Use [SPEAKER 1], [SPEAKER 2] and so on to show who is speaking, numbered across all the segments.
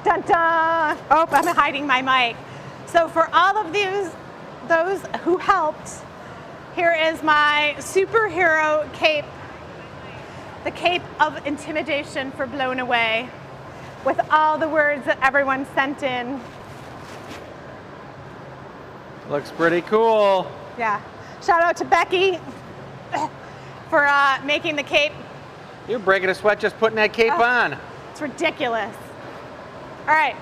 [SPEAKER 1] Dun dun! Oh, I'm hiding my mic. So for all of those who helped, here is my superhero cape. The cape of intimidation for Blown Away, with all the words that everyone sent in.
[SPEAKER 2] Looks pretty cool.
[SPEAKER 1] Yeah. Shout out to Becky for making the cape.
[SPEAKER 2] You're breaking a sweat just putting that cape on.
[SPEAKER 1] It's ridiculous. All right.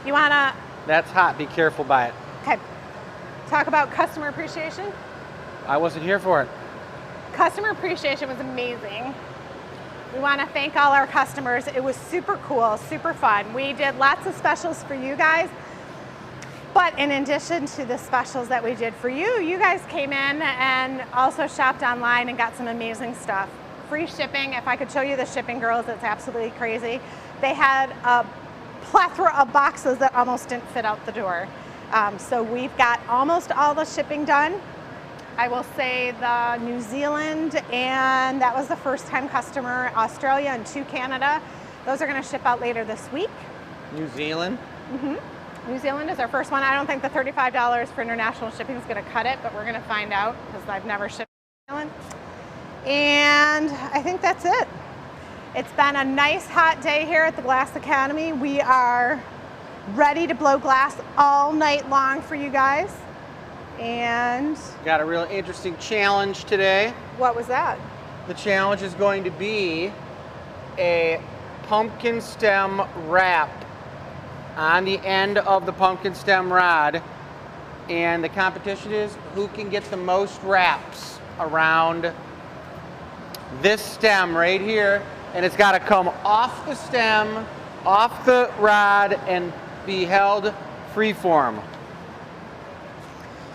[SPEAKER 1] You wanna?
[SPEAKER 2] That's hot. Be careful by it.
[SPEAKER 1] Okay. Talk about customer appreciation.
[SPEAKER 2] I wasn't here for it.
[SPEAKER 1] Customer appreciation was amazing. We want to thank all our customers. It was super cool, super fun. We did lots of specials for you guys. But in addition to the specials that we did for you, you guys came in and also shopped online and got some amazing stuff. Free shipping. If I could show you the shipping girls, it's absolutely crazy. They had a plethora of boxes that almost didn't fit out the door. So we've got almost all the shipping done. I will say the New Zealand, and that was the first time customer, Australia and 2 Canada. Those are going to ship out later this week.
[SPEAKER 2] New Zealand?
[SPEAKER 1] Mm-hmm. New Zealand is our first one. I don't think the $35 for international shipping is going to cut it, but we're going to find out because I've never shipped to New Zealand. And I think that's it. It's been a nice hot day here at the Glass Academy. We are ready to blow glass all night long for you guys. And
[SPEAKER 2] got a real interesting challenge today.
[SPEAKER 1] What was that?
[SPEAKER 2] The challenge is going to be a pumpkin stem wrap on the end of the pumpkin stem rod, and the competition is who can get the most wraps around this stem right here, and it's got to come off the stem, off the rod, and be held freeform.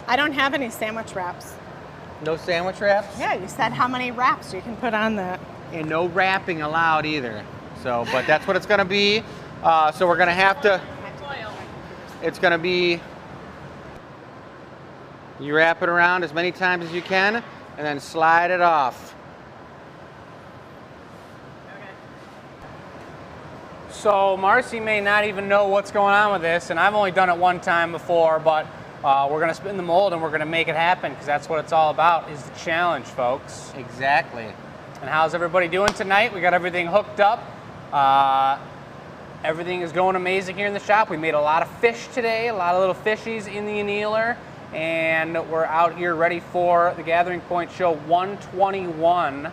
[SPEAKER 1] I don't have any sandwich wraps.
[SPEAKER 2] No sandwich wraps?
[SPEAKER 1] Yeah, you said how many wraps you can put on that.
[SPEAKER 2] And no wrapping allowed either. So, but that's what it's going to be. So we're going to have to, it's going to be, you wrap it around as many times as you can and then slide it off.
[SPEAKER 3] So Marcy may not even know what's going on with this, and I've only done it one time before, but we're going to spin the mold and we're going to make it happen because that's what it's all about, is the challenge, folks.
[SPEAKER 2] Exactly.
[SPEAKER 3] And how's everybody doing tonight? We got everything hooked up. Everything is going amazing here in the shop. We made a lot of fish today, a lot of little fishies in the annealer, and we're out here ready for the Gathering Point Show 121.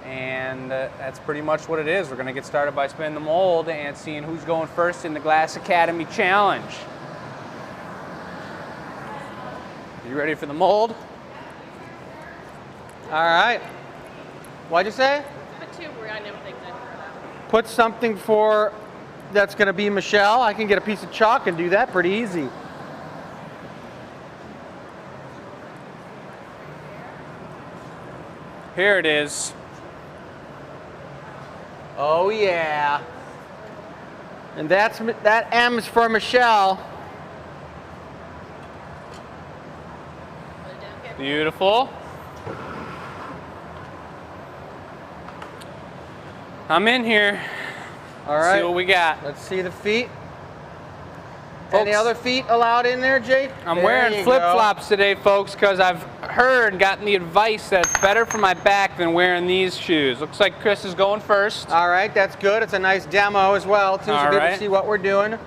[SPEAKER 3] And that's pretty much what it is. We're going to get started by spinning the mold and seeing who's going first in the Glass Academy Challenge. You ready for the mold?
[SPEAKER 2] All right. What'd you say?
[SPEAKER 4] Put 2 random things in.
[SPEAKER 2] Put something for, that's going to be Michelle. I can get a piece of chalk and do that pretty easy.
[SPEAKER 3] Here it is.
[SPEAKER 2] Oh yeah. And that M's for Michelle.
[SPEAKER 3] Beautiful. I'm in here.
[SPEAKER 2] All right.
[SPEAKER 3] See what we got.
[SPEAKER 2] Let's see the feet.
[SPEAKER 3] Folks,
[SPEAKER 2] Any other feet allowed in there, Jake?
[SPEAKER 3] I'm
[SPEAKER 2] There
[SPEAKER 3] wearing
[SPEAKER 2] you
[SPEAKER 3] flip-flops today, folks, because I've heard and gotten the advice that it's better for my back than wearing these shoes. Looks like Chris is going first.
[SPEAKER 2] All right, that's good. It's a nice demo as well, too, so
[SPEAKER 3] All
[SPEAKER 2] good
[SPEAKER 3] right.
[SPEAKER 2] to see what we're doing.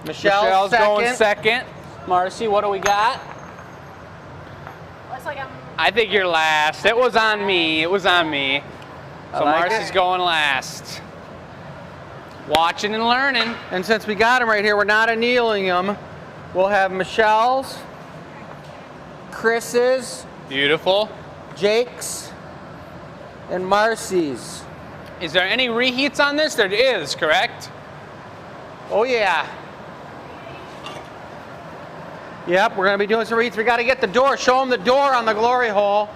[SPEAKER 3] Michelle's going second. Marcy, what do we got?
[SPEAKER 4] Looks like I'm...
[SPEAKER 3] I think you're last. It was on me. It was on me. So
[SPEAKER 2] like
[SPEAKER 3] Marcy's
[SPEAKER 2] it.
[SPEAKER 3] going last. Watching and learning.
[SPEAKER 2] And since we got them right here, we're not annealing them. We'll have Michelle's, Chris's,
[SPEAKER 3] Beautiful.
[SPEAKER 2] Jake's, and Marcy's.
[SPEAKER 3] Is there any reheats on this? There is, correct?
[SPEAKER 2] Oh yeah. Yep, we're gonna be doing some reads. We gotta get the door. Show them the door on the glory hole.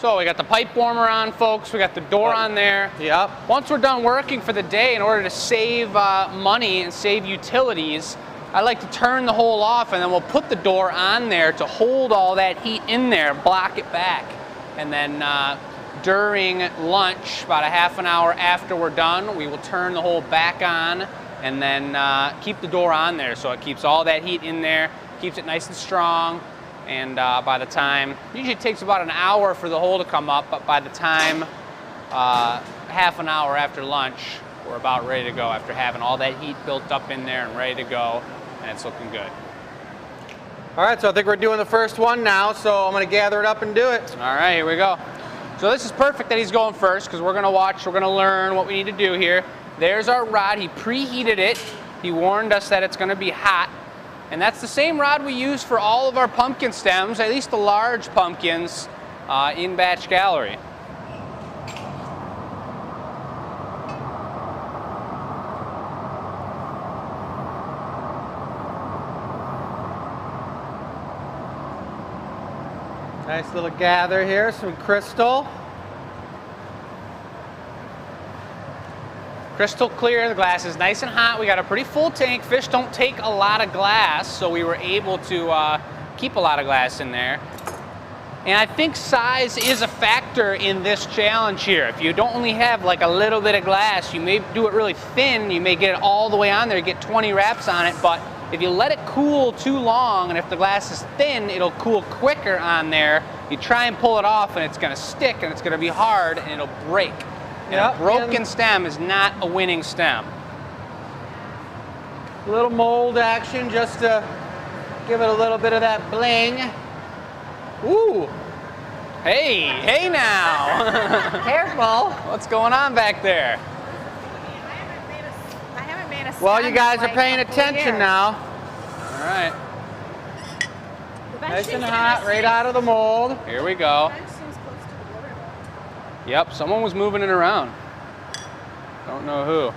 [SPEAKER 3] So we got the pipe warmer on, folks. We got the door on there.
[SPEAKER 2] Yep.
[SPEAKER 3] Once we're done working for the day, in order to save money and save utilities, I like to turn the hole off, and then we'll put the door on there to hold all that heat in there, block it back. And then during lunch, about a half an hour after we're done, we will turn the hole back on and then keep the door on there so it keeps all that heat in there, keeps it nice and strong. And by the time, usually it takes about an hour for the hole to come up, but by the time half an hour after lunch, we're about ready to go after having all that heat built up in there and ready to go, and it's looking good.
[SPEAKER 2] All right, so I think we're doing the first one now, so I'm gonna gather it up and do it.
[SPEAKER 3] All right, here we go. So this is perfect that he's going first because we're gonna watch, we're gonna learn what we need to do here. There's our rod, he preheated it. He warned us that it's gonna be hot. And that's the same rod we use for all of our pumpkin stems, at least the large pumpkins in Batch Gallery.
[SPEAKER 2] Nice little gather here, some crystal.
[SPEAKER 3] Crystal clear, the glass is nice and hot. We got a pretty full tank. Fish don't take a lot of glass, so we were able to keep a lot of glass in there. And I think size is a factor in this challenge here. If you don't only have like a little bit of glass, you may do it really thin, you may get it all the way on there, get 20 wraps on it, but if you let it cool too long, and if the glass is thin, it'll cool quicker on there. You try and pull it off, and it's gonna stick, and it's gonna be hard, and it'll break. And a broken stem is not a winning stem.
[SPEAKER 2] A little mold action just to give it a little bit of that bling. Ooh.
[SPEAKER 3] Hey now.
[SPEAKER 2] Careful.
[SPEAKER 3] What's going on back there?
[SPEAKER 1] I haven't made a
[SPEAKER 2] Well,
[SPEAKER 1] stem
[SPEAKER 2] you guys
[SPEAKER 1] in
[SPEAKER 2] are
[SPEAKER 1] like
[SPEAKER 2] paying
[SPEAKER 1] a couple
[SPEAKER 2] attention
[SPEAKER 1] years.
[SPEAKER 2] now.
[SPEAKER 3] All right,
[SPEAKER 1] The bench
[SPEAKER 2] Nice and
[SPEAKER 1] seems
[SPEAKER 2] hot,
[SPEAKER 1] nice.
[SPEAKER 2] right out of the mold.
[SPEAKER 3] here we go.
[SPEAKER 1] The bench seems close to the border.
[SPEAKER 3] Yep, someone was moving it around. Don't know who.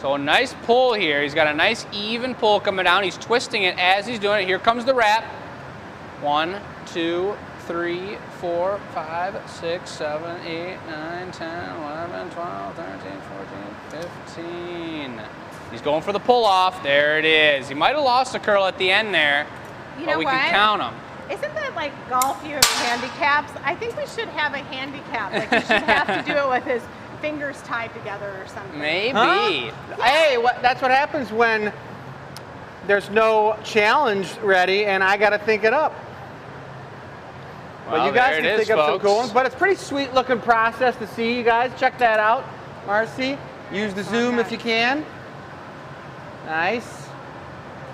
[SPEAKER 3] So a nice pull here. He's got a nice even pull coming down. He's twisting it as he's doing it. Here comes the wrap. 1, 2, 3, 4, 5, 6, 7, 8, 9, 10, 11, 12, 13, 14, 15. He's going for the pull off. There it is. He might have lost a curl at the end there,
[SPEAKER 1] You
[SPEAKER 3] but
[SPEAKER 1] know
[SPEAKER 3] we
[SPEAKER 1] what?
[SPEAKER 3] can count them.
[SPEAKER 1] Isn't that like golf, you have handicaps? I think we should have a handicap. Like, he should have to do it with his fingers tied together or something.
[SPEAKER 3] Maybe.
[SPEAKER 2] Huh? Hey, that's what happens when there's no challenge ready and I got to think it up. But
[SPEAKER 3] Well,
[SPEAKER 2] you guys
[SPEAKER 3] there
[SPEAKER 2] can
[SPEAKER 3] it is,
[SPEAKER 2] think up some
[SPEAKER 3] folks.
[SPEAKER 2] cool ones. But it's pretty sweet looking process to see, you guys. Check that out. Marcy, use the zoom if you can. Nice.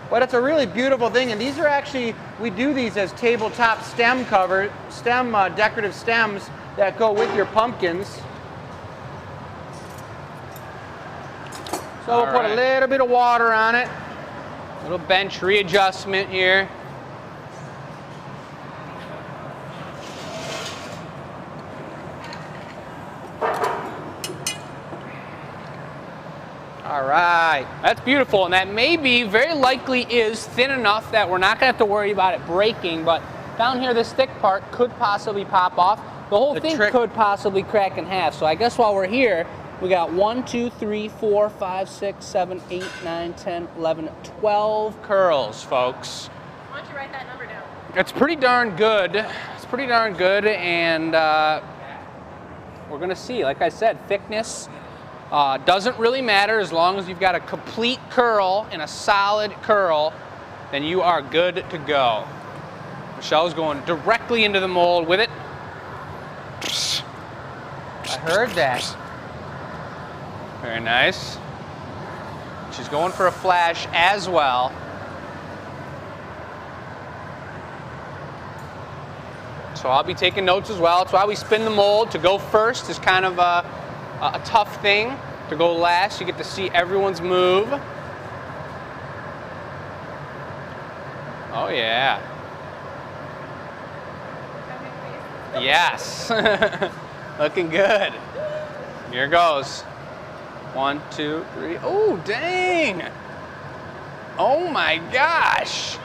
[SPEAKER 2] But it's a really beautiful thing, and these are actually, we do these as tabletop stem decorative stems that go with your pumpkins. So we'll put a little bit of water on it.
[SPEAKER 3] Little bench readjustment here.
[SPEAKER 2] All right.
[SPEAKER 3] That's beautiful, and that maybe, very likely is thin enough that we're not gonna have to worry about it breaking, but down here, this thick part could possibly pop off. The whole
[SPEAKER 2] The
[SPEAKER 3] thing
[SPEAKER 2] trick-
[SPEAKER 3] could possibly crack in half. So I guess while we're here, we got 1, 2, 3, 4, 5, 6, 7, 8, 9, 10, 11, 12 curls, folks.
[SPEAKER 4] Why don't you write that number down?
[SPEAKER 3] It's pretty darn good. It's pretty darn good, and we're gonna see. Like I said, thickness doesn't really matter as long as you've got a complete curl and a solid curl, then you are good to go. Michelle's going directly into the mold with it.
[SPEAKER 2] I heard that.
[SPEAKER 3] Very nice. She's going for a flash as well. So I'll be taking notes as well. That's why we spin the mold. To go first is kind of a tough thing. To go last, you get to see everyone's move. Oh yeah. Yes. Looking good. Here goes. 1, 2, 3. Oh, dang. Oh my gosh.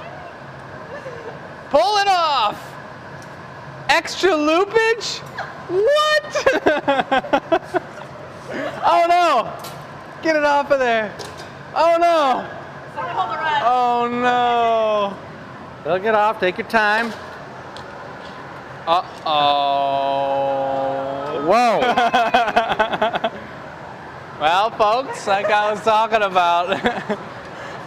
[SPEAKER 3] Pull it off. Extra loopage? What? Oh no. Get it off of there. Oh no.
[SPEAKER 4] Someone hold the rod.
[SPEAKER 3] Oh no.
[SPEAKER 2] It'll get off. Take your time.
[SPEAKER 3] Uh-oh.
[SPEAKER 2] Whoa.
[SPEAKER 3] Well, folks, like I was talking about,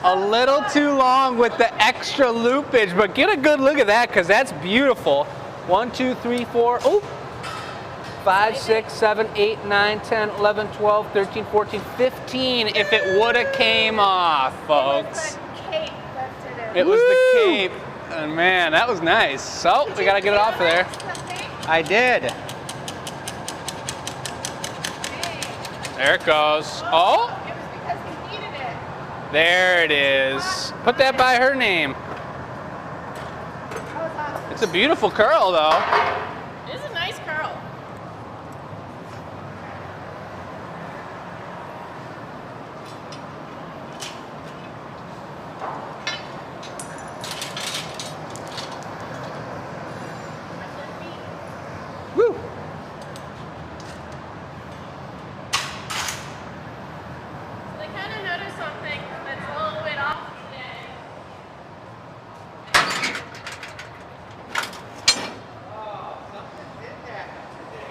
[SPEAKER 3] a little too long with the extra loopage, but get a good look at that because that's beautiful. 1, 2, 3, 4, oh, 5, 6, 7, 8, 9, 10, 11, 12, 13, 14, 15 if it would have came off, folks.
[SPEAKER 1] Cape lifted it.
[SPEAKER 3] It was the cape. And man, that was nice. So, we got to get it off of there.
[SPEAKER 2] I did.
[SPEAKER 3] There it goes. Oh,
[SPEAKER 1] It was because he needed it.
[SPEAKER 3] there it is. Put that by her name.
[SPEAKER 1] That was awesome.
[SPEAKER 3] It's a beautiful curl, though.
[SPEAKER 4] It is a nice curl.
[SPEAKER 3] Woo.
[SPEAKER 4] So they kind of noticed something that's a little bit off today.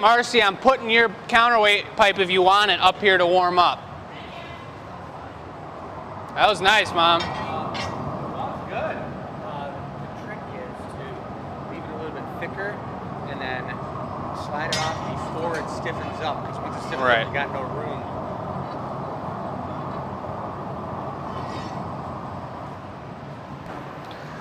[SPEAKER 3] Marcy, I'm putting your counterweight pipe, if you want it, up here to warm up. That was nice, Mom.
[SPEAKER 2] Good. The trick is to leave it a little bit thicker and then slide it off before it stiffens up. Because once it stiffens
[SPEAKER 3] Right.
[SPEAKER 2] up, you got no room.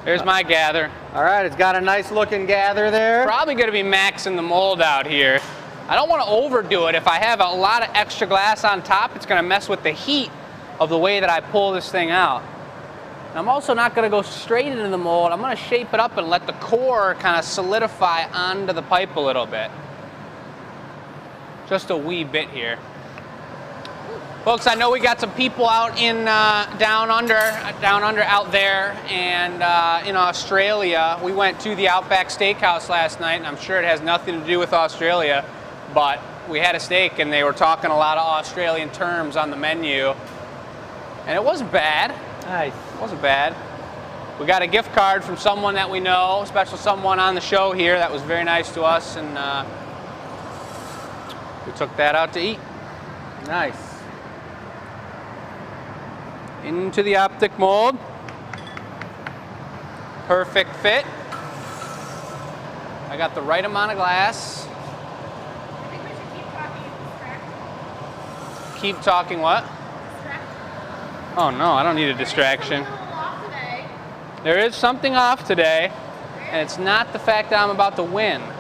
[SPEAKER 3] There's my gather.
[SPEAKER 2] All right, it's got a nice looking gather there.
[SPEAKER 3] Probably going to be maxing the mold out here. I don't want to overdo it. If I have a lot of extra glass on top, it's going to mess with the heat of the way that I pull this thing out. And I'm also not going to go straight into the mold. I'm going to shape it up and let the core kind of solidify onto the pipe a little bit. Just a wee bit here. Folks, I know we got some people out in down under out there, and in Australia. We went to the Outback Steakhouse last night, and I'm sure it has nothing to do with Australia, but we had a steak, and they were talking a lot of Australian terms on the menu, and it wasn't bad.
[SPEAKER 2] Nice.
[SPEAKER 3] It wasn't bad. We got a gift card from someone that we know, special someone on the show here that was very nice to us, and we took that out to eat.
[SPEAKER 2] Nice.
[SPEAKER 3] Into the optic mold. Perfect fit. I got the right amount of glass.
[SPEAKER 1] I think we should keep talking and distract.
[SPEAKER 3] Keep talking what? Oh no, I don't need a distraction.
[SPEAKER 1] A little off today.
[SPEAKER 3] There is something off today, and it's not the fact that I'm about to win.
[SPEAKER 1] It's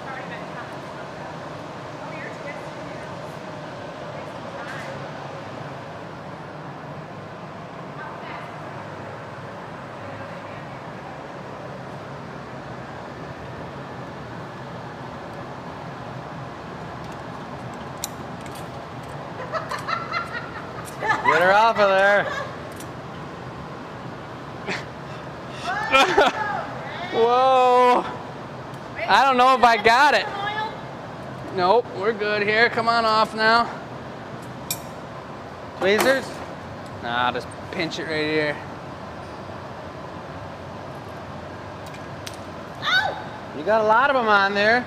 [SPEAKER 1] already been cut. Oh, you're twisting it.
[SPEAKER 2] Get her off of there.
[SPEAKER 3] Whoa! I don't know if I got it.
[SPEAKER 4] Oil?
[SPEAKER 3] Nope, we're good here. Come on off now.
[SPEAKER 2] Tweezers?
[SPEAKER 3] Nah, just pinch it right here.
[SPEAKER 2] You got a lot of them on there.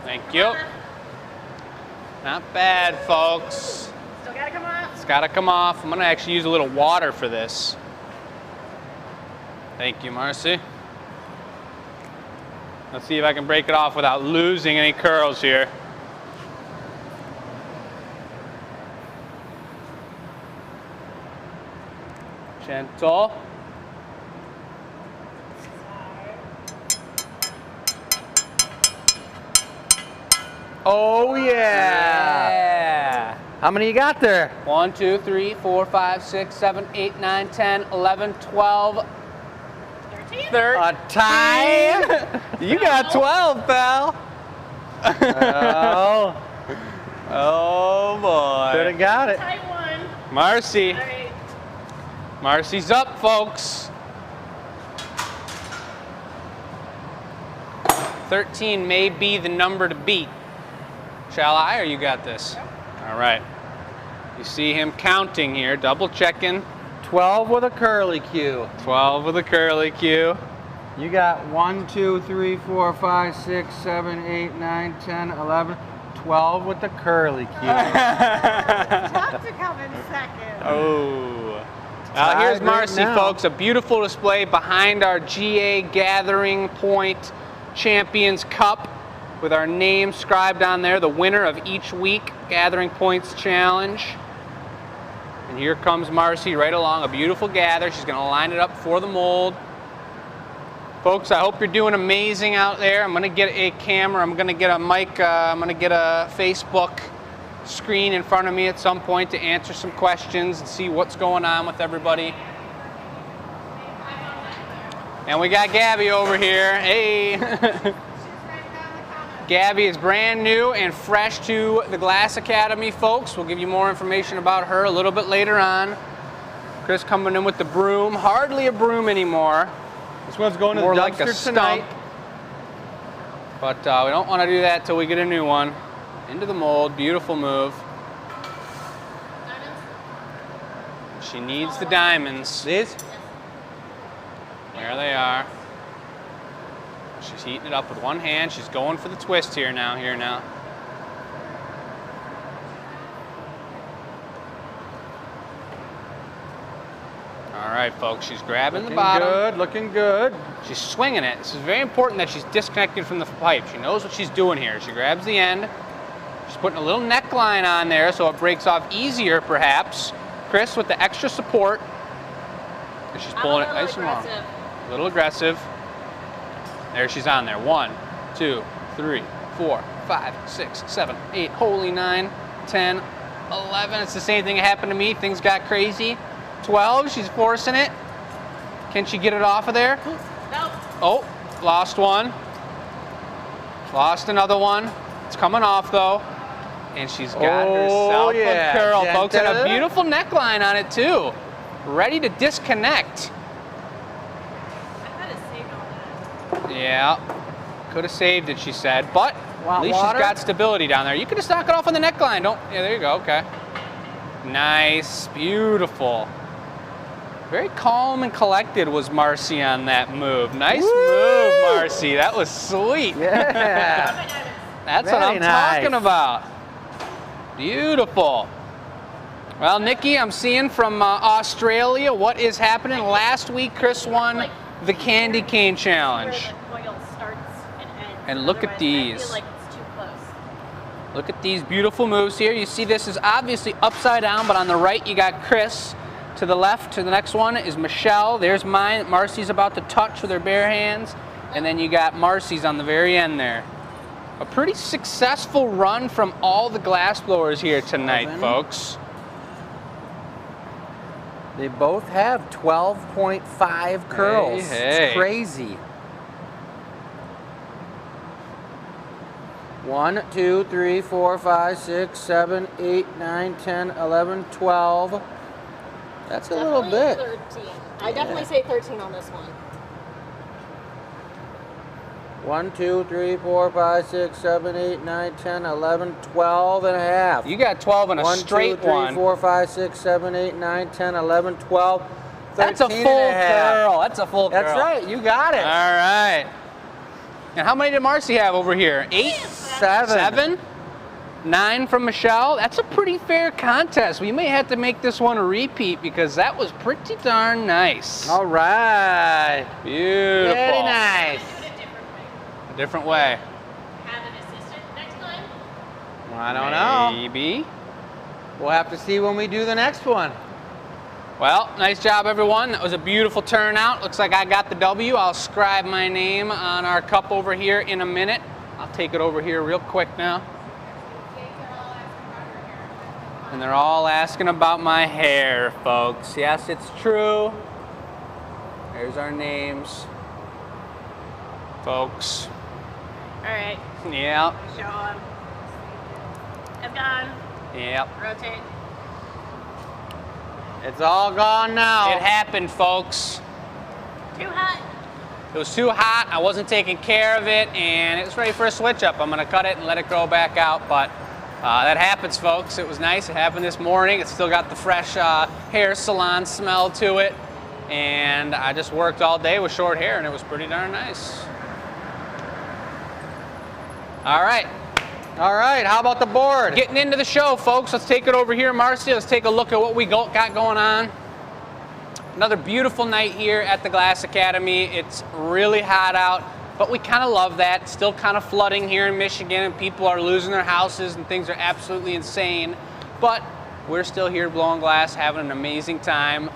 [SPEAKER 3] Thank you. Not bad, folks.
[SPEAKER 4] Still gotta come off.
[SPEAKER 3] It's gotta come off. I'm gonna actually use a little water for this. Thank you, Marcy. Let's see if I can break it off without losing any curls here. Gentle.
[SPEAKER 2] Oh yeah.
[SPEAKER 3] Yeah.
[SPEAKER 2] How many you got there?
[SPEAKER 3] 1, 2, 3, 4, 5, 6, 7, 8, 9, 10, 11, 12,
[SPEAKER 4] 13?
[SPEAKER 3] 13.
[SPEAKER 2] A tie?
[SPEAKER 3] You got 12, pal.
[SPEAKER 2] Oh,
[SPEAKER 3] Oh
[SPEAKER 2] could
[SPEAKER 3] boy.
[SPEAKER 2] have got it.
[SPEAKER 4] Tight one.
[SPEAKER 3] Marcy.
[SPEAKER 4] All right.
[SPEAKER 3] Marcy's up, folks. 13 may be the number to beat. Shall I, or you got this? All right. You see him counting here, double checking.
[SPEAKER 2] 12 with a curly Q.
[SPEAKER 3] 12 with a curly Q.
[SPEAKER 2] You got 1, 2, 3, 4, 5, 6, 7, 8, 9, 10, 11, 12 with the curly Q.
[SPEAKER 1] Tough to come in second.
[SPEAKER 3] Oh.
[SPEAKER 2] Tied
[SPEAKER 3] Here's
[SPEAKER 2] right
[SPEAKER 3] Marcy,
[SPEAKER 2] now.
[SPEAKER 3] folks. A beautiful display behind our GA Gathering Point Champions Cup with our name scribed on there, the winner of each week Gathering Points Challenge. And here comes Marcy right along, a beautiful gather. She's gonna line it up for the mold. Folks, I hope you're doing amazing out there. I'm gonna get a camera, I'm gonna get a mic, I'm gonna get a Facebook screen in front of me at some point to answer some questions and see what's going on with everybody. And we got Gabby over here. Hey. Gabby is brand new and fresh to the Glass Academy, folks. We'll give you more information about her a little bit later on. Chris coming in with the broom. Hardly a broom anymore.
[SPEAKER 2] This one's going to
[SPEAKER 3] More
[SPEAKER 2] the
[SPEAKER 3] like a
[SPEAKER 2] dumpster
[SPEAKER 3] stump.
[SPEAKER 2] tonight.
[SPEAKER 3] But we don't want to do that till we get a new one. Into the mold. Beautiful move. She needs the diamonds.
[SPEAKER 2] These?
[SPEAKER 3] There they are. She's heating it up with one hand. She's going for the twist here now. All right, folks. She's grabbing the bottom.
[SPEAKER 2] Good, looking good.
[SPEAKER 3] She's swinging it. This is very important that she's disconnected from the pipe. She knows what she's doing here. She grabs the end. She's putting a little neckline on there so it breaks off easier, perhaps. Chris with the extra support. And she's pulling it nice and long. A little aggressive. There she's on there. 1, 2, 3, 4, 5, 6, 7, 8, holy 9, 10, 11. It's the same thing that happened to me. Things got crazy. 12, she's forcing it. Can she get it off of there?
[SPEAKER 4] Nope.
[SPEAKER 3] Oh, lost one. Lost another one. It's coming off though. And she's got herself a curl, folks, and a
[SPEAKER 2] gentle.
[SPEAKER 3] beautiful neckline on it too. Ready to disconnect.
[SPEAKER 4] I could have saved all that.
[SPEAKER 3] Yeah, could have saved it, she said, but
[SPEAKER 2] Want
[SPEAKER 3] at least
[SPEAKER 2] water?
[SPEAKER 3] she's got stability down there. You could just knock it off on the neckline. Don't, yeah, there you go, okay. Nice, beautiful. Very calm and collected was Marcy on that move. Nice move, Marcy. That was sweet.
[SPEAKER 2] Yeah.
[SPEAKER 3] That's what
[SPEAKER 2] Very
[SPEAKER 3] I'm
[SPEAKER 2] nice.
[SPEAKER 3] talking about. Beautiful. Well, Nikki, I'm seeing from Australia what is happening. Last week, Chris won the Candy Cane Challenge.
[SPEAKER 4] Where the coil starts and ends.
[SPEAKER 3] And look at
[SPEAKER 4] Otherwise,
[SPEAKER 3] these.
[SPEAKER 4] I feel like it's too close.
[SPEAKER 3] Look at these beautiful moves here. You see this is obviously upside down, but on the right you got Chris. To the left, to the next one is Michelle. There's mine. Marcy's about to touch with her bare hands. And then you got Marcy's on the very end there. A pretty successful run from all the glass blowers here tonight,
[SPEAKER 2] 11.
[SPEAKER 3] folks.
[SPEAKER 2] They both have 12.5 curls.
[SPEAKER 3] hey.
[SPEAKER 2] It's crazy. 1, 2, 3, 4, 5, 6, 7, 8, 9, 10, 11, 12. That's a little bit.
[SPEAKER 4] 13. I definitely say 13 on this one.
[SPEAKER 2] 1, 2, 3, 4, 5, 6, 7, 8, 9, 10, 11, 12 and a half.
[SPEAKER 3] You got 12 and a
[SPEAKER 2] 1,
[SPEAKER 3] straight
[SPEAKER 2] 2, 3,
[SPEAKER 3] one.
[SPEAKER 2] 4, 5, 6, 7, 8, 9, 10, 11, 12, 13
[SPEAKER 3] That's a full
[SPEAKER 2] and a half.
[SPEAKER 3] curl. That's a full curl.
[SPEAKER 2] That's right. You got it.
[SPEAKER 3] All right. And how many did Marcy have over here? 8?
[SPEAKER 2] 7.
[SPEAKER 3] 7? 9 from Michelle. That's a pretty fair contest. We may have to make this one a repeat because that was pretty darn nice.
[SPEAKER 2] All right.
[SPEAKER 3] Beautiful.
[SPEAKER 2] Very nice.
[SPEAKER 4] Do it a different way.
[SPEAKER 3] A different way.
[SPEAKER 4] Have an assistant next time.
[SPEAKER 2] I don't know.
[SPEAKER 3] Maybe.
[SPEAKER 2] We'll have to see when we do the next one.
[SPEAKER 3] Well, nice job, everyone. That was a beautiful turnout. Looks like I got the W. I'll scribe my name on our cup over here in a minute. I'll take it over here real quick now. And they're all asking about my hair, folks. Yes, it's true. There's our names, folks.
[SPEAKER 4] All right.
[SPEAKER 3] Yep,
[SPEAKER 4] Show them. It's gone.
[SPEAKER 3] yep.
[SPEAKER 4] Rotate.
[SPEAKER 2] It's all gone now.
[SPEAKER 3] It happened, folks.
[SPEAKER 4] Too hot.
[SPEAKER 3] It was too hot. I wasn't taking care of it, and it was ready for a switch up. I'm gonna cut it and let it grow back out, but That happens, folks. It was nice. It happened this morning. It's still got the fresh hair salon smell to it. And I just worked all day with short hair, and it was pretty darn nice. All right.
[SPEAKER 2] All right, how about the board?
[SPEAKER 3] Getting into the show, folks. Let's take it over here, Marcy. Let's take a look at what we got going on. Another beautiful night here at the Glass Academy. It's really hot out, but we kind of love that. Still kind of flooding here in Michigan, and people are losing their houses, and things are absolutely insane. But we're still here blowing glass, having an amazing time.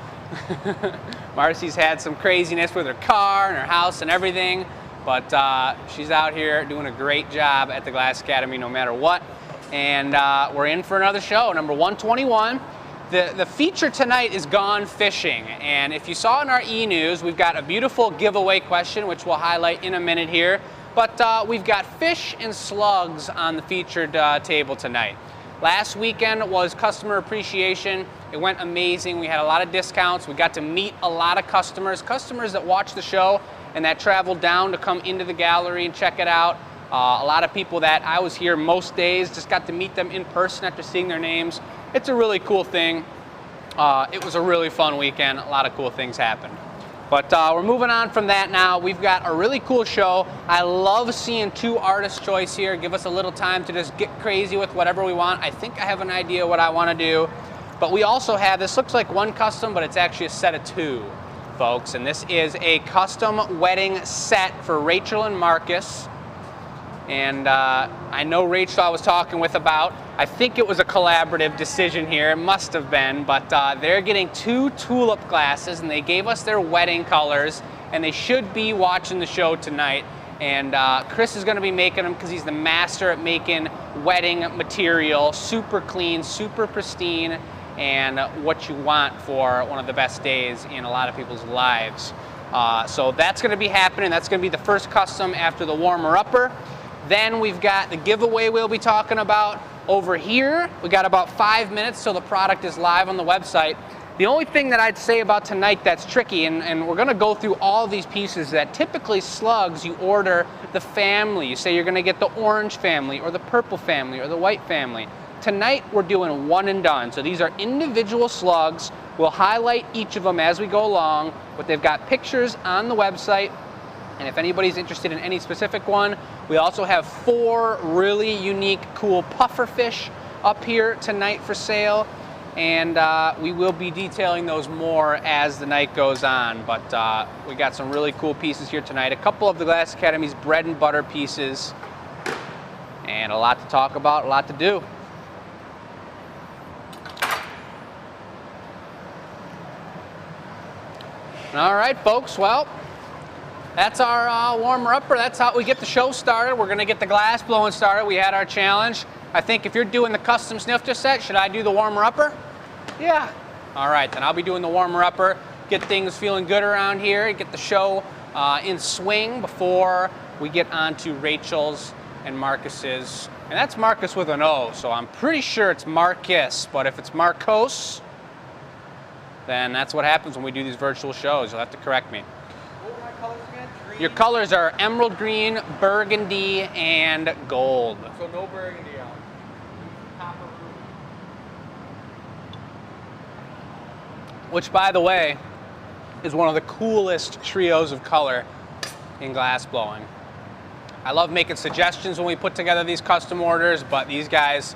[SPEAKER 3] Marcy's had some craziness with her car and her house and everything. But she's out here doing a great job at the Glass Academy no matter what. And we're in for another show, number 121. The feature tonight is Gone Fishing. And if you saw in our e-news, we've got a beautiful giveaway question, which we'll highlight in a minute here. But we've got fish and slugs on the featured table tonight. Last weekend was customer appreciation. It went amazing. We had a lot of discounts. We got to meet a lot of customers that watched the show and that traveled down to come into the gallery and check it out. A lot of people that I was here most days, just got to meet them in person after seeing their names. It's a really cool thing. It was a really fun weekend. A lot of cool things happened. But we're moving on from that now. We've got a really cool show. I love seeing two artist choice here. Give us a little time to just get crazy with whatever we want. I think I have an idea what I want to do. But we also have, this looks like one custom, but it's actually a set of two, folks. And this is a custom wedding set for Rachel and Marcus. And I know Rachel I was talking with about, I think it was a collaborative decision here, it must have been, but they're getting two tulip glasses and they gave us their wedding colors and they should be watching the show tonight. And Chris is gonna be making them because he's the master at making wedding material, super clean, super pristine, and what you want for one of the best days in a lot of people's lives. So that's gonna be happening. That's gonna be the first custom after the warmer-upper. Then we've got the giveaway we'll be talking about over here. We got about 5 minutes till the product is live on the website. The only thing that I'd say about tonight that's tricky, and we're gonna go through all these pieces, that typically slugs, you order the family. You say you're gonna get the orange family or the purple family or the white family. Tonight we're doing one and done. So these are individual slugs. We'll highlight each of them as we go along, but they've got pictures on the website. And if anybody's interested in any specific one, we also have 4 really unique, cool puffer fish up here tonight for sale. And we will be detailing those more as the night goes on. But we got some really cool pieces here tonight. A couple of the Glass Academy's bread and butter pieces. And a lot to talk about, a lot to do. All right, folks, well, that's our warmer-upper. That's how we get the show started. We're gonna get the glass blowing started. We had our challenge. I think if you're doing the custom snifter set, should I do the warmer-upper? Yeah. All right, then I'll be doing the warmer-upper. Get things feeling good around here. Get the show in swing before we get on to Rachel's and Marcus's. And that's Marcus with an O, so I'm pretty sure it's Marcus. But if it's Marcos, then that's what happens when we do these virtual shows. You'll have to correct me. Your colors are emerald green, burgundy, and gold.
[SPEAKER 2] So no burgundy out. Copper ruby.
[SPEAKER 3] Which, by the way, is one of the coolest trios of color in glass blowing. I love making suggestions when we put together these custom orders, but these guys,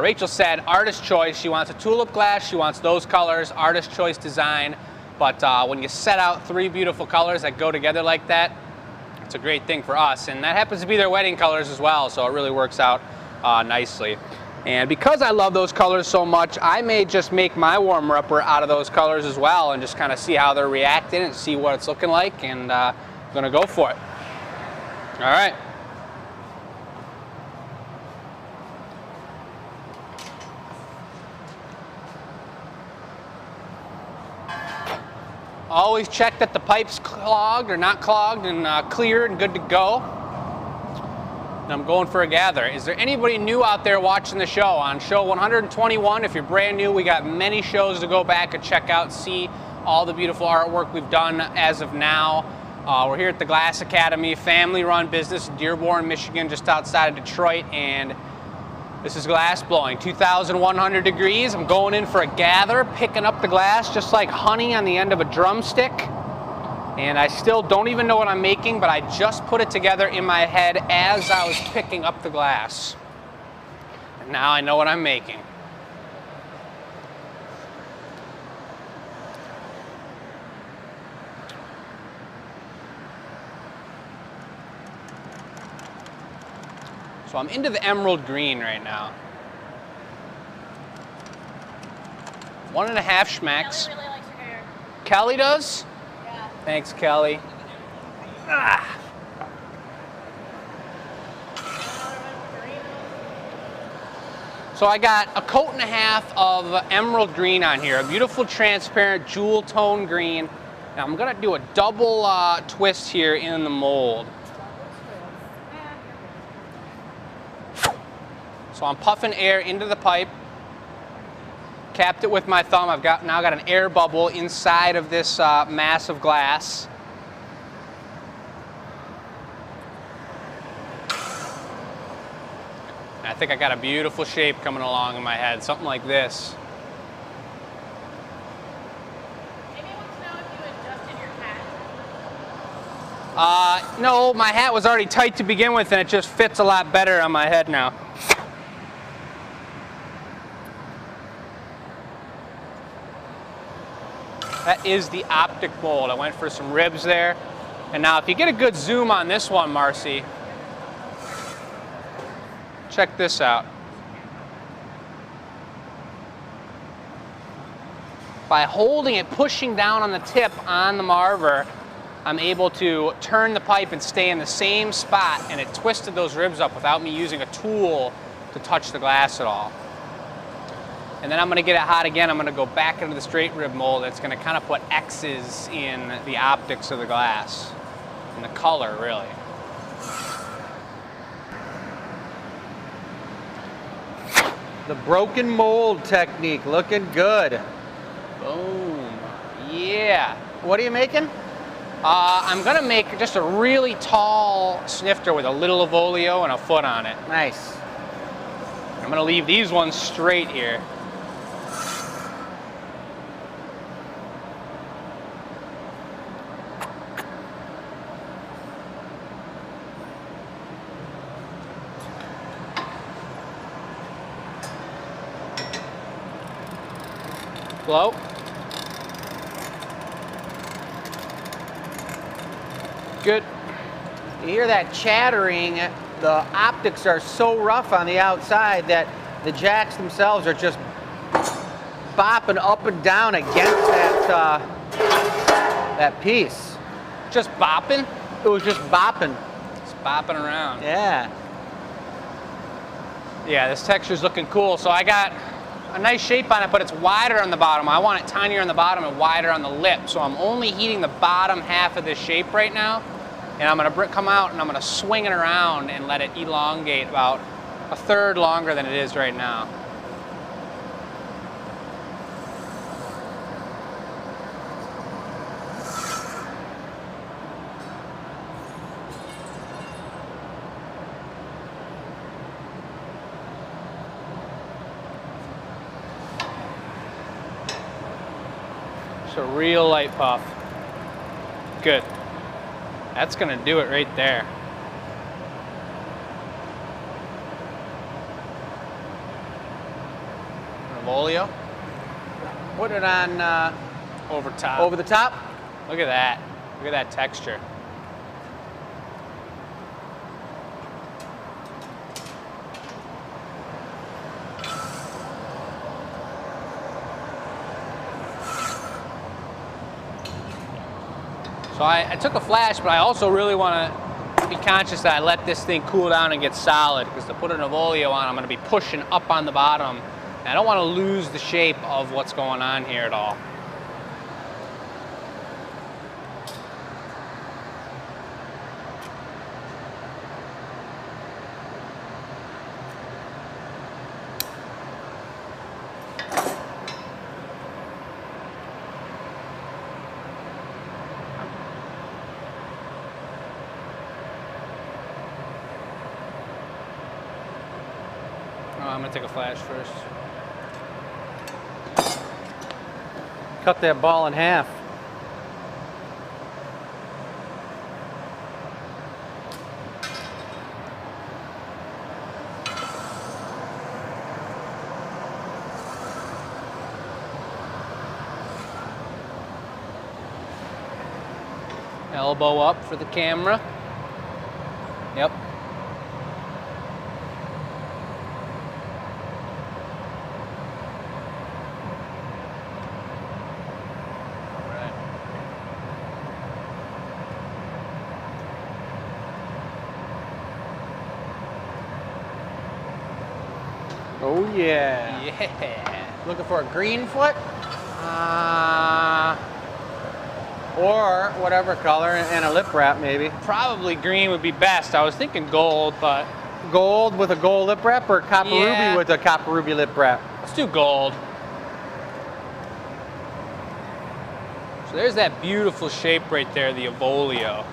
[SPEAKER 3] Rachel said artist choice. She wants a tulip glass, she wants those colors, artist choice design. But when you set out 3 beautiful colors that go together like that, it's a great thing for us. And that happens to be their wedding colors as well, so it really works out nicely. And because I love those colors so much, I may just make my warmer-upper out of those colors as well and just kind of see how they're reacting and see what it's looking like, and I'm gonna go for it. All right. Always check that the pipe's clogged or not clogged and clear and good to go. And I'm going for a gather. Is there anybody new out there watching the show? On show 121, if you're brand new, we got many shows to go back and check out, see all the beautiful artwork we've done as of now. We're here at the Glass Academy, family-run business in Dearborn, Michigan, just outside of Detroit, and This is glass blowing, 2,100 degrees. I'm going in for a gather, picking up the glass just like honey on the end of a drumstick. And I still don't even know what I'm making, but I just put it together in my head as I was picking up the glass. And now I know what I'm making. So I'm into the emerald green right now. 1.5 schmecks.
[SPEAKER 4] Kelly really likes your hair.
[SPEAKER 3] Kelly does?
[SPEAKER 4] Yeah.
[SPEAKER 3] Thanks, Kelly. Ah. So I got a coat and a half of emerald green on here, a beautiful transparent jewel tone green. Now I'm gonna do a double twist here in the mold. So I'm puffing air into the pipe, capped it with my thumb. I've now got an air bubble inside of this mass of glass. And I think I got a beautiful shape coming along in my head, something like this.
[SPEAKER 4] Amy wants to know if you adjusted your hat.
[SPEAKER 3] No, my hat was already tight to begin with, and it just fits a lot better on my head now. That is the optic mold. I went for some ribs there. And now if you get a good zoom on this one, Marcy, check this out. By holding it, pushing down on the tip on the Marver, I'm able to turn the pipe and stay in the same spot, and it twisted those ribs up without me using a tool to touch the glass at all. And then I'm gonna get it hot again. I'm gonna go back into the straight rib mold. It's gonna kind of put X's in the optics of the glass, and the color, really.
[SPEAKER 2] The broken mold technique, looking good.
[SPEAKER 3] Boom, yeah.
[SPEAKER 2] What are you making?
[SPEAKER 3] I'm gonna make just a really tall snifter with a little Avolio and a foot on it.
[SPEAKER 2] Nice.
[SPEAKER 3] I'm gonna leave these ones straight here. Blow. Good.
[SPEAKER 2] You hear that chattering. The optics are so rough on the outside that the jacks themselves are just bopping up and down against that piece.
[SPEAKER 3] Just bopping?
[SPEAKER 2] It was just bopping.
[SPEAKER 3] Just bopping around.
[SPEAKER 2] Yeah.
[SPEAKER 3] Yeah, this texture's looking cool. So I got a nice shape on it, but it's wider on the bottom. I want it tinier on the bottom and wider on the lip. So I'm only heating the bottom half of this shape right now. And I'm gonna come out and I'm gonna swing it around and let it elongate about a third longer than it is right now. Just a real light puff. Good. That's gonna do it right there. Avolio.
[SPEAKER 2] Put it on
[SPEAKER 3] Over top.
[SPEAKER 2] over the top.
[SPEAKER 3] Look at that. Look at that texture. So I took a flash, but I also really want to be conscious that I let this thing cool down and get solid, because to put an Avolio on, I'm going to be pushing up on the bottom. And I don't want to lose the shape of what's going on here at all. Oh, I'm gonna take a flash first.
[SPEAKER 2] Cut that ball in half.
[SPEAKER 3] Elbow up for the camera. Yep. All right.
[SPEAKER 2] Oh yeah.
[SPEAKER 3] Yeah.
[SPEAKER 2] Looking for a green foot? Or whatever color, and a lip wrap maybe.
[SPEAKER 3] Probably green would be best. I was thinking gold, but
[SPEAKER 2] Gold with a gold lip wrap, or copper
[SPEAKER 3] Yeah.
[SPEAKER 2] ruby with a copper ruby lip wrap?
[SPEAKER 3] let's do gold. So there's that beautiful shape right there, the Evolio.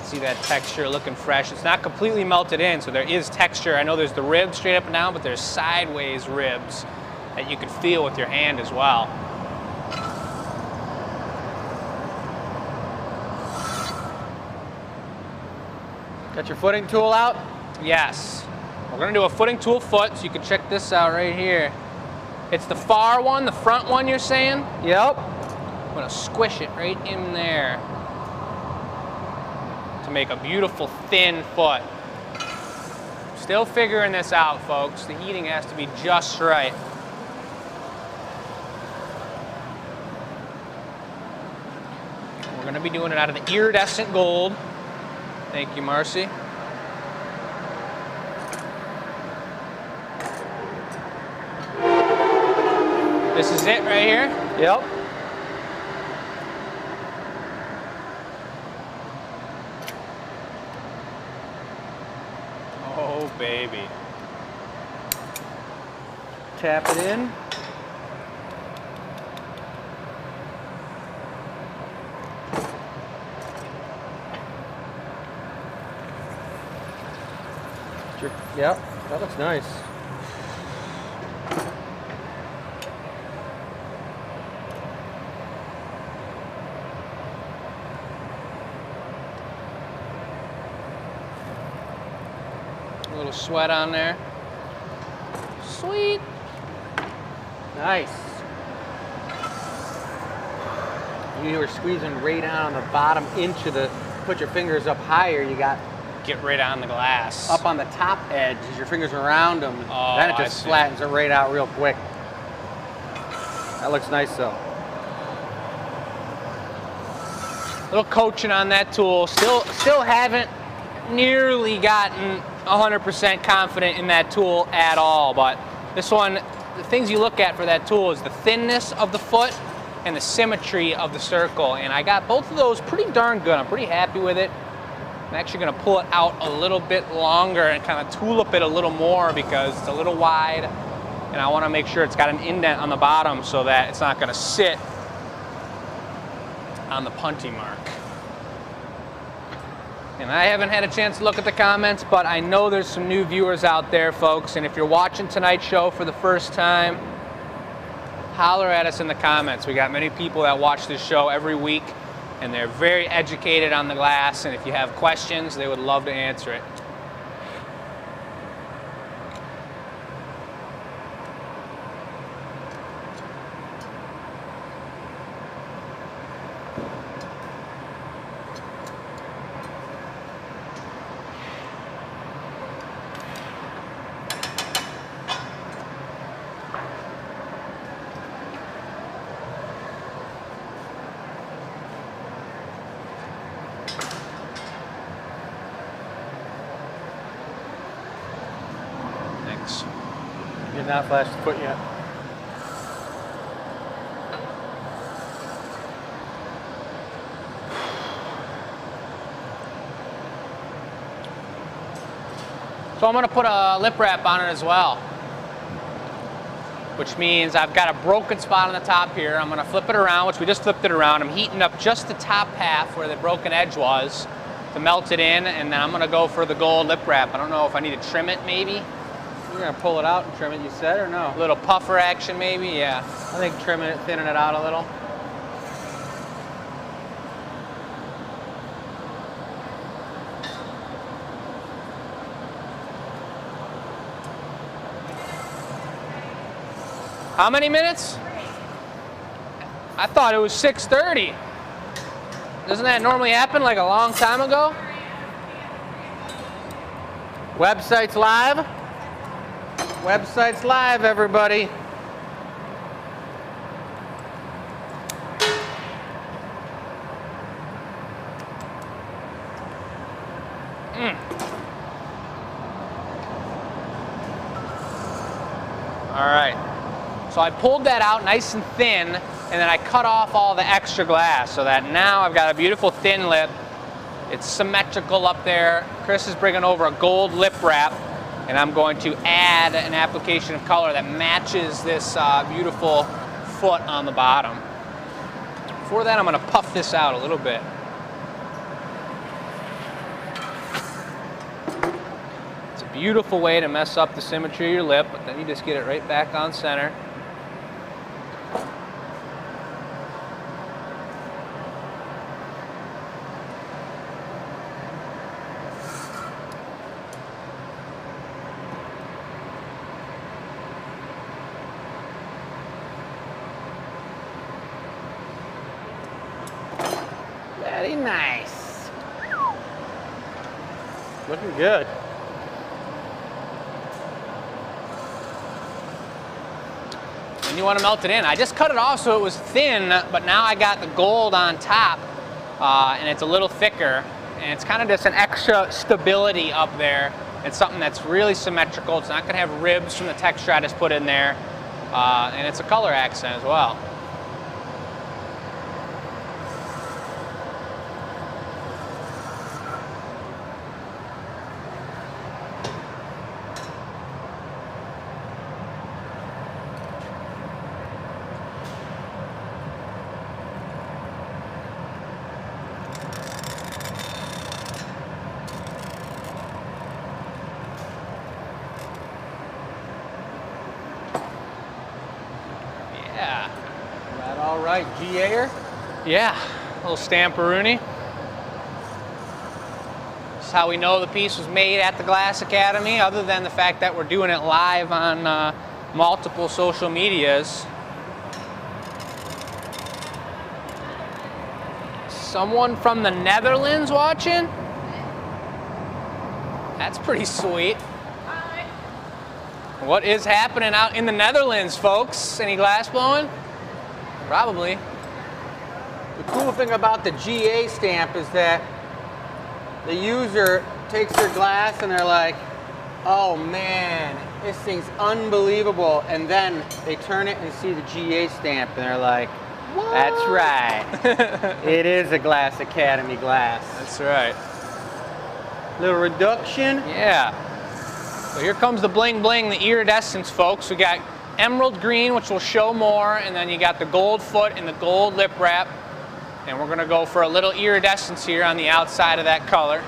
[SPEAKER 3] See that texture looking fresh. It's not completely melted in, so there is texture. I know there's the ribs straight up and down, but there's sideways ribs that you can feel with your hand as well.
[SPEAKER 2] Got your footing tool out?
[SPEAKER 3] Yes. We're gonna do a footing tool foot, so you can check this out right here. It's the far one, the front one you're saying?
[SPEAKER 2] Yep.
[SPEAKER 3] I'm gonna squish it right in there to make a beautiful thin foot. Still figuring this out, folks. The heating has to be just right. We're gonna be doing it out of the iridescent gold. Thank you, Marcy. This is it right here.
[SPEAKER 2] Yep.
[SPEAKER 3] Oh, baby.
[SPEAKER 2] Tap it in. Yep, that looks nice.
[SPEAKER 3] A little sweat on there. Sweet.
[SPEAKER 2] Nice. You were squeezing right down on the bottom inch of the, put your fingers up higher, you got
[SPEAKER 3] Get right on the glass.
[SPEAKER 2] up on the top edge as your fingers around them.
[SPEAKER 3] Oh,
[SPEAKER 2] then it
[SPEAKER 3] I
[SPEAKER 2] just
[SPEAKER 3] see.
[SPEAKER 2] flattens it right out real quick. That looks nice though.
[SPEAKER 3] Little coaching on that tool. Still haven't nearly gotten 100% confident in that tool at all, but this one, the things you look at for that tool is the thinness of the foot and the symmetry of the circle, and I got both of those pretty darn good. I'm pretty happy with it. I'm actually gonna pull it out a little bit longer and kind of tulip it a little more because it's a little wide, and I wanna make sure it's got an indent on the bottom so that it's not gonna sit on the punty mark. And I haven't had a chance to look at the comments, but I know there's some new viewers out there, folks, and if you're watching tonight's show for the first time, holler at us in the comments. We got many people that watch this show every week, and they're very educated on the glass, and if you have questions, they would love to answer it. Thanks.
[SPEAKER 2] You did not flash the foot yet.
[SPEAKER 3] So I'm gonna put a lip wrap on it as well, which means I've got a broken spot on the top here. I'm gonna flip it around, which we just flipped it around. I'm heating up just the top half where the broken edge was to melt it in, and then I'm gonna go for the gold lip wrap. I don't know if I need to trim it maybe.
[SPEAKER 2] You're gonna pull it out and trim it, you said, or no?
[SPEAKER 3] A little puffer action maybe, yeah.
[SPEAKER 2] I think trimming it, thinning it out a little.
[SPEAKER 3] How many minutes? I thought it was 6:30. Doesn't that normally happen like a long time ago?
[SPEAKER 2] Website's live. Website's live, everybody.
[SPEAKER 3] All right. So I pulled that out nice and thin, and then I cut off all the extra glass so that now I've got a beautiful thin lip. It's symmetrical up there. Chris is bringing over a gold lip wrap, and I'm going to add an application of color that matches this beautiful foot on the bottom. For that, I'm going to puff this out a little bit. It's a beautiful way to mess up the symmetry of your lip, but then you just get it right back on center.
[SPEAKER 2] Very nice. Looking good.
[SPEAKER 3] And you want to melt it in. I just cut it off so it was thin, but now I got the gold on top, and it's a little thicker, and it's kind of just an extra stability up there. It's something that's really symmetrical. It's not going to have ribs from the texture I just put in there, and it's a color accent as well. Yeah.
[SPEAKER 2] That all right, GA-er?
[SPEAKER 3] Yeah, a little Stamperoonie. This is how we know the piece was made at the Glass Academy, other than the fact that we're doing it live on multiple social medias. Someone from the Netherlands watching? That's pretty sweet.
[SPEAKER 4] Hi.
[SPEAKER 3] What is happening out in the Netherlands, folks? Any glass blowing? Probably.
[SPEAKER 2] The cool thing about the GA stamp is that the user takes their glass and they're like, oh man, this thing's unbelievable. And then they turn it and see the GA stamp and they're like, what? That's right. It is a Glass Academy glass.
[SPEAKER 3] That's right.
[SPEAKER 2] Little reduction.
[SPEAKER 3] Yeah. So here comes the bling bling, the iridescence, folks. We got emerald green, which will show more, and then you got the gold foot and the gold lip wrap. And we're gonna go for a little iridescence here on the outside of that color.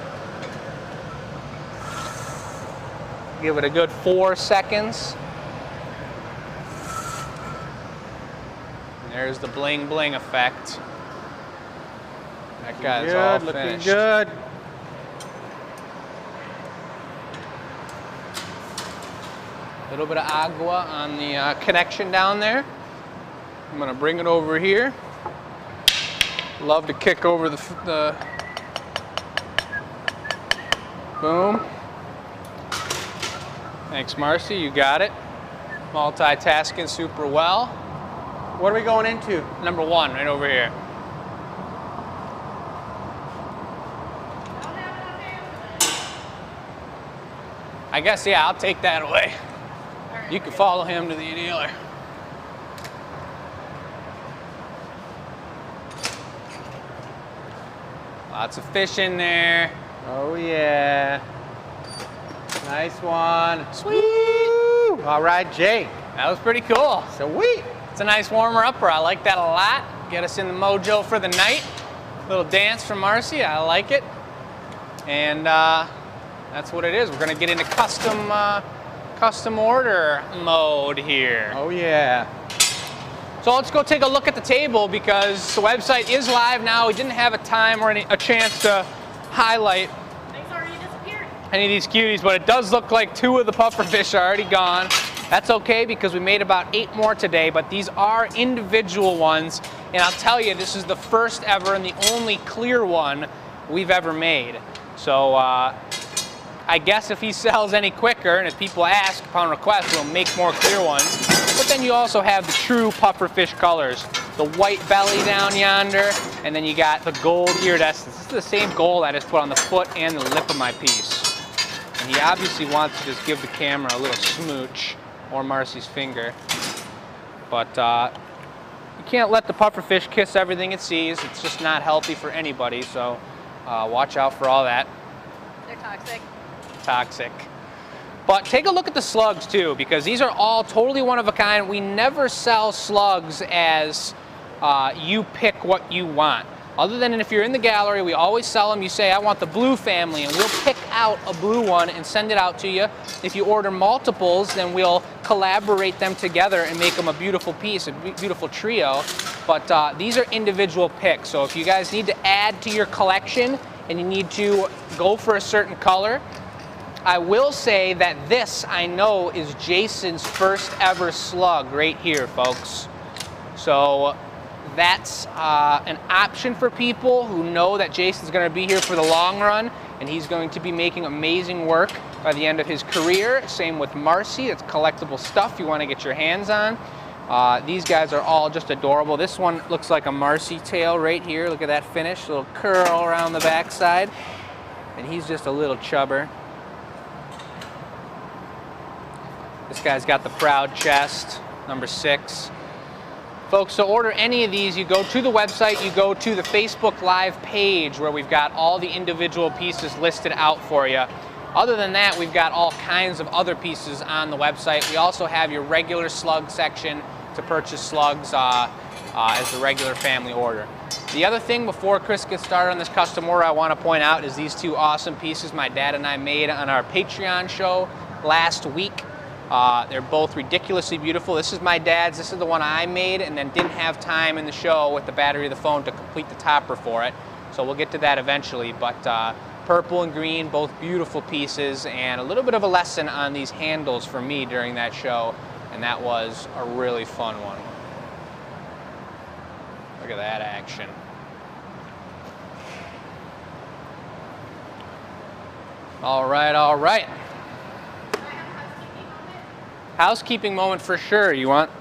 [SPEAKER 3] Give it a good 4 seconds. And there's the bling bling effect. That guy's all
[SPEAKER 2] Good, looking
[SPEAKER 3] finished.
[SPEAKER 2] good.
[SPEAKER 3] A little bit of agua on the connection down there. I'm gonna bring it over here. Love to kick over the boom. Thanks, Marcy, you got it. Multitasking super well.
[SPEAKER 2] What are we going into?
[SPEAKER 3] Number 1, right over here. I guess, yeah, I'll take that away. You can follow him to the annealer. Lots of fish in there.
[SPEAKER 2] Oh yeah. Nice one.
[SPEAKER 3] Sweet.
[SPEAKER 2] Woo! All right, Jake.
[SPEAKER 3] That was pretty cool.
[SPEAKER 2] Sweet.
[SPEAKER 3] It's a nice warmer upper. I like that a lot. Get us in the mojo for the night. Little dance from Marcy. I like it. And that's what it is. We're going to get into custom custom order mode here.
[SPEAKER 2] Oh yeah.
[SPEAKER 3] So let's go take a look at the table because the website is live now. We didn't have a time or a chance to highlight
[SPEAKER 4] Things already disappeared.
[SPEAKER 3] any of these cuties, but it does look like 2 of the pufferfish are already gone. That's okay because we made about 8 more today, but these are individual ones. And I'll tell you, this is the first ever and the only clear one we've ever made. So I guess if he sells any quicker and if people ask upon request, we'll make more clear ones. But then you also have the true pufferfish colors. The white belly down yonder, and then you got the gold iridescence. This is the same gold I just put on the foot and the lip of my piece. And he obviously wants to just give the camera a little smooch, or Marcy's finger. But you can't let the pufferfish kiss everything it sees. It's just not healthy for anybody, so watch out for all that.
[SPEAKER 4] They're toxic.
[SPEAKER 3] Toxic. But take a look at the slugs too, because these are all totally one of a kind. We never sell slugs as you pick what you want. Other than if you're in the gallery, we always sell them. You say, I want the blue family, and we'll pick out a blue one and send it out to you. If you order multiples, then we'll collaborate them together and make them a beautiful piece, a beautiful trio. But these are individual picks. So if you guys need to add to your collection and you need to go for a certain color, I will say that this, I know, is Jason's first ever slug right here, folks. So that's an option for people who know that Jason's going to be here for the long run, and he's going to be making amazing work by the end of his career. Same with Marcy. It's collectible stuff you want to get your hands on. These guys are all just adorable. This one looks like a Marcy tail right here. Look at that finish, little curl around the backside. And he's just a little chubber. This guy's got the proud chest, number 6. Folks, to order any of these, you go to the website, you go to the Facebook Live page where we've got all the individual pieces listed out for you. Other than that, we've got all kinds of other pieces on the website. We also have your regular slug section to purchase slugs as the regular family order. The other thing before Chris gets started on this custom order I want to point out is these 2 awesome pieces my dad and I made on our Patreon show last week. They're both ridiculously beautiful. This is my dad's, this is the one I made, and then didn't have time in the show with the battery of the phone to complete the topper for it. So we'll get to that eventually, but purple and green, both beautiful pieces, and a little bit of a lesson on these handles for me during that show, and that was a really fun one. Look at that action. All right, all right. Housekeeping moment for sure. You want?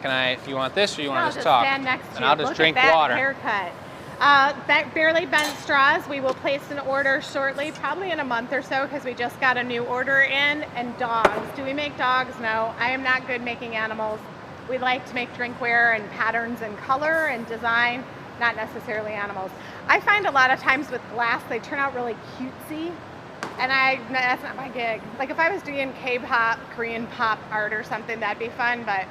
[SPEAKER 3] Can I? If you want this, or you want to just talk?
[SPEAKER 1] Stand next to
[SPEAKER 3] and
[SPEAKER 1] you.
[SPEAKER 3] I'll just
[SPEAKER 1] Look
[SPEAKER 3] drink
[SPEAKER 1] at that
[SPEAKER 3] water.
[SPEAKER 1] Haircut. Barely bent straws. We will place an order shortly, probably in a month or so, because we just got a new order in. And dogs. Do we make dogs? No. I am not good making animals. We like to make drinkware and patterns and color and design, not necessarily animals. I find a lot of times with glass, they turn out really cutesy. And that's not my gig. Like if I was doing K-pop, Korean pop art or something, that'd be fun, but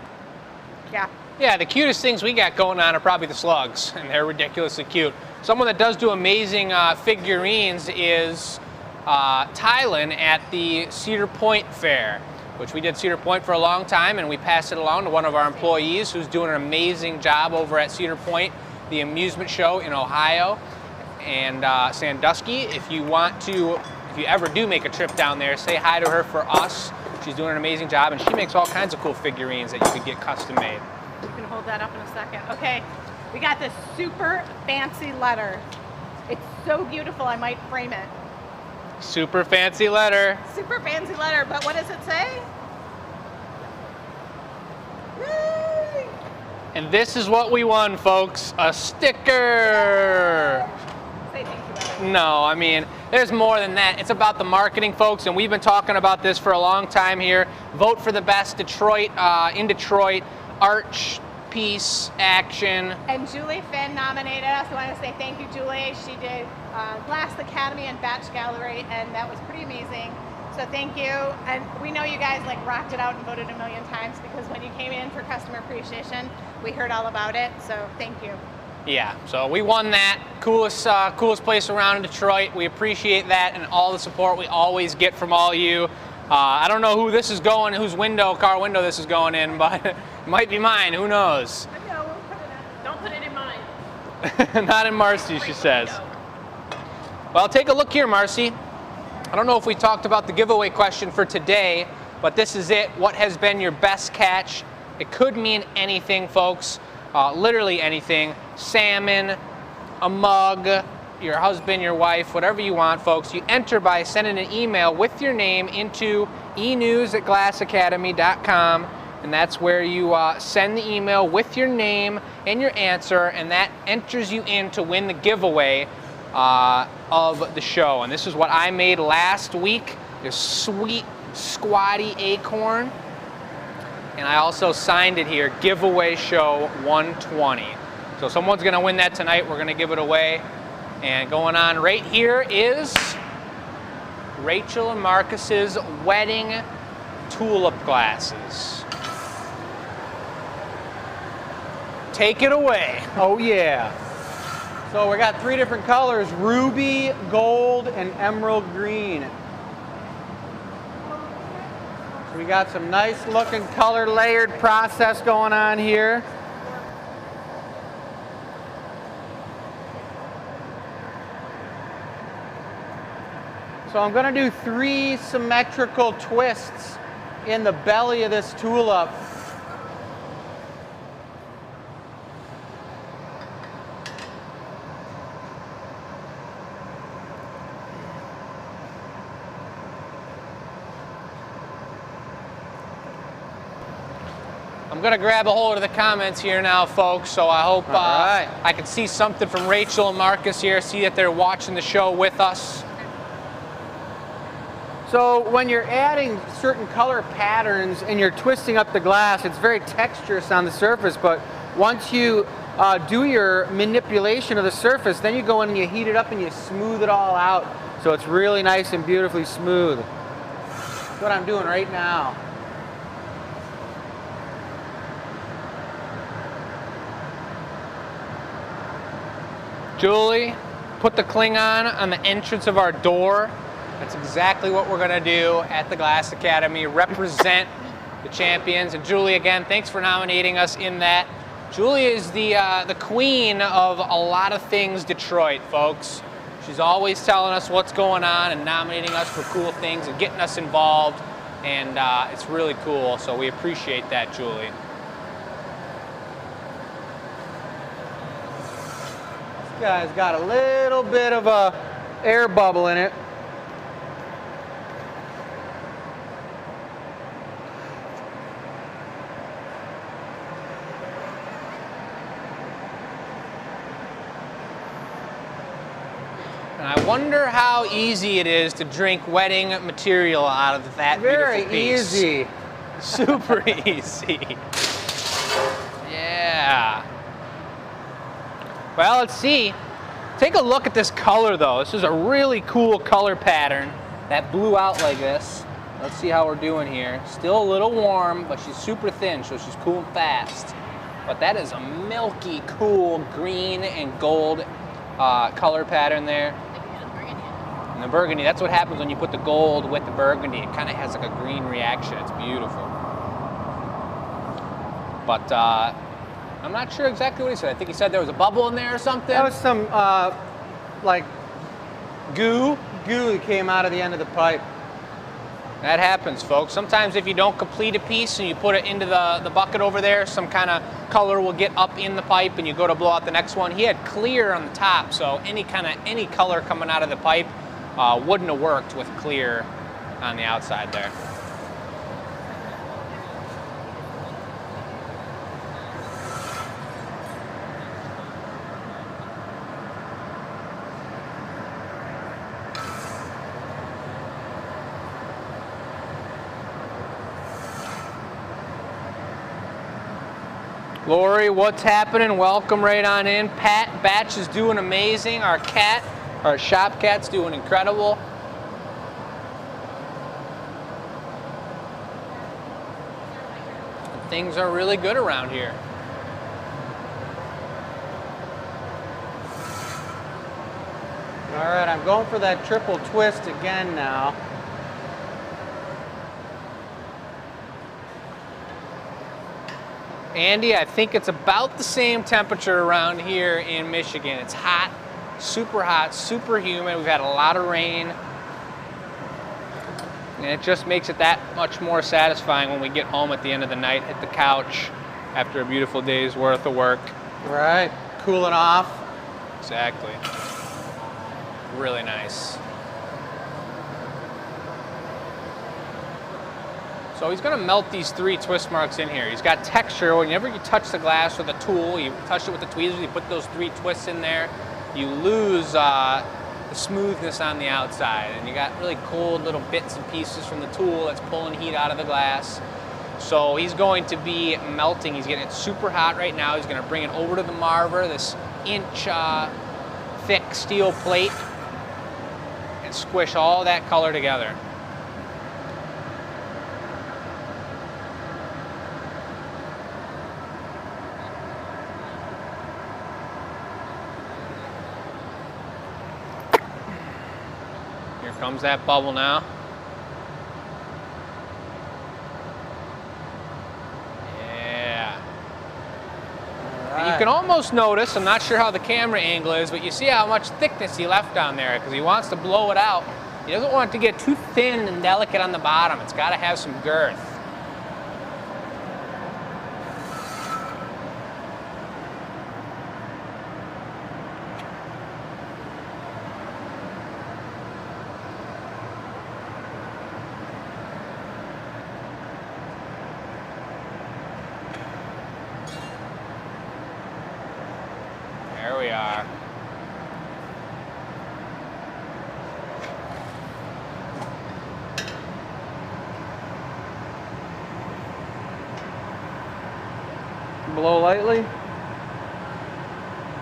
[SPEAKER 1] yeah.
[SPEAKER 3] Yeah, the cutest things we got going on are probably the slugs, and they're ridiculously cute. Someone that does do amazing figurines is Tylen at the Cedar Point Fair, which we did Cedar Point for a long time, and we passed it along to one of our employees who's doing an amazing job over at Cedar Point, the amusement show in Ohio, and Sandusky. If you want to, if you ever do make a trip down there, say hi to her for us. She's doing an amazing job, and she makes all kinds of cool figurines that you could get custom made.
[SPEAKER 1] You can hold that up in a second. Okay, we got this super fancy letter. It's so beautiful, I might frame it.
[SPEAKER 3] Super fancy letter.
[SPEAKER 1] Super fancy letter, but what does it say? Yay!
[SPEAKER 3] And this is what we won, folks, a sticker.
[SPEAKER 1] Say thank you, Better.
[SPEAKER 3] No, I mean, there's more than that. It's about the marketing, folks, and we've been talking about this for a long time here. Vote for the best Detroit, in Detroit, arch piece action.
[SPEAKER 1] And Julie Finn nominated us. I want to say thank you, Julie. She did Glass Academy and Batch Gallery, and that was pretty amazing. So thank you. And we know you guys like rocked it out and voted a million times because when you came in for customer appreciation, we heard all about it. So thank you.
[SPEAKER 3] Yeah, so we won that. Coolest place around in Detroit. We appreciate that and all the support we always get from all you. I don't know who this is going, whose car window this is going in, but it might be mine. Who knows?
[SPEAKER 4] No, we'll put it in. Don't put it in mine.
[SPEAKER 3] Not in Marcy, she says. Well, take a look here, Marcy. I don't know if we talked about the giveaway question for today, but this is it. What has been your best catch? It could mean anything, folks. Literally anything. Salmon, a mug, your husband, your wife, whatever you want, folks. You enter by sending an email with your name into enews@glassacademy.com, and that's where you send the email with your name and your answer, and that enters you in to win the giveaway of the show. And this is what I made last week, this sweet squatty acorn, and I also signed it here, Giveaway Show 120. So someone's gonna win that tonight. We're gonna give it away. And going on right here is Rachel and Marcus's wedding tulip glasses. Take it away.
[SPEAKER 2] Oh yeah. So we got 3 different colors, ruby, gold, and emerald green. So we got some nice looking color layered process going on here. So I'm gonna do 3 symmetrical twists in the belly of this tulip.
[SPEAKER 3] I'm gonna grab a hold of the comments here now, folks, so I hope
[SPEAKER 2] right.
[SPEAKER 3] I can see something from Rachel and Marcus here, see that they're watching the show with us.
[SPEAKER 2] So when you're adding certain color patterns and you're twisting up the glass, it's very texturous on the surface, but once you do your manipulation of the surface, then you go in and you heat it up and you smooth it all out. So it's really nice and beautifully smooth. That's what I'm doing right now.
[SPEAKER 3] Julie, put the Klingon on the entrance of our door. That's exactly what we're gonna do at the Glass Academy, represent the champions. And Julie, again, thanks for nominating us in that. Julie is the queen of a lot of things Detroit, folks. She's always telling us what's going on and nominating us for cool things and getting us involved. And it's really cool, so we appreciate that, Julie.
[SPEAKER 2] This guy's got a little bit of a air bubble in it.
[SPEAKER 3] And I wonder how easy it is to drink wedding material out of that
[SPEAKER 2] Very
[SPEAKER 3] beautiful piece.
[SPEAKER 2] easy.
[SPEAKER 3] Super easy. Yeah. Well, let's see. Take a look at this color, though. This is a really cool color pattern that blew out like this. Let's see how we're doing here. Still a little warm, but she's super thin, so she's cool and fast. But that is a milky, cool green and gold color pattern there. And the burgundy, that's what happens when you put the gold with the burgundy. It kind of has like a green reaction. It's beautiful. But I'm not sure exactly what he said. I think he said there was a bubble in there or something.
[SPEAKER 2] That was some like goo that came out of the end of the pipe.
[SPEAKER 3] That happens, folks. Sometimes if you don't complete a piece and you put it into the bucket over there, some kind of color will get up in the pipe and you go to blow out the next one. He had clear on the top, so any color coming out of the pipe wouldn't have worked with clear on the outside there. Lori, what's happening? Welcome right on in. Pat Batch is doing amazing. Our shop cat's doing incredible. Things are really good around here.
[SPEAKER 2] All right, I'm going for that triple twist again now.
[SPEAKER 3] Andy, I think it's about the same temperature around here in Michigan. It's hot, super humid. We've had a lot of rain. And it just makes it that much more satisfying when we get home at the end of the night, hit the couch after a beautiful day's worth of work.
[SPEAKER 2] Right, cooling off.
[SPEAKER 3] Exactly. Really nice. So he's going to melt these 3 twist marks in here. He's got texture. Whenever you touch the glass with a tool, you touch it with the tweezers, you put those 3 twists in there, you lose the smoothness on the outside. And you got really cold little bits and pieces from the tool that's pulling heat out of the glass. So he's going to be melting. He's getting it super hot right now. He's going to bring it over to the Marver, this inch thick steel plate, and squish all that color together. Here comes that bubble now. Yeah. And you can almost notice, I'm not sure how the camera angle is, but you see how much thickness he left down there because he wants to blow it out. He doesn't want it to get too thin and delicate on the bottom. It's got to have some girth. There we are.
[SPEAKER 2] Blow lightly.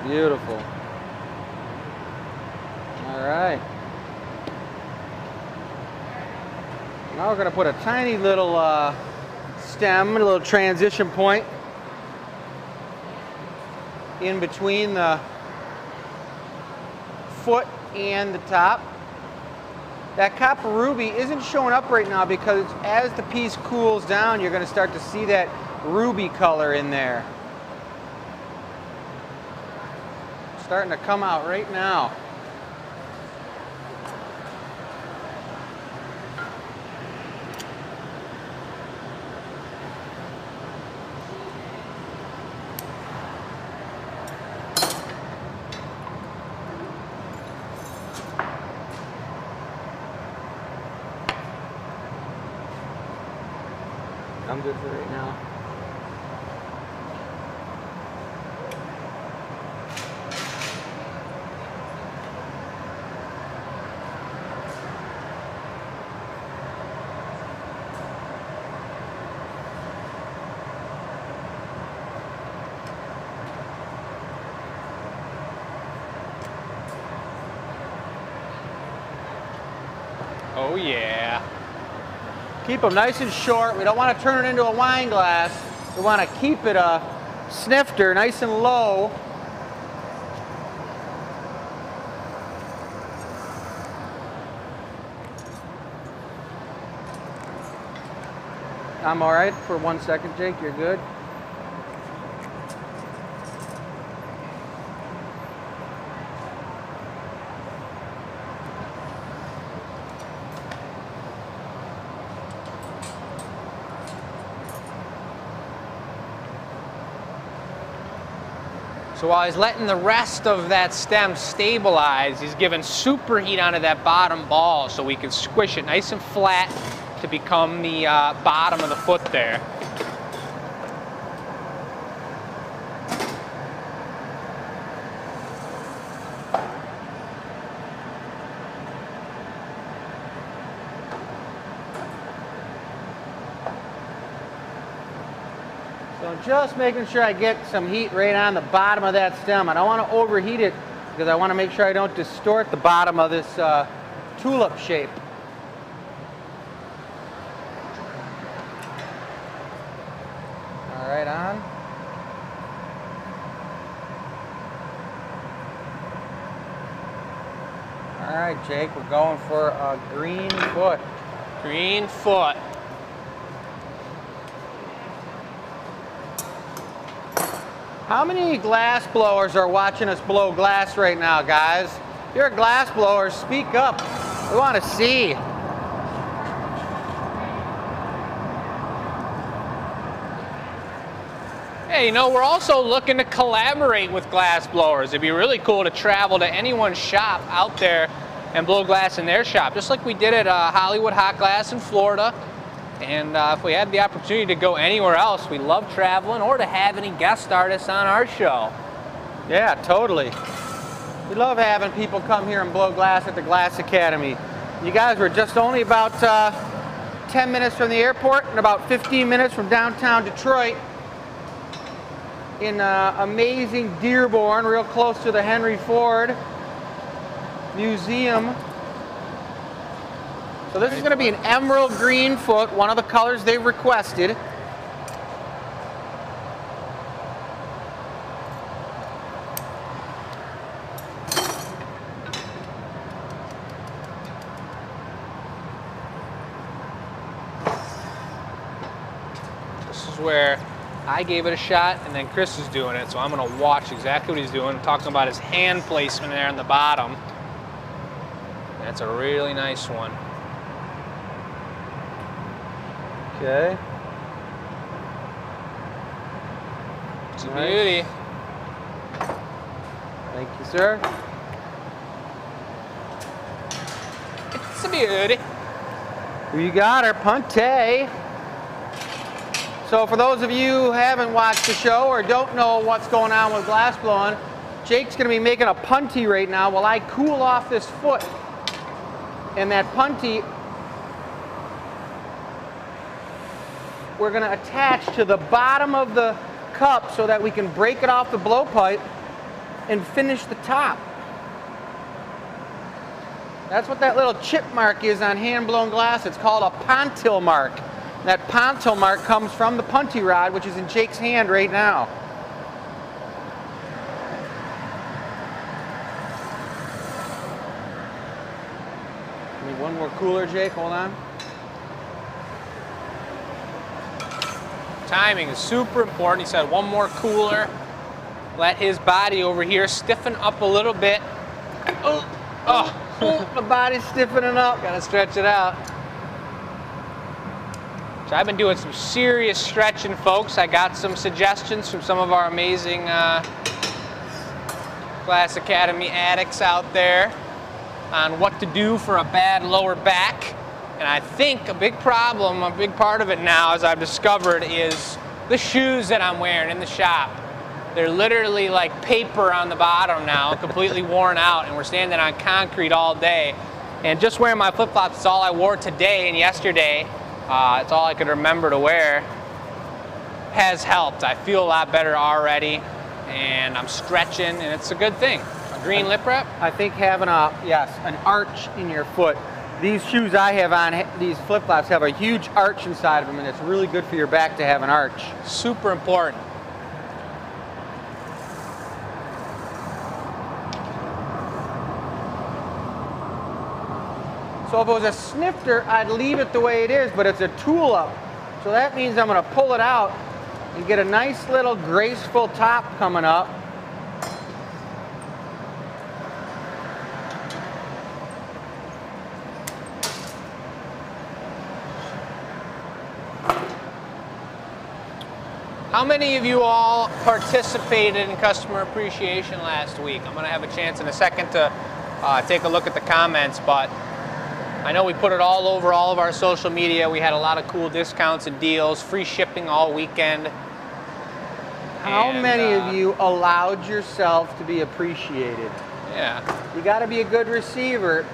[SPEAKER 2] Beautiful. All right. Now we're going to put a tiny little stem, a little transition point in between the foot and the top. That copper ruby isn't showing up right now because as the piece cools down, you're going to start to see that ruby color in there. Starting to come out right now. I'm good for right now.
[SPEAKER 3] Oh yeah.
[SPEAKER 2] Keep them nice and short. We don't want to turn it into a wine glass. We want to keep it a snifter, nice and low. I'm all right for 1 second, Jake. You're good.
[SPEAKER 3] So while he's letting the rest of that stem stabilize, he's giving super heat onto that bottom ball so we can squish it nice and flat to become the bottom of the foot there.
[SPEAKER 2] So I'm just making sure I get some heat right on the bottom of that stem. I don't want to overheat it because I want to make sure I don't distort the bottom of this tulip shape. All right, on. All right, Jake, we're going for a green foot.
[SPEAKER 3] Green foot.
[SPEAKER 2] How many glass blowers are watching us blow glass right now, guys? If you're a glass blower, speak up. We want to see.
[SPEAKER 3] Hey, you know, we're also looking to collaborate with glass blowers. It'd be really cool to travel to anyone's shop out there and blow glass in their shop, just like we did at Hollywood Hot Glass in Florida. And if we had the opportunity to go anywhere else, we love traveling, or to have any guest artists on our show.
[SPEAKER 2] Yeah, totally. We love having people come here and blow glass at the Glass Academy. You guys were just only about 10 minutes from the airport and about 15 minutes from downtown Detroit in amazing Dearborn, real close to the Henry Ford Museum. So this is going to be an emerald green foot, one of the colors they've requested.
[SPEAKER 3] This is where I gave it a shot, and then Chris is doing it, so I'm going to watch exactly what he's doing, talking about his hand placement there on the bottom. That's a really nice one.
[SPEAKER 2] Okay.
[SPEAKER 3] It's a
[SPEAKER 2] Nice.
[SPEAKER 3] beauty.
[SPEAKER 2] Thank you, sir.
[SPEAKER 3] It's a beauty.
[SPEAKER 2] We got our Punte. So for those of you who haven't watched the show or don't know what's going on with glass blowing, Jake's going to be making a punty right now while I cool off this foot. And that punty, we're going to attach to the bottom of the cup so that we can break it off the blowpipe and finish the top. That's what that little chip mark is on hand-blown glass. It's called a pontil mark. That pontil mark comes from the punty rod, which is in Jake's hand right now. Need one more cooler, Jake, hold on.
[SPEAKER 3] Timing is super important. He said one more cooler. Let his body over here stiffen up a little bit. Oh,
[SPEAKER 2] Oh, the body's stiffening up.
[SPEAKER 3] gotta stretch it out. So I've been doing some serious stretching, folks. I got some suggestions from some of our amazing Glass Academy addicts out there on what to do for a bad lower back. And I think a big problem, a big part of it now, as I've discovered, is the shoes that I'm wearing in the shop. They're literally like paper on the bottom now, completely worn out, and we're standing on concrete all day. And just wearing my flip-flops is all I wore today and yesterday. It's all I could remember to wear. Has helped. I feel a lot better already, and I'm stretching, and it's a good thing. A green lip wrap.
[SPEAKER 2] I think having an arch in your foot. These shoes I have on, these flip-flops have a huge arch inside of them, and it's really good for your back to have an arch.
[SPEAKER 3] Super important.
[SPEAKER 2] So if it was a snifter, I'd leave it the way it is, but it's a tool up. So that means I'm going to pull it out and get a nice little graceful top coming up.
[SPEAKER 3] How many of you all participated in customer appreciation last week? I'm going to have a chance in a second to take a look at the comments, but I know we put it all over all of our social media. We had a lot of cool discounts and deals, free shipping all weekend.
[SPEAKER 2] How
[SPEAKER 3] And,
[SPEAKER 2] many of you allowed yourself to be appreciated?
[SPEAKER 3] Yeah.
[SPEAKER 2] You got to be a good receiver.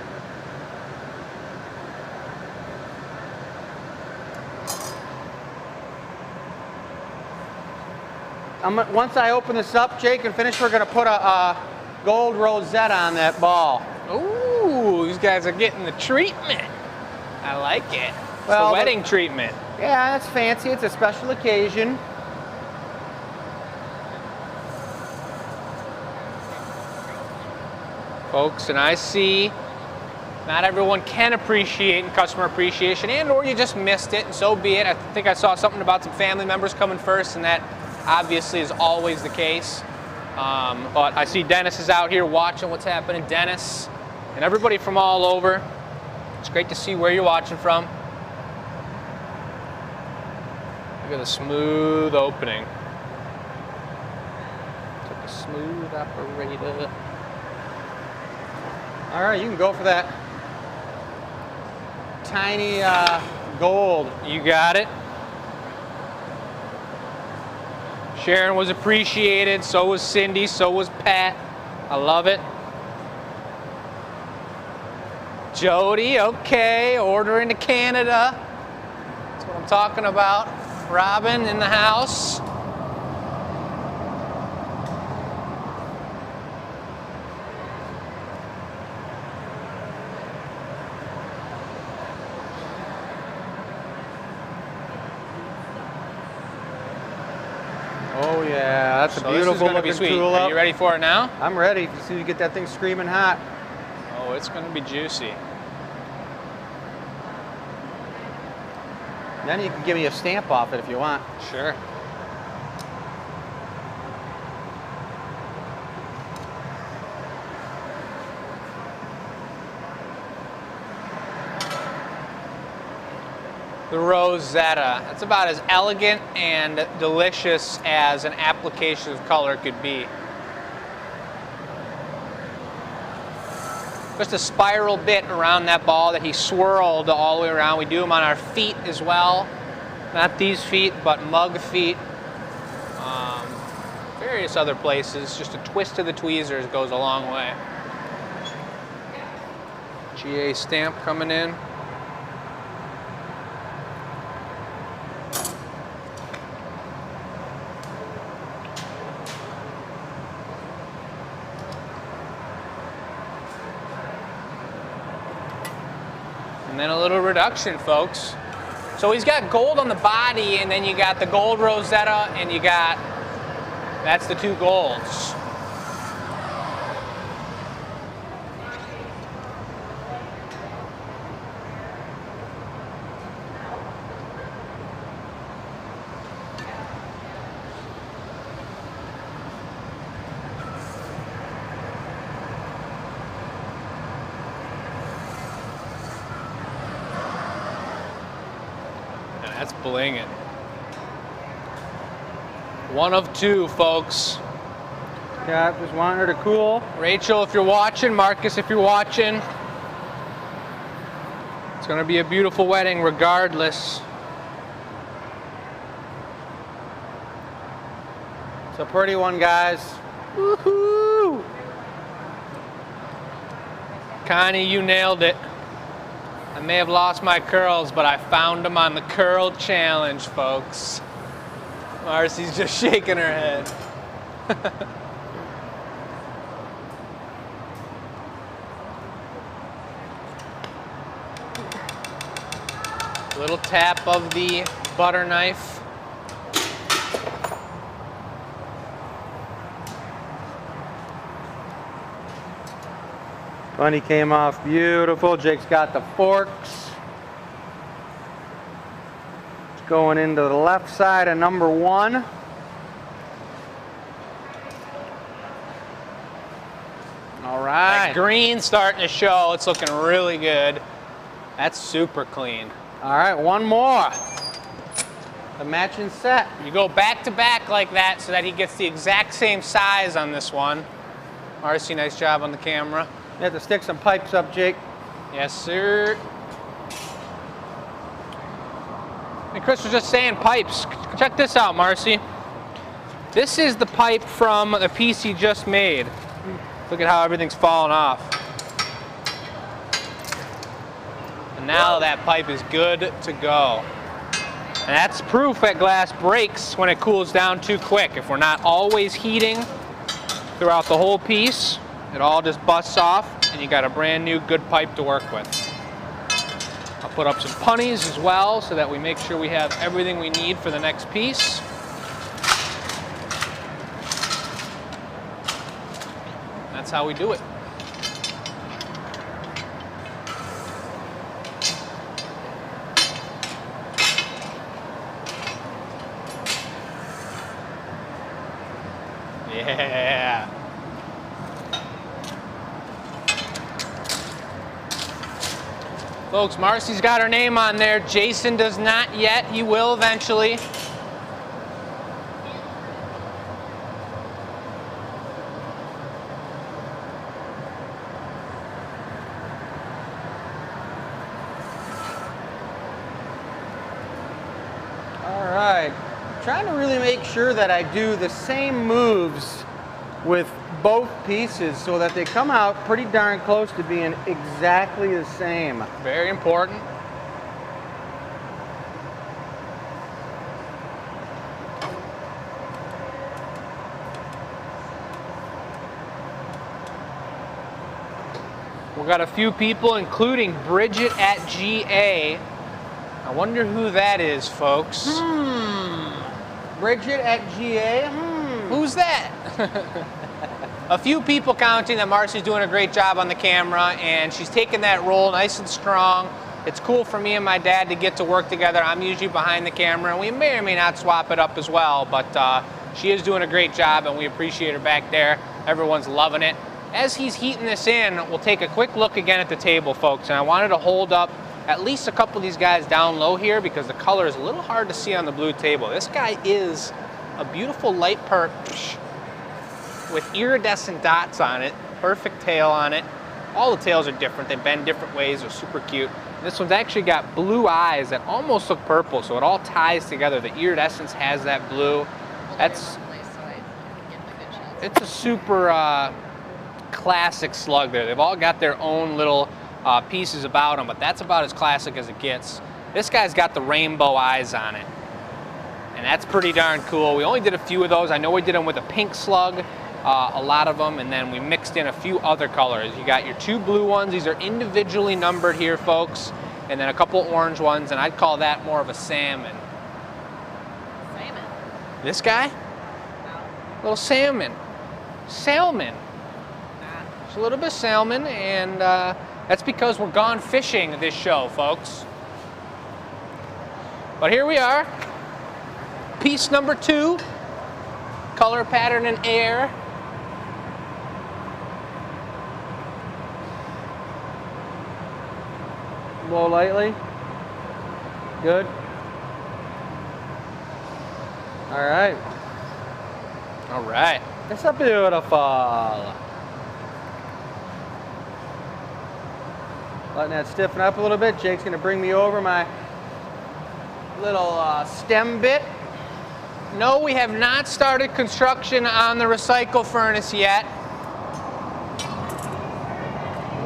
[SPEAKER 2] Once I open this up, Jake, and finish, we're going to put a gold rosette on that ball.
[SPEAKER 3] Ooh, these guys are getting the treatment. I like it. It's
[SPEAKER 2] Well,
[SPEAKER 3] the wedding treatment.
[SPEAKER 2] Yeah, that's fancy. It's a special occasion.
[SPEAKER 3] Folks, and I see not everyone can appreciate in customer appreciation, and or you just missed it, and so be it. I think I saw something about some family members coming first, and that obviously is always the case. But I see Dennis is out here watching what's happening. Dennis and everybody from all over. It's great to see where you're watching from. Look at the smooth opening. Took a smooth operator.
[SPEAKER 2] All right, you can go for that tiny gold.
[SPEAKER 3] You got it. Sharon was appreciated, so was Cindy, so was Pat. I love it. Jody, okay, ordering to Canada. That's what I'm talking about. Robin in the house.
[SPEAKER 2] Oh yeah, that's a
[SPEAKER 3] So this is
[SPEAKER 2] beautiful
[SPEAKER 3] gonna be
[SPEAKER 2] looking
[SPEAKER 3] sweet.
[SPEAKER 2] tulip.
[SPEAKER 3] Are you ready for it now?
[SPEAKER 2] I'm ready. As soon as you get that thing screaming hot.
[SPEAKER 3] Oh, it's gonna be juicy.
[SPEAKER 2] Then you can give me a stamp off it if you want.
[SPEAKER 3] Sure. The Rosetta. It's about as elegant and delicious as an application of color could be. Just a spiral bit around that ball that he swirled all the way around. We do them on our feet as well. Not these feet, but mug feet. Various other places. Just a twist of the tweezers goes a long way. GA stamp coming in. And then a little reduction, folks. So he's got gold on the body, and then you got the gold Rosetta, and you got, that's the two golds. That's blinging. One of two, folks.
[SPEAKER 2] Yeah, just want her to cool.
[SPEAKER 3] Rachel, if you're watching, Marcus, if you're watching, it's gonna be a beautiful wedding regardless.
[SPEAKER 2] It's a pretty one, guys.
[SPEAKER 3] Woohoo! Connie, you nailed it. I may have lost my curls, but I found them on the curl challenge, folks. Marcy's just shaking her head. Little tap of the butter knife.
[SPEAKER 2] Bunny came off beautiful. Jake's got the forks. It's going into the left side of number one. All right.
[SPEAKER 3] That green's starting to show. It's looking really good. That's super clean.
[SPEAKER 2] All right, one more. The matching set.
[SPEAKER 3] You go back to back like that so that he gets the exact same size on this one. Marcy, nice job on the camera.
[SPEAKER 2] You have to stick some pipes up, Jake.
[SPEAKER 3] Yes, sir. And Chris was just saying pipes. Check this out, Marcy. This is the pipe from the piece he just made. Look at how everything's falling off. And now that pipe is good to go. And that's proof that glass breaks when it cools down too quick. If we're not always heating throughout the whole piece, it all just busts off and you got a brand new good pipe to work with. I'll put up some punnies as well so that we make sure we have everything we need for the next piece. That's how we do it. Yeah. Folks, Marcy's got her name on there. Jason does not yet. He will eventually.
[SPEAKER 2] All right. Trying to really make sure that I do the same moves with both pieces so that they come out pretty darn close to being exactly the same.
[SPEAKER 3] Very important. We got a few people, including Bridget at GA. I wonder who that is, folks.
[SPEAKER 2] Bridget at GA.
[SPEAKER 3] Who's that? A few people counting that Marcy's doing a great job on the camera, and she's taking that role nice and strong. It's cool for me and my dad to get to work together. I'm usually behind the camera, and we may or may not swap it up as well, but she is doing a great job, and we appreciate her back there. Everyone's loving it. As he's heating this in, we'll take a quick look again at the table, folks, and I wanted to hold up at least a couple of these guys down low here because the color is a little hard to see on the blue table. This guy is a beautiful light purple with iridescent dots on it, perfect tail on it. All the tails are different, they bend different ways, they're super cute. This one's actually got blue eyes that almost look purple, so it all ties together. The iridescence has that blue. It's a super classic slug there. They've all got their own little pieces about them, but that's about as classic as it gets. This guy's got the rainbow eyes on it, and that's pretty darn cool. We only did a few of those. I know we did them with a pink slug, a lot of them, and then we mixed in a few other colors. You got your two blue ones. These are individually numbered here, folks, and then a couple orange ones, and I'd call that more of a salmon.
[SPEAKER 4] Salmon.
[SPEAKER 3] This guy?
[SPEAKER 4] No.
[SPEAKER 3] Little salmon. Salmon. It's a little bit of salmon, and that's because we're gone fishing this show, folks. But here we are. Piece number 2. Color, pattern, and air.
[SPEAKER 2] Blow lightly. Good. All right.
[SPEAKER 3] All right.
[SPEAKER 2] It's a beautiful. Letting that stiffen up a little bit. Jake's gonna bring me over my little stem bit.
[SPEAKER 3] No, we have not started construction on the recycle furnace yet.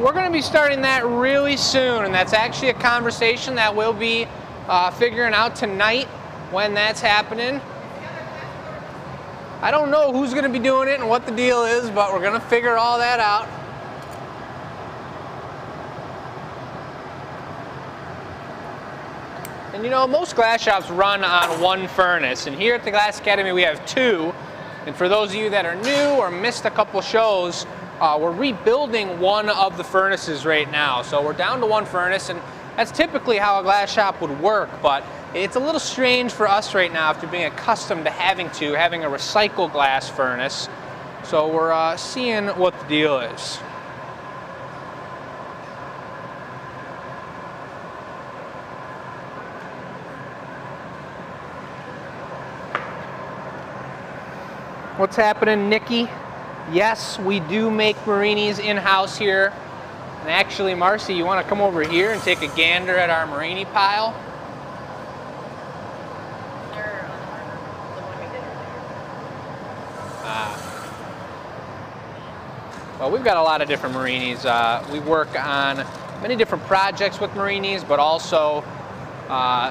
[SPEAKER 3] We're going to be starting that really soon, and that's actually a conversation that we'll be figuring out tonight when that's happening. I don't know who's going to be doing it and what the deal is, but we're going to figure all that out. And you know, most glass shops run on one furnace, and here at the Glass Academy we have 2. And for those of you that are new or missed a couple shows, we're rebuilding one of the furnaces right now. So we're down to one furnace, and that's typically how a glass shop would work, but it's a little strange for us right now after being accustomed to having a recycled glass furnace. So we're seeing what the deal is. What's happening, Nikki? Yes, we do make Marinis in-house here. And actually, Marcy, you want to come over here and take a gander at our Marini pile?
[SPEAKER 4] They're on the harbor, the one we did earlier.
[SPEAKER 3] Well, we've got a lot of different Marinis. We work on many different projects with Marinis, but also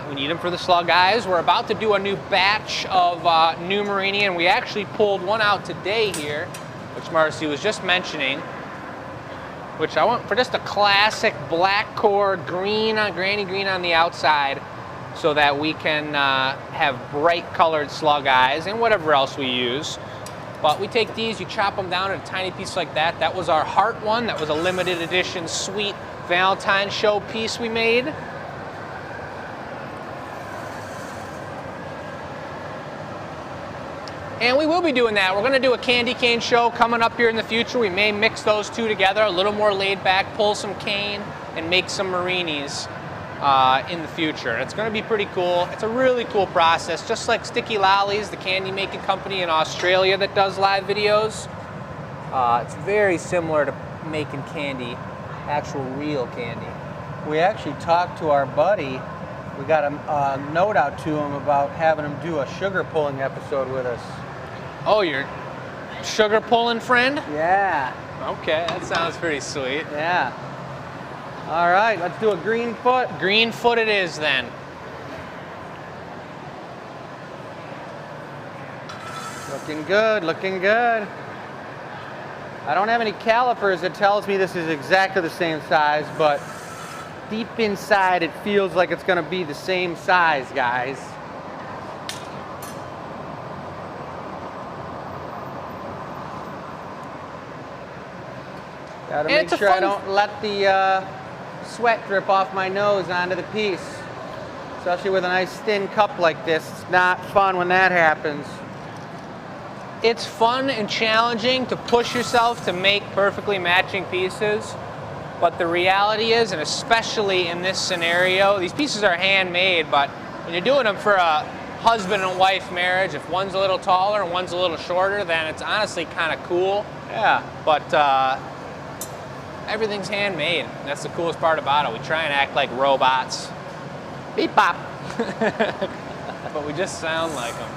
[SPEAKER 3] we need them for the slug eyes. We're about to do a new batch of new Marini, and we actually pulled one out today here, which Marcy was just mentioning, which I want for just a classic black core, green, granny green on the outside, so that we can have bright colored slug eyes and whatever else we use. But we take these, you chop them down in a tiny piece like that. That was our heart one. That was a limited edition sweet Valentine's show piece we made. And we will be doing that. We're going to do a candy cane show coming up here in the future. We may mix those two together, a little more laid back, pull some cane, and make some marinis in the future. It's going to be pretty cool. It's a really cool process, just like Sticky Lollies, the candy making company in Australia that does live videos. It's very similar to making candy, actual real candy.
[SPEAKER 2] We actually talked to our buddy. We got a note out to him about having him do a sugar pulling episode with us.
[SPEAKER 3] Oh, your sugar pulling friend?
[SPEAKER 2] Yeah.
[SPEAKER 3] Okay, that sounds pretty sweet.
[SPEAKER 2] Yeah. All right, let's do a green foot.
[SPEAKER 3] Green foot it is then.
[SPEAKER 2] Looking good, looking good. I don't have any calipers that tells me this is exactly the same size, but deep inside it feels like it's gonna be the same size, guys. Gotta make sure I don't let the sweat drip off my nose onto the piece. Especially with a nice thin cup like this. It's not fun when that happens.
[SPEAKER 3] It's fun and challenging to push yourself to make perfectly matching pieces. But the reality is, and especially in this scenario, these pieces are handmade, but when you're doing them for a husband and wife marriage, if one's a little taller and one's a little shorter, then it's honestly kind of cool.
[SPEAKER 2] Yeah.
[SPEAKER 3] But everything's handmade. That's the coolest part about it. We try and act like robots.
[SPEAKER 2] Beep bop.
[SPEAKER 3] But we just sound like them.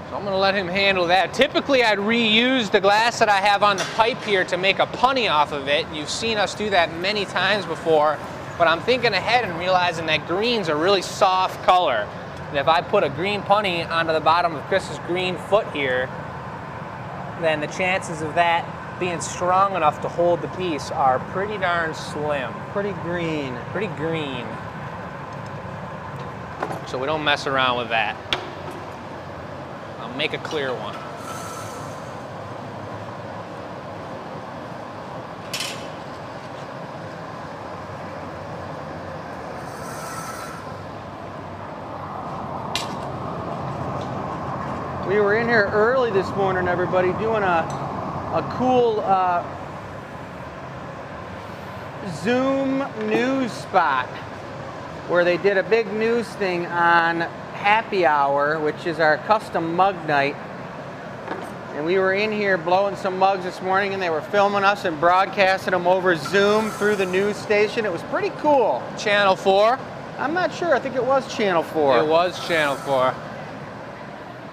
[SPEAKER 3] So I'm going to let him handle that. Typically, I'd reuse the glass that I have on the pipe here to make a punny off of it. You've seen us do that many times before. But I'm thinking ahead and realizing that green's a really soft color. And if I put a green punny onto the bottom of Chris's green foot here, then the chances of that being strong enough to hold the piece are pretty darn slim.
[SPEAKER 2] Pretty green.
[SPEAKER 3] Pretty green. So we don't mess around with that. I'll make a clear one.
[SPEAKER 2] We were in here early this morning, everybody, doing a cool Zoom news spot where they did a big news thing on Happy Hour, which is our custom mug night. And we were in here blowing some mugs this morning, and they were filming us and broadcasting them over Zoom through the news station. It was pretty cool.
[SPEAKER 3] Channel 4?
[SPEAKER 2] I'm not sure. I think it was Channel 4.
[SPEAKER 3] It was Channel 4.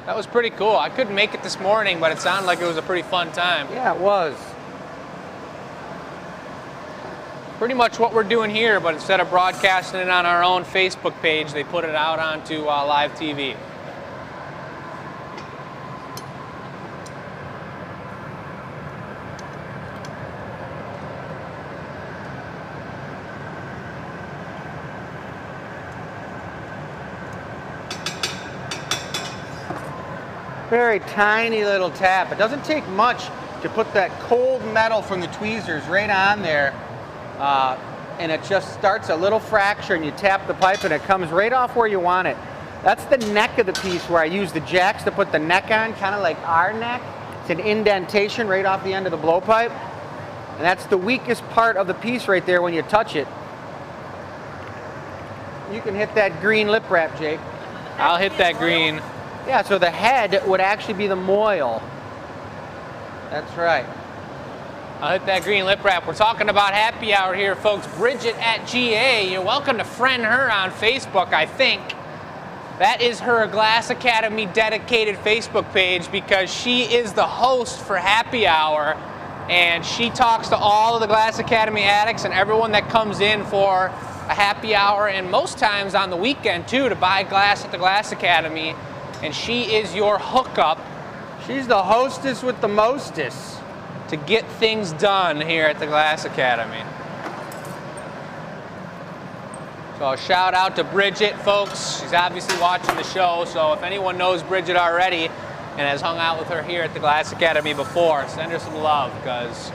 [SPEAKER 3] That was pretty cool. I couldn't make it this morning, but it sounded like it was a pretty fun time.
[SPEAKER 2] Yeah, it was.
[SPEAKER 3] Pretty much what we're doing here, but instead of broadcasting it on our own Facebook page, they put it out onto live TV.
[SPEAKER 2] Very tiny little tap. It doesn't take much to put that cold metal from the tweezers right on there, and it just starts a little fracture, and you tap the pipe and it comes right off where you want it. That's the neck of the piece where I use the jacks to put the neck on, kind of like our neck. It's an indentation right off the end of the blowpipe, and that's the weakest part of the piece right there when you touch it. You can hit that green lip wrap, Jake.
[SPEAKER 3] I'll hit that green.
[SPEAKER 2] Yeah, so the head would actually be the moil. That's right.
[SPEAKER 3] I'll hit that green lip wrap. We're talking about Happy Hour here, folks. Bridget at GA. You're welcome to friend her on Facebook, I think. That is her Glass Academy dedicated Facebook page because she is the host for Happy Hour, and she talks to all of the Glass Academy addicts and everyone that comes in for a happy hour, and most times on the weekend too, to buy glass at the Glass Academy. And she is your hookup.
[SPEAKER 2] She's the hostess with the mostest
[SPEAKER 3] to get things done here at the Glass Academy. So shout out to Bridget, folks. She's obviously watching the show, so if anyone knows Bridget already and has hung out with her here at the Glass Academy before, send her some love, because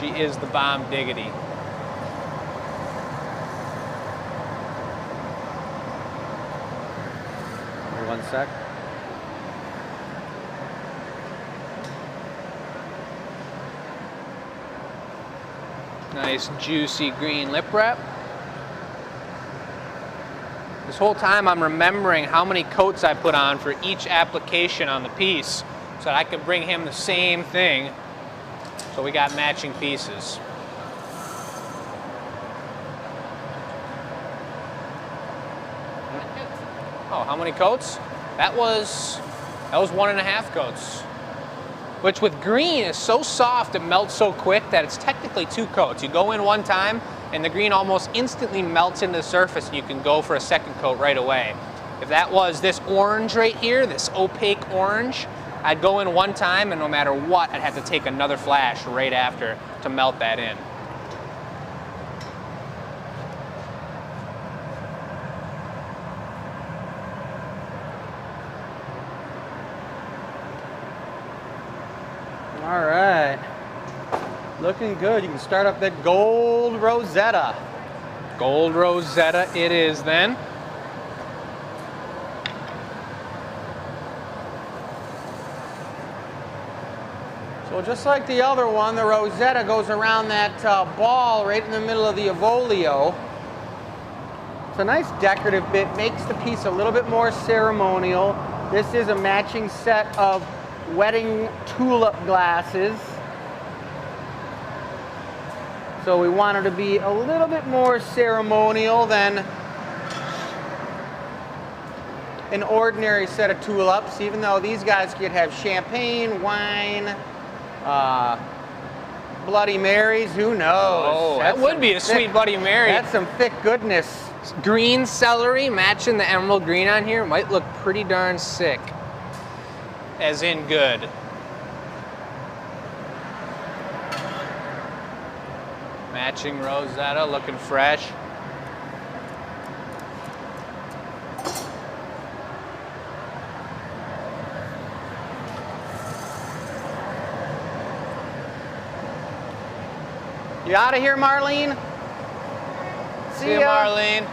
[SPEAKER 3] She is the bomb diggity.
[SPEAKER 2] Wait 1 sec.
[SPEAKER 3] Nice juicy green lip wrap. This whole time I'm remembering how many coats I put on for each application on the piece so that I could bring him the same thing. So we got matching pieces. Oh, how many coats? That was 1.5 coats. Which with green is so soft, it melts so quick that it's technically 2 coats. You go in one time and the green almost instantly melts into the surface and you can go for a second coat right away. If that was this orange right here, this opaque orange, I'd go in one time and no matter what, I'd have to take another flash right after to melt that in.
[SPEAKER 2] All right. Looking good. You can start up that gold Rosetta.
[SPEAKER 3] Gold Rosetta it is then.
[SPEAKER 2] So just like the other one, the Rosetta goes around that ball right in the middle of the Evolio. It's a nice decorative bit, makes the piece a little bit more ceremonial. This is a matching set of wedding tulip glasses. So we want her to be a little bit more ceremonial than an ordinary set of tulips, even though these guys could have champagne, wine, Bloody Marys, who knows?
[SPEAKER 3] Oh, that would be a sweet Bloody Mary.
[SPEAKER 2] That's some thick goodness.
[SPEAKER 3] Green celery matching the emerald green on here might look pretty darn sick. As in good. Matching Rosetta, looking fresh.
[SPEAKER 2] You out of here, Marlene?
[SPEAKER 3] See ya, Marlene.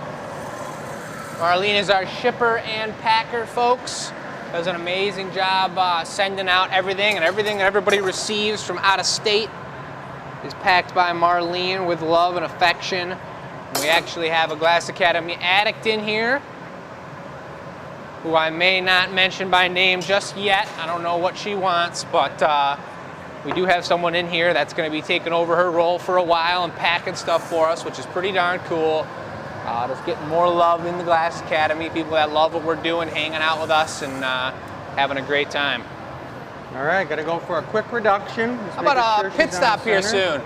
[SPEAKER 3] Marlene is our shipper and packer, folks. Does an amazing job sending out everything, and everything that everybody receives from out of state is packed by Marlene with love and affection. We actually have a Glass Academy addict in here, who I may not mention by name just yet. I don't know what she wants, but we do have someone in here that's going to be taking over her role for a while and packing stuff for us, which is pretty darn cool. Just getting more love in the Glass Academy, people that love what we're doing, hanging out with us and having a great time.
[SPEAKER 2] All right, gotta go for a quick production.
[SPEAKER 3] How about a pit stop here soon?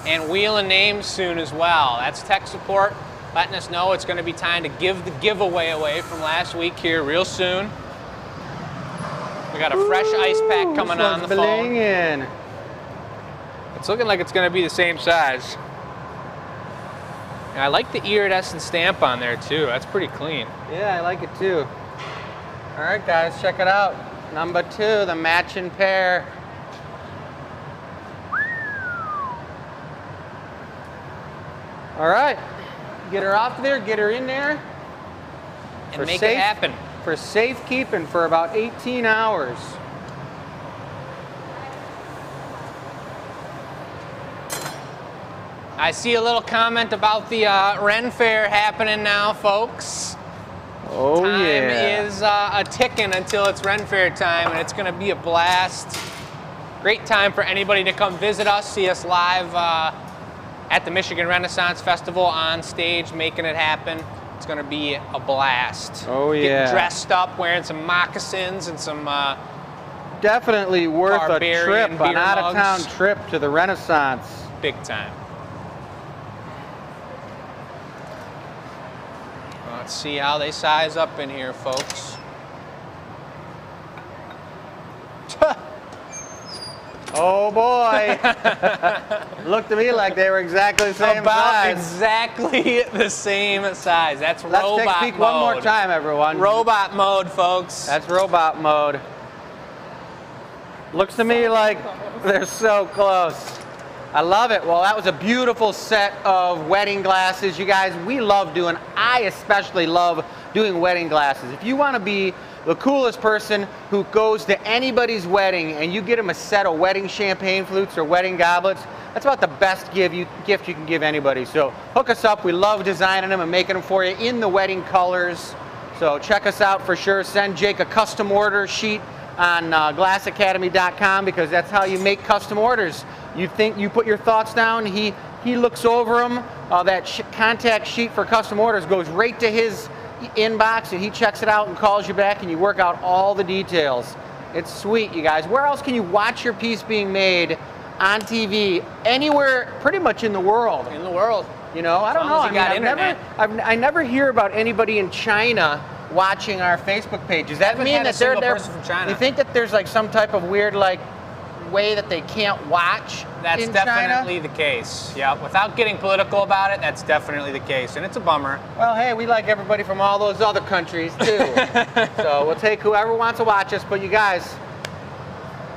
[SPEAKER 3] And wheeling names soon as well. That's tech support letting us know it's going to be time to give the giveaway away from last week here real soon. We got a fresh ice pack coming on the phone. It's looking like it's going to be the same size. And I like the iridescent stamp on there too. That's pretty clean.
[SPEAKER 2] Yeah, I like it too. All right, guys, check it out. Number 2, the matching pair. All right, get her off there, get her in there.
[SPEAKER 3] And make it happen.
[SPEAKER 2] For safekeeping for about 18 hours.
[SPEAKER 3] I see a little comment about the Ren Fair happening now, folks.
[SPEAKER 2] Oh,
[SPEAKER 3] time
[SPEAKER 2] yeah.
[SPEAKER 3] is a ticking until it's Ren Fair time, and it's going to be a blast. Great time for anybody to come visit us, see us live at the Michigan Renaissance Festival on stage, making it happen. It's going to be a blast.
[SPEAKER 2] Oh, yeah.
[SPEAKER 3] Getting dressed up, wearing some moccasins and some
[SPEAKER 2] definitely worth a
[SPEAKER 3] barbarian
[SPEAKER 2] trip, an
[SPEAKER 3] beer
[SPEAKER 2] out-of-town
[SPEAKER 3] mugs.
[SPEAKER 2] trip to the Renaissance.
[SPEAKER 3] Big time. Let's see how they size up in here, folks.
[SPEAKER 2] Oh Oh boy. Looked to me like they were exactly the same
[SPEAKER 3] About
[SPEAKER 2] size.
[SPEAKER 3] exactly the same size. That's
[SPEAKER 2] Let's
[SPEAKER 3] robot
[SPEAKER 2] take a peek
[SPEAKER 3] mode.
[SPEAKER 2] one more time, everyone.
[SPEAKER 3] Robot mode, folks.
[SPEAKER 2] That's robot mode. Looks to me like they're so close. I love it. Well, that was a beautiful set of wedding glasses. You guys, I especially love doing wedding glasses. If you want to be the coolest person who goes to anybody's wedding and you get them a set of wedding champagne flutes or wedding goblets, that's about the best gift you can give anybody. So hook us up. We love designing them and making them for you in the wedding colors. So check us out for sure. Send Jake a custom order sheet on glassacademy.com, because that's how you make custom orders. You put your thoughts down, he looks over them. That contact sheet for custom orders goes right to his inbox, and he checks it out and calls you back, and you work out all the details. It's sweet, you guys. Where else can you watch your piece being made on TV? Anywhere, pretty much in the world.
[SPEAKER 3] In the world.
[SPEAKER 2] You know, I don't know.
[SPEAKER 3] As long as you got internet.
[SPEAKER 2] I never hear about anybody in China watching our Facebook page. Does that mean that they're there?
[SPEAKER 3] Person from China.
[SPEAKER 2] You think that there's like some type of weird way that they can't watch?
[SPEAKER 3] That's
[SPEAKER 2] in
[SPEAKER 3] definitely
[SPEAKER 2] China?
[SPEAKER 3] the case. Yeah, without getting political about it, that's definitely the case, and it's a bummer.
[SPEAKER 2] Well, hey, we like everybody from all those other countries too. So we'll take whoever wants to watch us. But you guys,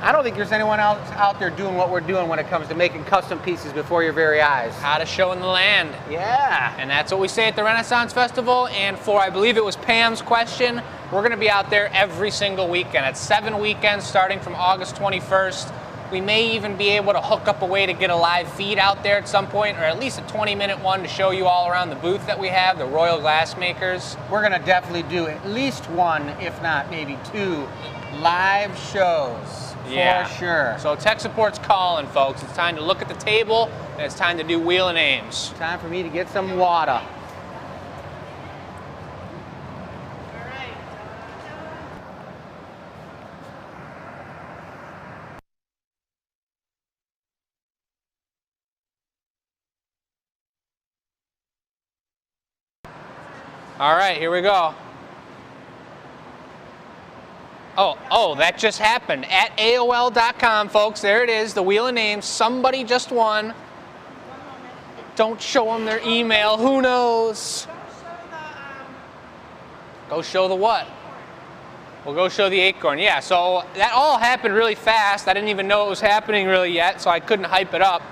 [SPEAKER 2] I don't think there's anyone else out there doing what we're doing when it comes to making custom pieces before your very eyes.
[SPEAKER 3] Hottest show in the land.
[SPEAKER 2] Yeah.
[SPEAKER 3] And that's what we say at the Renaissance Festival. And for, I believe it was Pam's question, we're going to be out there every single weekend. It's 7 weekends starting from August 21st. We may even be able to hook up a way to get a live feed out there at some point, or at least a 20-minute one to show you all around the booth that we have, the Royal Glassmakers.
[SPEAKER 2] We're going to definitely do at least one, if not maybe 2, live shows.
[SPEAKER 3] Yeah.
[SPEAKER 2] For sure.
[SPEAKER 3] So tech support's calling, folks. It's time to look at the table, and it's time to do wheel and aims.
[SPEAKER 2] Time for me to get some water.
[SPEAKER 3] All right, here we go. Oh, that just happened. At AOL.com, folks, there it is, the wheel of names. Somebody just won. Don't show them their email. Who knows? Go show the what? We'll go show the acorn. Yeah, so that all happened really fast. I didn't even know it was happening really yet, so I couldn't hype it up.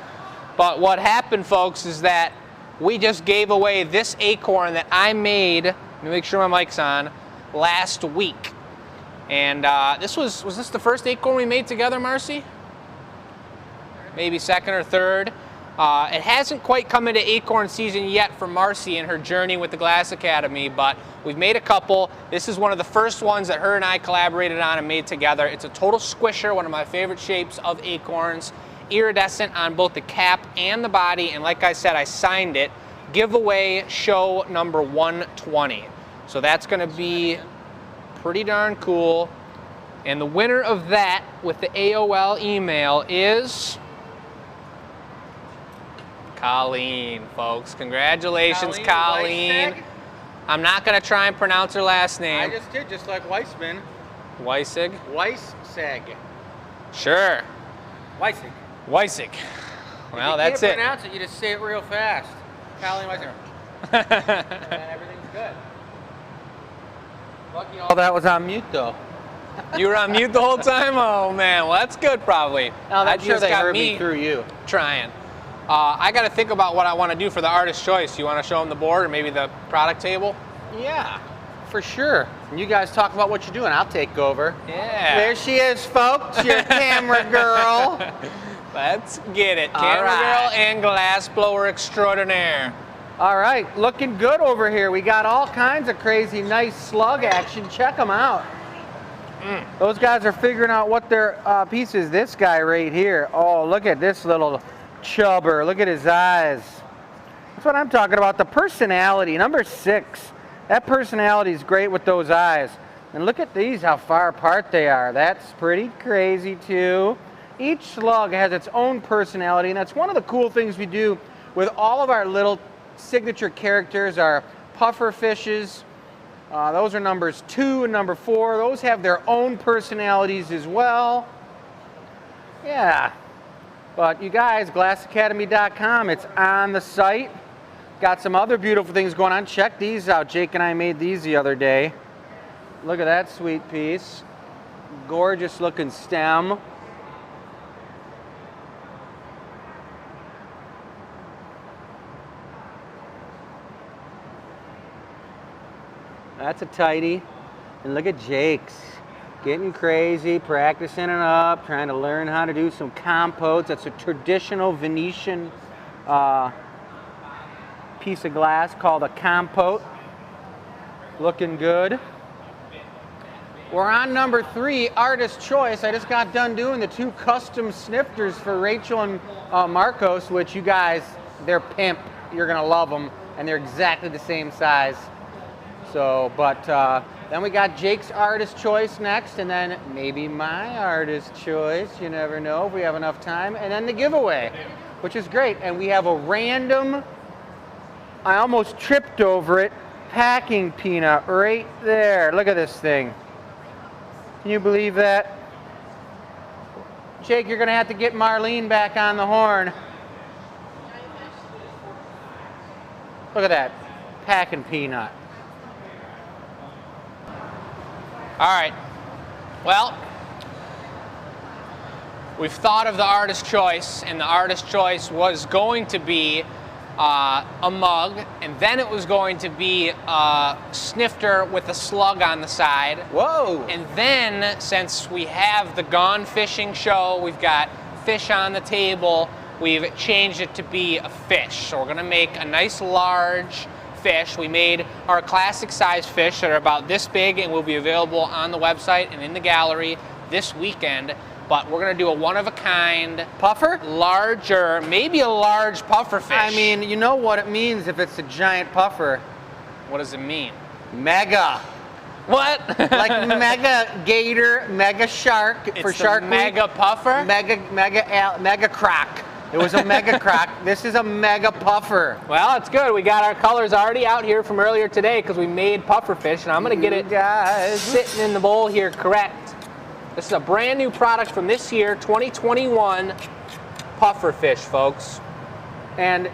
[SPEAKER 3] But what happened, folks, is that we just gave away this acorn that I made, let me make sure my mic's on, last week. And was this the first acorn we made together, Marcy? Maybe second or third. It hasn't quite come into acorn season yet for Marcy and her journey with the Glass Academy, but we've made a couple. This is one of the first ones that her and I collaborated on and made together. It's a total squisher, one of my favorite shapes of acorns. Iridescent on both the cap and the body, and like I said, I signed it. Giveaway show number 120. So that's going to be pretty darn cool. And the winner of that with the AOL email is Colleen, folks. Congratulations, Colleen.
[SPEAKER 2] Weissig?
[SPEAKER 3] I'm not going to try and pronounce her last name.
[SPEAKER 2] I just did, just like Weissman.
[SPEAKER 3] Weissig?
[SPEAKER 2] Weissig.
[SPEAKER 3] Sure.
[SPEAKER 2] Weissig.
[SPEAKER 3] Weissig. Well, that's
[SPEAKER 2] it.
[SPEAKER 3] it.
[SPEAKER 2] If you can't pronounce it, you just say it real fast. Colleen Weissig. And everything's good. Lucky all that was on mute, though.
[SPEAKER 3] You were on mute the whole time? Oh, man. Well, that's good, probably.
[SPEAKER 2] I'm
[SPEAKER 3] That
[SPEAKER 2] sure
[SPEAKER 3] just
[SPEAKER 2] they
[SPEAKER 3] got
[SPEAKER 2] heard me through you.
[SPEAKER 3] trying. I got to think about what I want to do for the artist choice. You want to show them the board or maybe the product table?
[SPEAKER 2] Yeah, for sure. And you guys talk about what you're doing. I'll take over.
[SPEAKER 3] Yeah.
[SPEAKER 2] There she is, folks, your camera girl.
[SPEAKER 3] Let's get it.
[SPEAKER 2] All
[SPEAKER 3] Camera
[SPEAKER 2] right.
[SPEAKER 3] girl and glass blower extraordinaire.
[SPEAKER 2] All right, looking good over here. We got all kinds of crazy, nice slug action. Check them out. Those guys are figuring out what their piece is. This guy right here. Oh, look at this little chubber. Look at his eyes. That's what I'm talking about. The personality. Number 6. That personality is great with those eyes. And look at these, how far apart they are. That's pretty crazy too. Each slug has its own personality, and that's one of the cool things we do with all of our little signature characters, our puffer fishes. Those are numbers 2 and number 4. Those have their own personalities as well. Yeah. But you guys, glassacademy.com, it's on the site. Got some other beautiful things going on. Check these out. Jake and I made these the other day. Look at that sweet piece. Gorgeous looking stem. That's a tighty. And look at Jake's. Getting crazy, practicing it up, trying to learn how to do some compotes. That's a traditional Venetian piece of glass called a compote. Looking good. We're on number 3, Artist Choice. I just got done doing the 2 custom snifters for Rachel and Marcos, which you guys, they're pimp. You're gonna love them, and they're exactly the same size. So, but then we got Jake's Artist Choice next, and then maybe my Artist Choice. You never know if we have enough time. And then the giveaway, which is great. And we have a random, I almost tripped over it, packing peanut right there. Look at this thing. Can you believe that? Jake, you're gonna have to get Marlene back on the horn. Look at that, packing peanut.
[SPEAKER 3] All right. Well, we've thought of the Artist Choice, and the Artist Choice was going to be a mug, and then it was going to be a snifter with a slug on the side.
[SPEAKER 2] Whoa!
[SPEAKER 3] And then, since we have the Gone Fishing show, we've got fish on the table, we've changed it to be a fish. So we're gonna make a nice large fish. We made our classic size fish that are about this big and will be available on the website and in the gallery this weekend. But we're gonna do a one-of-a-kind
[SPEAKER 2] Puffer?
[SPEAKER 3] larger, maybe a large puffer fish.
[SPEAKER 2] I mean, you know what it means if it's a giant puffer.
[SPEAKER 3] What does it mean?
[SPEAKER 2] Mega.
[SPEAKER 3] What?
[SPEAKER 2] Like mega gator, mega shark for
[SPEAKER 3] It's
[SPEAKER 2] Shark
[SPEAKER 3] the
[SPEAKER 2] Week.
[SPEAKER 3] mega puffer?
[SPEAKER 2] Mega croc. It was a mega croc. This is a mega puffer.
[SPEAKER 3] Well, it's good. We got our colors already out here from earlier today because we made puffer fish, and I'm gonna get it
[SPEAKER 2] guys.
[SPEAKER 3] sitting in the bowl here correct. This is a brand new product from this year, 2021 puffer fish, folks.
[SPEAKER 2] And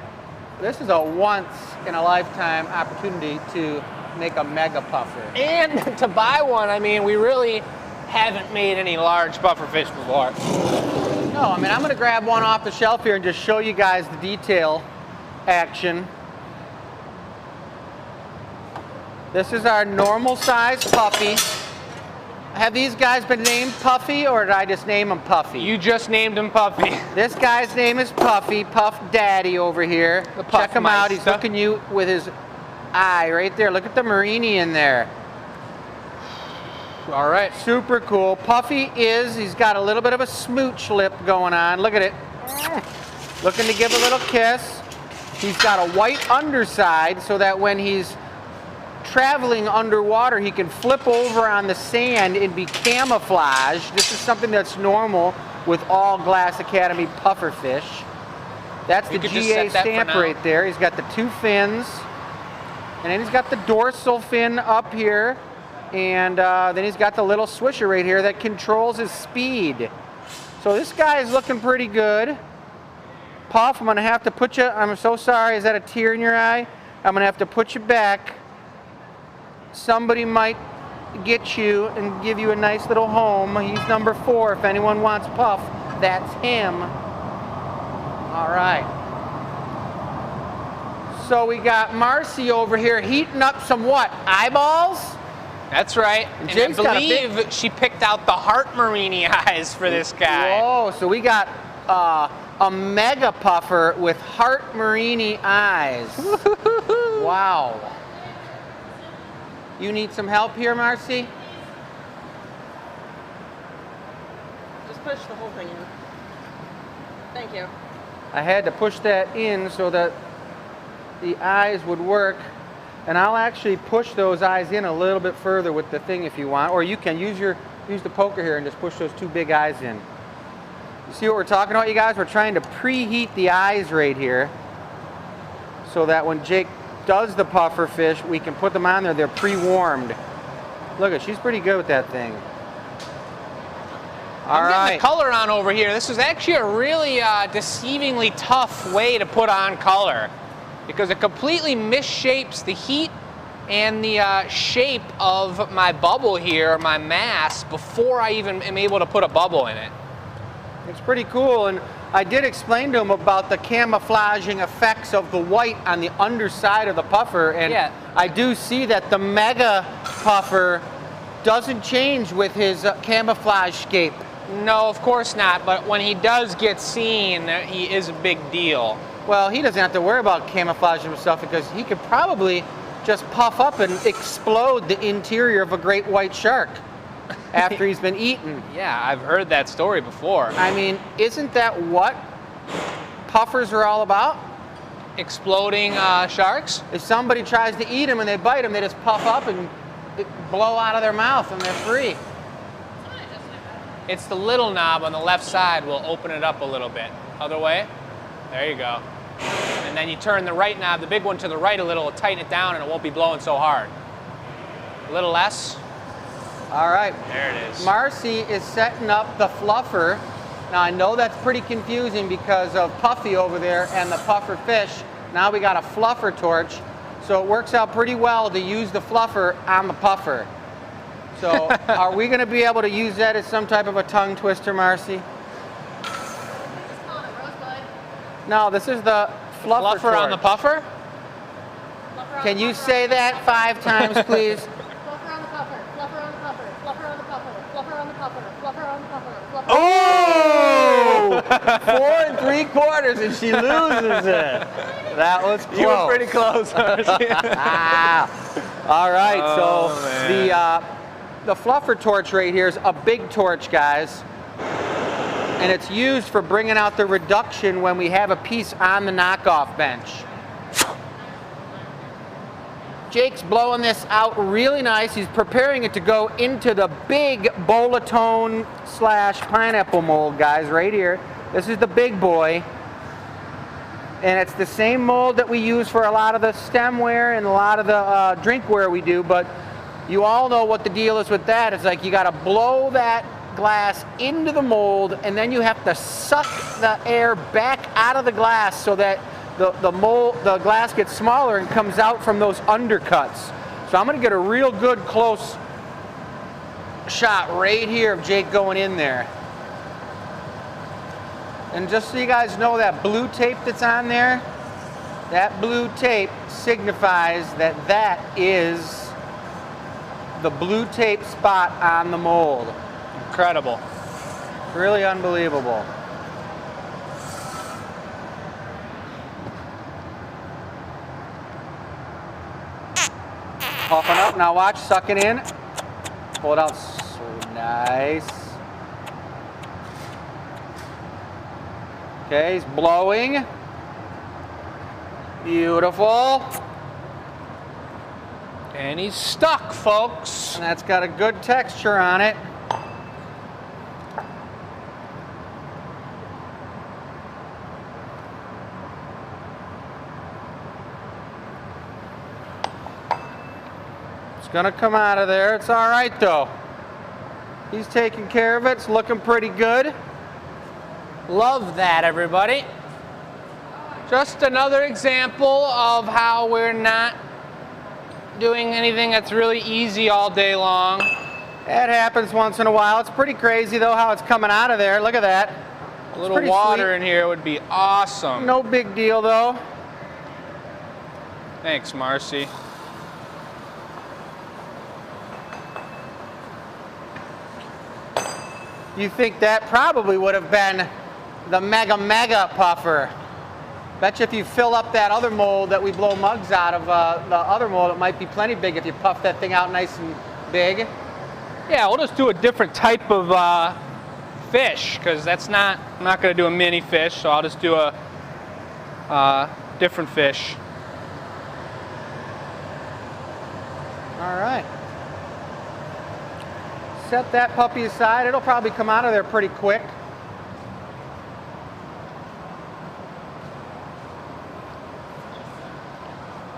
[SPEAKER 2] this is a once in a lifetime opportunity to make a mega puffer.
[SPEAKER 3] And to buy one, I mean, we really haven't made any large puffer fish before.
[SPEAKER 2] No, I mean, I'm gonna grab one off the shelf here and just show you guys the detail action. This is our normal size puffy. Have these guys been named Puffy, or did I just name them Puffy?
[SPEAKER 3] You just named him Puffy.
[SPEAKER 2] This guy's name is Puffy, Puff Daddy over here.
[SPEAKER 3] The Puff
[SPEAKER 2] Check him out, he's
[SPEAKER 3] Meister.
[SPEAKER 2] looking you with his eye right there. Look at the Marini in there.
[SPEAKER 3] All right.
[SPEAKER 2] Super cool. Puffy he's got a little bit of a smooch lip going on. Look at it. Looking to give a little kiss. He's got a white underside so that when he's traveling underwater, he can flip over on the sand and be camouflaged. This is something that's normal with all Glass Academy puffer fish. That's the
[SPEAKER 3] You could just
[SPEAKER 2] GA
[SPEAKER 3] set that for
[SPEAKER 2] stamp
[SPEAKER 3] now.
[SPEAKER 2] right there. He's got the 2 fins, and then he's got the dorsal fin up here. And then he's got the little swisher right here that controls his speed. So this guy is looking pretty good. Puff, I'm gonna have to put you, I'm so sorry, is that a tear in your eye? I'm gonna have to put you back. Somebody might get you and give you a nice little home. He's number 4. If anyone wants Puff, that's him. All right. So we got Marcy over here heating up some what? Eyeballs?
[SPEAKER 3] That's right. And
[SPEAKER 2] Jake's
[SPEAKER 3] I
[SPEAKER 2] got a big-
[SPEAKER 3] believe she picked out the heart Marini eyes for this guy.
[SPEAKER 2] Whoa, so we got a mega puffer with heart Marini eyes. Wow. You need some help here, Marcy?
[SPEAKER 5] Just push the whole thing in. Thank you.
[SPEAKER 2] I had to push that in so that the eyes would work. And I'll actually push those eyes in a little bit further with the thing if you want. Or you can use the poker here and just push those 2 big eyes in. You see what we're talking about, you guys? We're trying to preheat the eyes right here so that when Jake does the puffer fish, we can put them on there. They're pre-warmed. Look at, she's pretty good with that thing. All
[SPEAKER 3] I'm getting
[SPEAKER 2] right.
[SPEAKER 3] the color on over here. This is actually a really deceivingly tough way to put on color because it completely misshapes the heat and the shape of my bubble here, my mass, before I even am able to put a bubble in it.
[SPEAKER 2] It's pretty cool, and I did explain to him about the camouflaging effects of the white on the underside of the puffer, and
[SPEAKER 3] Yeah.
[SPEAKER 2] I do see that the Mega puffer doesn't change with his camouflage scape.
[SPEAKER 3] No, of course not, but when he does get seen, he is a big deal.
[SPEAKER 2] Well, he doesn't have to worry about camouflaging himself because he could probably just puff up and explode the interior of a great white shark after he's been eaten.
[SPEAKER 3] Yeah, I've heard that story before.
[SPEAKER 2] I mean, isn't that what puffers are all about?
[SPEAKER 3] Exploding sharks?
[SPEAKER 2] If somebody tries to eat them and they bite them, they just puff up and blow out of their mouth and they're free.
[SPEAKER 3] It's the little knob on the left side will open it up a little bit. Other way. There you go. And then you turn the right knob, the big one to the right a little, it'll tighten it down and it won't be blowing so hard. A little less.
[SPEAKER 2] All right.
[SPEAKER 3] There it is.
[SPEAKER 2] Marcy is setting up the fluffer. Now I know that's pretty confusing because of Puffy over there and the puffer fish. Now we got a fluffer torch. So it works out pretty well to use the fluffer on the puffer. So are we going to be able to use that as some type of a tongue twister, Marcy?
[SPEAKER 4] Just call it a rosebud.
[SPEAKER 2] No, this is the fluffer
[SPEAKER 3] Fluffer on the
[SPEAKER 2] torch.
[SPEAKER 3] puffer?
[SPEAKER 4] Fluffer on
[SPEAKER 2] Can
[SPEAKER 4] the
[SPEAKER 2] you
[SPEAKER 4] puffer,
[SPEAKER 2] say
[SPEAKER 4] on the
[SPEAKER 2] that 5 times, please?
[SPEAKER 4] Fluffer on the puffer. Fluffer on the puffer. Fluffer on the puffer. Fluffer on the puffer. Fluffer on the puffer. Fluffer.
[SPEAKER 2] Oh! 4 3/4, and she loses it. That was close.
[SPEAKER 3] You were pretty close.
[SPEAKER 2] All right,
[SPEAKER 3] Oh,
[SPEAKER 2] so
[SPEAKER 3] man.
[SPEAKER 2] the fluffer torch right here is a big torch, guys. And it's used for bringing out the reduction when we have a piece on the knockoff bench. Jake's blowing this out really nice. He's preparing it to go into the big bolatone / pineapple mold, guys, right here. This is the big boy. And it's the same mold that we use for a lot of the stemware and a lot of the drinkware we do, but you all know what the deal is with that. It's like you gotta blow that glass into the mold and then you have to suck the air back out of the glass so that the glass gets smaller and comes out from those undercuts. So I'm gonna get a real good close shot right here of Jake going in there. And just so you guys know, that blue tape that's on there, that blue tape signifies that that is the blue tape spot on the mold.
[SPEAKER 3] Incredible.
[SPEAKER 2] Really unbelievable. Puffing up, now watch, suck it in. Pull it out, so nice. Okay, he's blowing. Beautiful.
[SPEAKER 3] And he's stuck, folks.
[SPEAKER 2] And that's got a good texture on it. It's gonna come out of there. It's all right though. He's taking care of it. It's looking pretty good.
[SPEAKER 3] Love that, everybody. Just another example of how we're not doing anything that's really easy all day long.
[SPEAKER 2] That happens once in a while. It's pretty crazy though how it's coming out of there. Look at that.
[SPEAKER 3] A little
[SPEAKER 2] pretty
[SPEAKER 3] water
[SPEAKER 2] sweet.
[SPEAKER 3] in here would be awesome.
[SPEAKER 2] No big deal though.
[SPEAKER 3] Thanks, Marcy.
[SPEAKER 2] You think that probably would have been the mega puffer. Bet you if you fill up that other mold that we blow mugs out of, the other mold, it might be plenty big if you puff that thing out nice and big.
[SPEAKER 3] Yeah, we'll just do a different type of fish because I'm not going to do a mini fish, so I'll just do a different fish.
[SPEAKER 2] All right. Set that puppy aside. It'll probably come out of there pretty quick.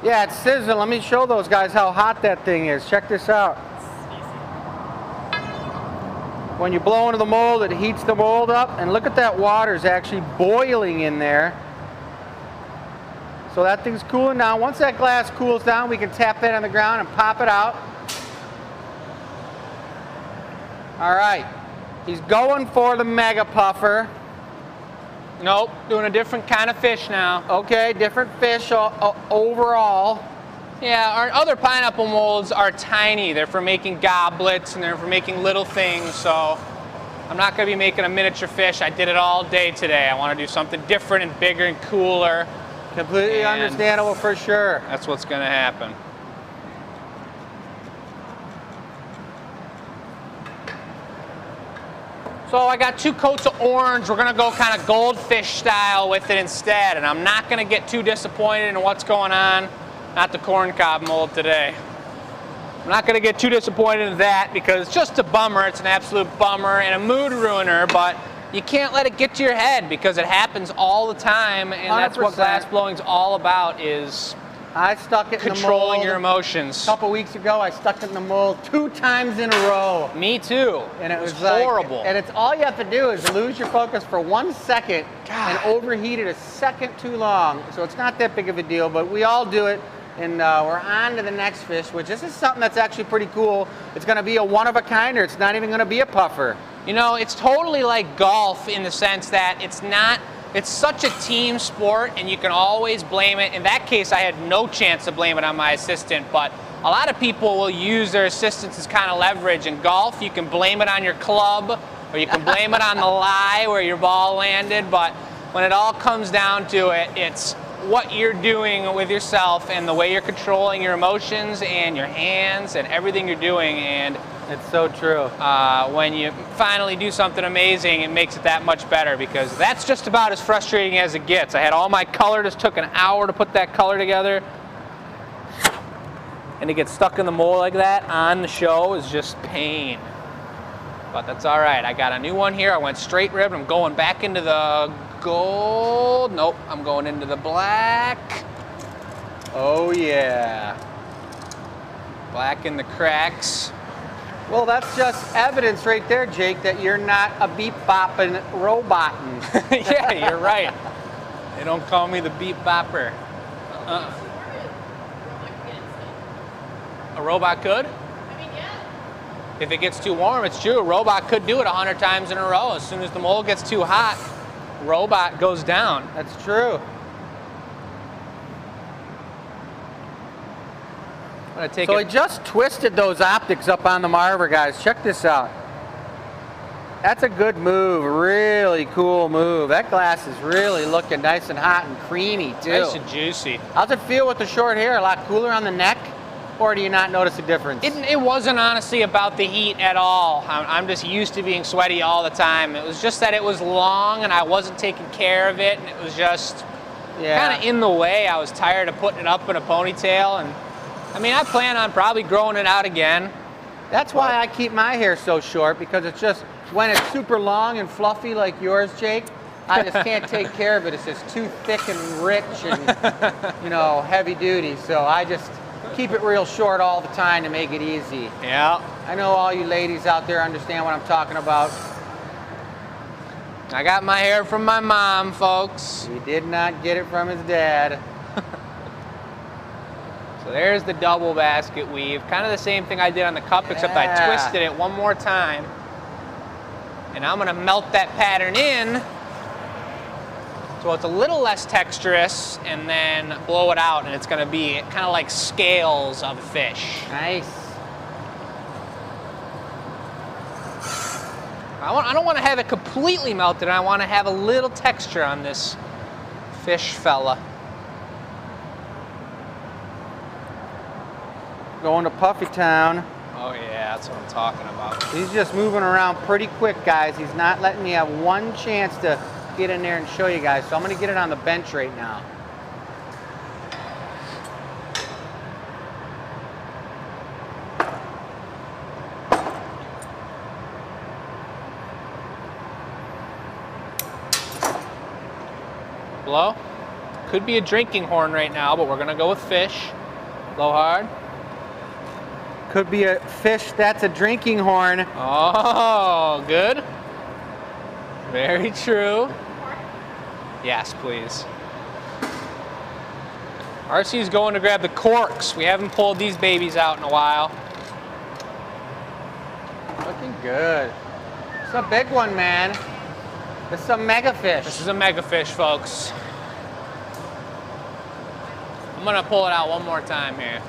[SPEAKER 2] Yeah, it's sizzling. Let me show those guys how hot that thing is. Check this out. When you blow into the mold, it heats the mold up, and look at that water is actually boiling in there. So that thing's cooling down. Once that glass cools down, we can tap that on the ground and pop it out. All right, he's going for the Mega Puffer.
[SPEAKER 3] Nope, doing a different kind of fish now.
[SPEAKER 2] Okay, different fish overall.
[SPEAKER 3] Yeah, our other pineapple molds are tiny. They're for making goblets and they're for making little things, so I'm not gonna be making a miniature fish. I did it all day today. I wanna do something different and bigger and cooler.
[SPEAKER 2] Completely
[SPEAKER 3] And
[SPEAKER 2] understandable for sure.
[SPEAKER 3] That's what's gonna happen. So I got 2 coats of orange. We're gonna go kind of goldfish style with it instead, and I'm not gonna get too disappointed in what's going on. Not the corn cob mold today. I'm not gonna get too disappointed in that because it's just a bummer. It's an absolute bummer and a mood ruiner, but you can't let it get to your head because it happens all the time, and that's what
[SPEAKER 2] 100%.
[SPEAKER 3] glass blowing's all about, is
[SPEAKER 2] I stuck it in the
[SPEAKER 3] controlling
[SPEAKER 2] mold.
[SPEAKER 3] your emotions.
[SPEAKER 2] A couple weeks ago, I stuck it in the mold 2 times in a row.
[SPEAKER 3] Me too.
[SPEAKER 2] And it was
[SPEAKER 3] horrible.
[SPEAKER 2] Like, and it's all you have to do is lose your focus for 1 second
[SPEAKER 3] God.
[SPEAKER 2] and overheat it a second too long. So it's not that big of a deal, but we all do it. And we're on to the next fish, which this is something that's actually pretty cool. It's gonna be a one-of-a-kind, or it's not even gonna be a puffer.
[SPEAKER 3] You know, it's totally like golf in the sense that it's such a team sport and you can always blame it. In that case, I had no chance to blame it on my assistant, but a lot of people will use their assistants as kind of leverage. In golf, you can blame it on your club or you can blame it on the lie where your ball landed, but when it all comes down to it, it's what you're doing with yourself and the way you're controlling your emotions and your hands and everything you're doing. And
[SPEAKER 2] It's so true.
[SPEAKER 3] when you finally do something amazing, it makes it that much better because that's just about as frustrating as it gets. I had all my color, just took an hour to put that color together. And to get stuck in the mold like that on the show is just pain. But that's all right. I got a new one here. I went straight rib. I'm going back into the gold. Nope, I'm going into the black.
[SPEAKER 2] Oh yeah.
[SPEAKER 3] Black in the cracks.
[SPEAKER 2] Well, that's just evidence right there, Jake, that you're not a beep-bopping robotin.
[SPEAKER 3] Yeah, you're right. They don't call me the beep bopper. A robot could?
[SPEAKER 4] I mean, yeah.
[SPEAKER 3] If it gets too warm, it's true. A robot could do it 100 times in a row. As soon as the mold gets too hot, robot goes down.
[SPEAKER 2] That's true.
[SPEAKER 3] I'm gonna take
[SPEAKER 2] So I
[SPEAKER 3] it.
[SPEAKER 2] just twisted those optics up on the Marver, guys. Check this out. That's a good move, really cool move. That glass is really looking nice and hot and creamy too.
[SPEAKER 3] Nice and juicy.
[SPEAKER 2] How's it feel with the short hair? A lot cooler on the neck? Or do you not notice a difference?
[SPEAKER 3] It wasn't honestly about the heat at all. I'm just used to being sweaty all the time. It was just that it was long and I wasn't taking care of it, and it was just kind of in the way. I was tired of putting it up in a ponytail, and I mean, I plan on probably growing it out again.
[SPEAKER 2] That's why I keep my hair so short, because it's just, when it's super long and fluffy like yours, Jake, I just can't take care of it. It's just too thick and rich and, you know, heavy duty. So I just keep it real short all the time to make it easy.
[SPEAKER 3] Yeah.
[SPEAKER 2] I know all you ladies out there understand what I'm talking about.
[SPEAKER 3] I got my hair from my mom, folks.
[SPEAKER 2] He did not get it from his dad.
[SPEAKER 3] So there's the double basket weave. Kind of the same thing I did on the cup, except I
[SPEAKER 2] Yeah.
[SPEAKER 3] twisted it one more time. And I'm gonna melt that pattern in so it's a little less texturous, and then blow it out, and it's gonna be kind of like scales of fish.
[SPEAKER 2] Nice.
[SPEAKER 3] I don't want to have it completely melted. I want to have a little texture on this fish fella.
[SPEAKER 2] Going to Puffy Town.
[SPEAKER 3] Oh yeah, that's what I'm talking about.
[SPEAKER 2] He's just moving around pretty quick, guys. He's not letting me have one chance to get in there and show you guys. So I'm gonna get it on the bench right now.
[SPEAKER 3] Blow. Could be a drinking horn right now, but we're gonna go with fish. Blow hard.
[SPEAKER 2] Could be a fish that's a drinking horn.
[SPEAKER 3] Oh, good. Very true. Yes, please. RC's going to grab the corks. We haven't pulled these babies out in a while.
[SPEAKER 2] Looking good. It's a big one, man. It's a mega fish.
[SPEAKER 3] This is a mega fish, folks. I'm gonna pull it out one more time here.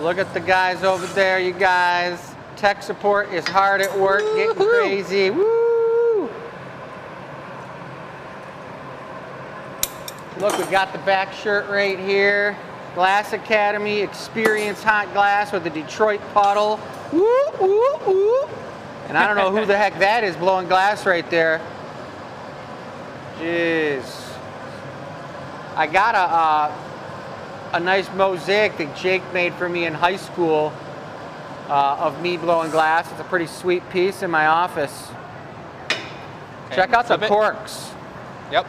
[SPEAKER 2] Look at the guys over there, you guys. Tech support is hard at work, getting crazy. Woo! Look, we got the back shirt right here. Glass Academy, Experience Hot Glass with the Detroit puddle. Woo, woo, woo. And I don't know who the heck that is blowing glass right there. Jeez. I got a nice mosaic that Jake made for me in high school of me blowing glass. It's a pretty sweet piece in my office.
[SPEAKER 3] Okay,
[SPEAKER 2] Check out the
[SPEAKER 3] flip it.
[SPEAKER 2] corks.
[SPEAKER 3] Yep.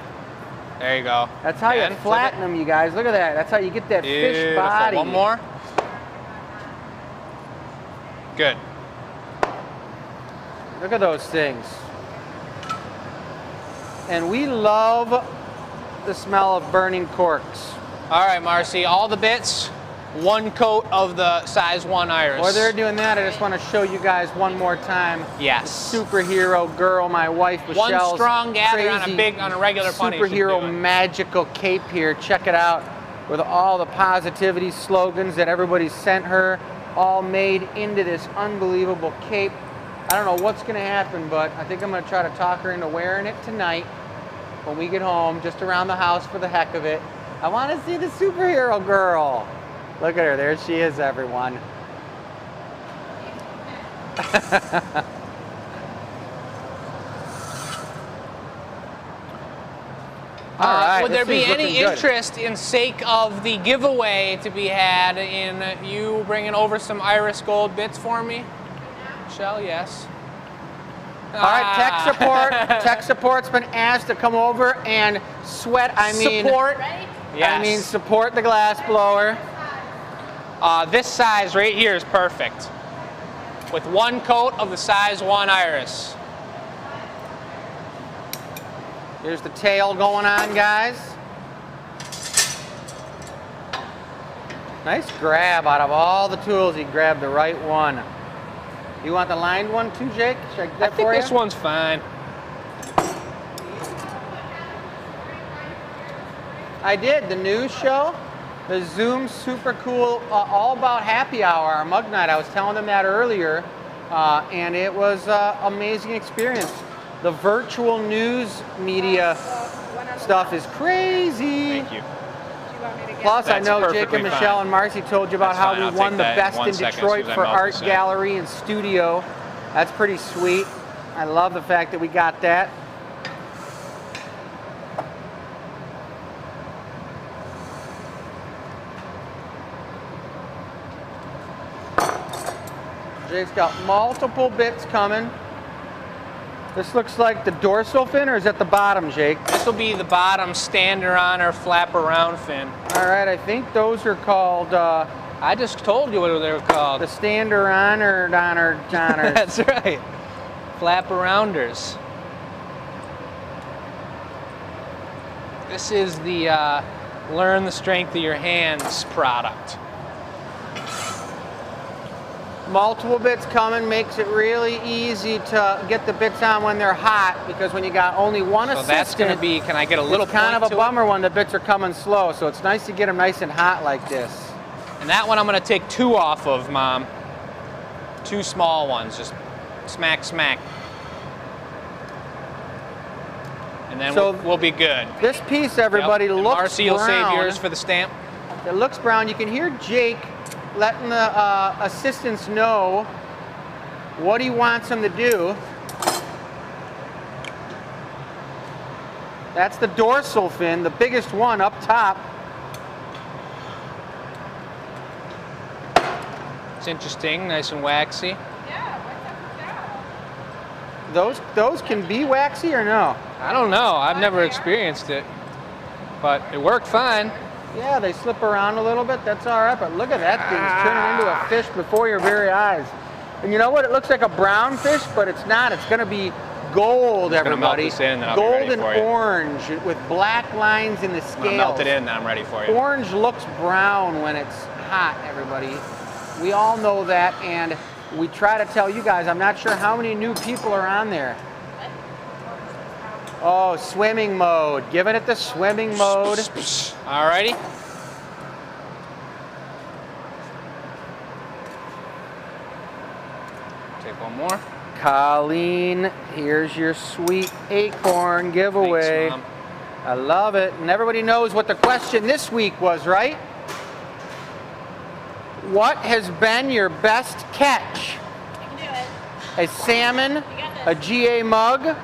[SPEAKER 3] There you go.
[SPEAKER 2] That's how
[SPEAKER 3] Again,
[SPEAKER 2] you
[SPEAKER 3] flip
[SPEAKER 2] flatten
[SPEAKER 3] it.
[SPEAKER 2] them, you guys. Look at that. That's how you get that fish
[SPEAKER 3] Beautiful.
[SPEAKER 2] body.
[SPEAKER 3] One more. Good.
[SPEAKER 2] Look at those things. And we love the smell of burning corks.
[SPEAKER 3] All right, Marcy, all the bits, one coat of the size 1 iris.
[SPEAKER 2] While they're doing that, I just want to show you guys one more time.
[SPEAKER 3] Yes.
[SPEAKER 2] Superhero girl, my wife Michelle's
[SPEAKER 3] One strong gather
[SPEAKER 2] crazy
[SPEAKER 3] on a regular pony.
[SPEAKER 2] superhero magical cape here. Check it out with all the positivity slogans that everybody sent her, all made into this unbelievable cape. I don't know what's going to happen, but I think I'm going to try to talk her into wearing it tonight when we get home, just around the house for the heck of it. I want to see the superhero girl. Look at her. There she is, everyone. All right.
[SPEAKER 3] Would there
[SPEAKER 2] this
[SPEAKER 3] be
[SPEAKER 2] thing's
[SPEAKER 3] any
[SPEAKER 2] looking good.
[SPEAKER 3] interest in sake of the giveaway to be had in you bringing over some iris gold bits for me? Michelle, yes.
[SPEAKER 2] All right, tech support. Tech support's been asked to come over and sweat.
[SPEAKER 3] Support. Yes.
[SPEAKER 2] I mean, support the glass blower.
[SPEAKER 3] This size right here is perfect. With one coat of the size 1 iris.
[SPEAKER 2] Here's the tail going on, guys. Nice grab out of all the tools. He grabbed the right one. You want the lined one too, Jake? Should I get that
[SPEAKER 3] I think
[SPEAKER 2] for
[SPEAKER 3] this
[SPEAKER 2] you?
[SPEAKER 3] one's fine.
[SPEAKER 2] I did. The news show, the Zoom super cool, all about happy hour, our mug night. I was telling them that earlier, and it was an amazing experience. The virtual news media stuff is crazy.
[SPEAKER 3] Thank you.
[SPEAKER 2] Plus, I
[SPEAKER 3] That's
[SPEAKER 2] know Jake
[SPEAKER 3] perfectly
[SPEAKER 2] and Michelle
[SPEAKER 3] fine.
[SPEAKER 2] and Marcy told you about
[SPEAKER 3] That's
[SPEAKER 2] how
[SPEAKER 3] fine.
[SPEAKER 2] we
[SPEAKER 3] I'll
[SPEAKER 2] won
[SPEAKER 3] take
[SPEAKER 2] the
[SPEAKER 3] that in
[SPEAKER 2] best
[SPEAKER 3] 1
[SPEAKER 2] in
[SPEAKER 3] second,
[SPEAKER 2] Detroit
[SPEAKER 3] Susan.
[SPEAKER 2] for
[SPEAKER 3] I'll
[SPEAKER 2] art
[SPEAKER 3] present.
[SPEAKER 2] gallery and studio. That's pretty sweet. I love the fact that we got that. Jake's got multiple bits coming. This looks like the dorsal fin, or is that the bottom, Jake?
[SPEAKER 3] This will be the bottom stander on or flap around fin.
[SPEAKER 2] All right, I think those are called
[SPEAKER 3] I just told you what they were called.
[SPEAKER 2] the stander on or donor.
[SPEAKER 3] That's right. Flap arounders. This is the Learn the Strength of Your Hands product.
[SPEAKER 2] Multiple bits coming makes it really easy to get the bits on when they're hot, because when you got only one
[SPEAKER 3] So
[SPEAKER 2] assistant,
[SPEAKER 3] that's going to be, can I get a little
[SPEAKER 2] it's kind
[SPEAKER 3] point
[SPEAKER 2] of a
[SPEAKER 3] to
[SPEAKER 2] bummer when the bits are coming slow. So it's nice to get them nice and hot like this.
[SPEAKER 3] it? And that one I'm going to take 2 off of, Mom. 2 small ones, just smack, smack. And then
[SPEAKER 2] So
[SPEAKER 3] we'll be good.
[SPEAKER 2] This piece, everybody,
[SPEAKER 3] Yep. And
[SPEAKER 2] looks
[SPEAKER 3] Marcy, you'll
[SPEAKER 2] brown.
[SPEAKER 3] save yours for the stamp.
[SPEAKER 2] It looks brown. You can hear Jake letting the assistants know what he wants them to do. That's the dorsal fin, the biggest one up top.
[SPEAKER 3] It's interesting, nice and waxy.
[SPEAKER 2] Those can be waxy or no?
[SPEAKER 3] I don't know, I've never experienced it, but it worked fine.
[SPEAKER 2] Yeah, they slip around a little bit. That's all right, but look at that thing's turning into a fish before your very eyes. And you know what? It looks like a brown fish, but it's not. It's going to be gold,
[SPEAKER 3] Gonna melt
[SPEAKER 2] everybody.
[SPEAKER 3] this in, then I'll be
[SPEAKER 2] Gold
[SPEAKER 3] ready
[SPEAKER 2] and
[SPEAKER 3] for you.
[SPEAKER 2] orange with black lines in the
[SPEAKER 3] I'm
[SPEAKER 2] scales.
[SPEAKER 3] gonna melt it in, then I'm ready for you.
[SPEAKER 2] Orange looks brown when it's hot, everybody. We all know that, and we try to tell you guys. I'm not sure how many new people are on there. Oh, swimming mode. Giving it the swimming mode.
[SPEAKER 3] Alrighty. Take one more.
[SPEAKER 2] Colleen, here's your sweet acorn giveaway.
[SPEAKER 3] Thanks, Mom.
[SPEAKER 2] I love it. And everybody knows what the question this week was, right? What has been your best catch?
[SPEAKER 4] You can do it.
[SPEAKER 2] A salmon,
[SPEAKER 4] You got this.
[SPEAKER 2] a GA mug?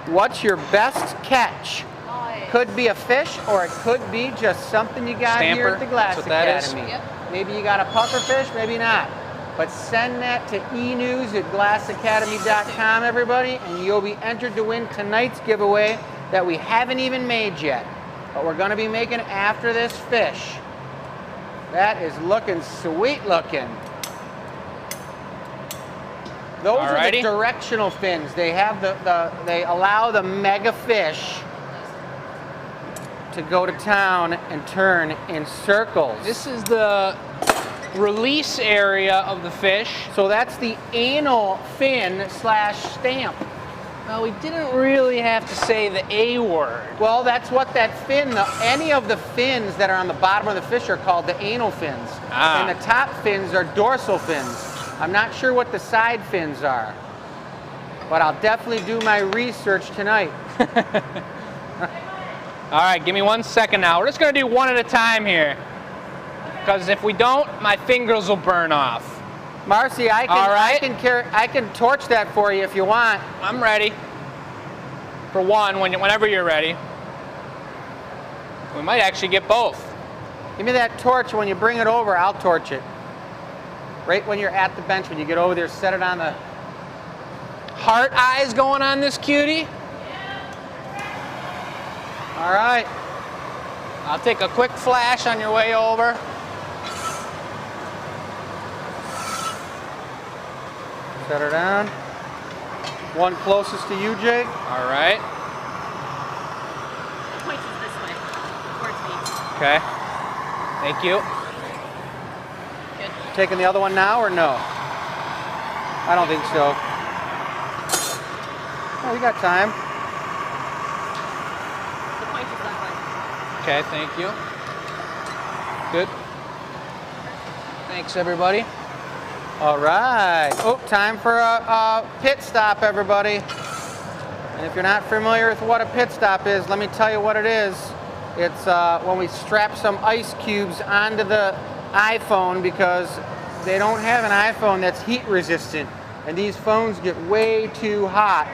[SPEAKER 2] What's your best catch?
[SPEAKER 4] Nice.
[SPEAKER 2] Could be a fish, or it could be just something you got here
[SPEAKER 3] Stamper,
[SPEAKER 2] at the Glass
[SPEAKER 3] that's what that is.
[SPEAKER 2] Academy.
[SPEAKER 4] Yep.
[SPEAKER 2] Maybe you got a pufferfish, maybe not. But send that to enews@glassacademy.com, everybody, and you'll be entered to win tonight's giveaway that we haven't even made yet. But we're gonna be making after this fish. That is looking sweet looking. Those are the
[SPEAKER 3] Alrighty.
[SPEAKER 2] directional fins. They have they allow the mega fish to go to town and turn in circles.
[SPEAKER 3] This is the release area of the fish.
[SPEAKER 2] So that's the anal fin / stamp.
[SPEAKER 3] Well, we didn't really have to say the A word.
[SPEAKER 2] Well, that's what that fin, any of the fins that are on the bottom of the fish are called the anal fins.
[SPEAKER 3] Ah.
[SPEAKER 2] And the top fins are dorsal fins. I'm not sure what the side fins are, but I'll definitely do my research tonight.
[SPEAKER 3] All right, give me 1 second now. We're just gonna do one at a time here. Because if we don't, my fingers will burn off.
[SPEAKER 2] Marcy, I
[SPEAKER 3] All right.
[SPEAKER 2] I can torch that for you if you want.
[SPEAKER 3] I'm ready. For one, whenever you're ready. We might actually get both.
[SPEAKER 2] Give me that torch. When you bring it over, I'll torch it. Right when you're at the bench, when you get over there, set it on the...
[SPEAKER 3] Heart eyes going on this cutie.
[SPEAKER 2] All right.
[SPEAKER 3] I'll take a quick flash on your way over.
[SPEAKER 2] Set her down. One closest to you, Jake.
[SPEAKER 3] All right.
[SPEAKER 4] Point is this way. Towards me.
[SPEAKER 3] Okay. Thank you.
[SPEAKER 4] Good.
[SPEAKER 2] Taking the other one now or no? I don't think so. Oh, we got time.
[SPEAKER 4] The point is that way.
[SPEAKER 3] Okay, thank you. Good. Thanks, everybody.
[SPEAKER 2] All right. Oh, time for a pit stop, everybody. And if you're not familiar with what a pit stop is, let me tell you what it is. It's when we strap some ice cubes onto the iPhone because they don't have an iPhone that's heat resistant. And these phones get way too hot.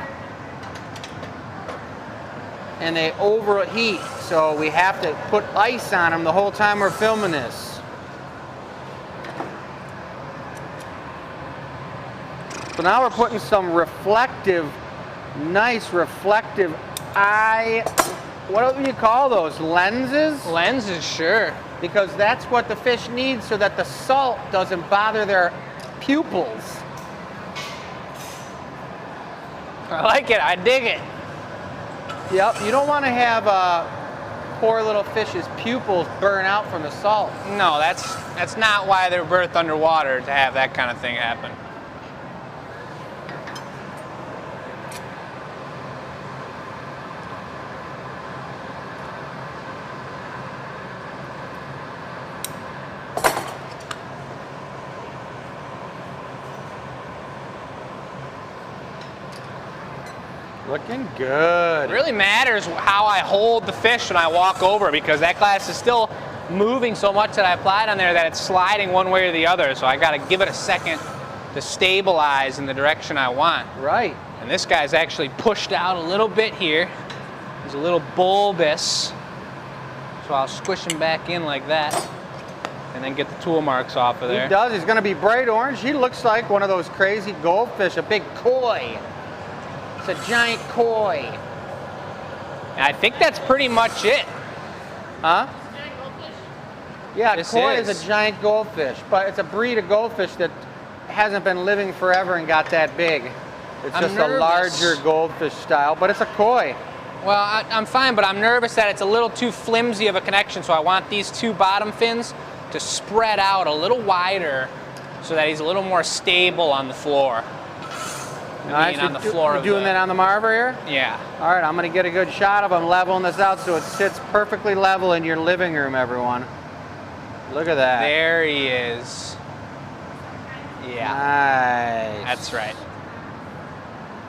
[SPEAKER 2] And they overheat. So we have to put ice on them the whole time we're filming this. So now we're putting some reflective, nice reflective eye, what do you call those, lenses?
[SPEAKER 3] Lenses, sure.
[SPEAKER 2] Because that's what the fish needs so that the salt doesn't bother their pupils.
[SPEAKER 3] I like it. I dig it.
[SPEAKER 2] Yep, you don't want to have poor little fish's pupils burn out from the salt.
[SPEAKER 3] No, that's not why they're birthed underwater, to have that kind of thing happen.
[SPEAKER 2] Looking good.
[SPEAKER 3] It really matters how I hold the fish when I walk over, because that glass is still moving so much that I applied on there that it's sliding one way or the other. So I got to give it a second to stabilize in the direction I want.
[SPEAKER 2] Right.
[SPEAKER 3] And this guy's actually pushed out a little bit here. He's a little bulbous. So I'll squish him back in like that and then get the tool marks off of there.
[SPEAKER 2] He does. He's going to be bright orange. He looks like one of those crazy goldfish, a big koi. It's a giant koi.
[SPEAKER 3] And I think that's pretty much it.
[SPEAKER 2] Huh?
[SPEAKER 4] Giant goldfish.
[SPEAKER 2] Yeah,
[SPEAKER 3] This
[SPEAKER 2] koi
[SPEAKER 3] is.
[SPEAKER 2] is a giant goldfish, but it's a breed of goldfish that hasn't been living forever and got that big. It's
[SPEAKER 3] I'm
[SPEAKER 2] just
[SPEAKER 3] nervous.
[SPEAKER 2] a larger goldfish style, but it's a koi.
[SPEAKER 3] Well, I'm fine, but I'm nervous that it's a little too flimsy of a connection, so I want these two bottom fins to spread out a little wider so that he's a little more stable on the floor. I mean, on the floor
[SPEAKER 2] You're
[SPEAKER 3] of
[SPEAKER 2] doing
[SPEAKER 3] the-
[SPEAKER 2] that on the Marver here?
[SPEAKER 3] Yeah.
[SPEAKER 2] All right, I'm gonna get a good shot of him leveling this out so it sits perfectly level in your living room, everyone. Look at that.
[SPEAKER 3] There he is. Yeah,
[SPEAKER 2] Nice.
[SPEAKER 3] that's right.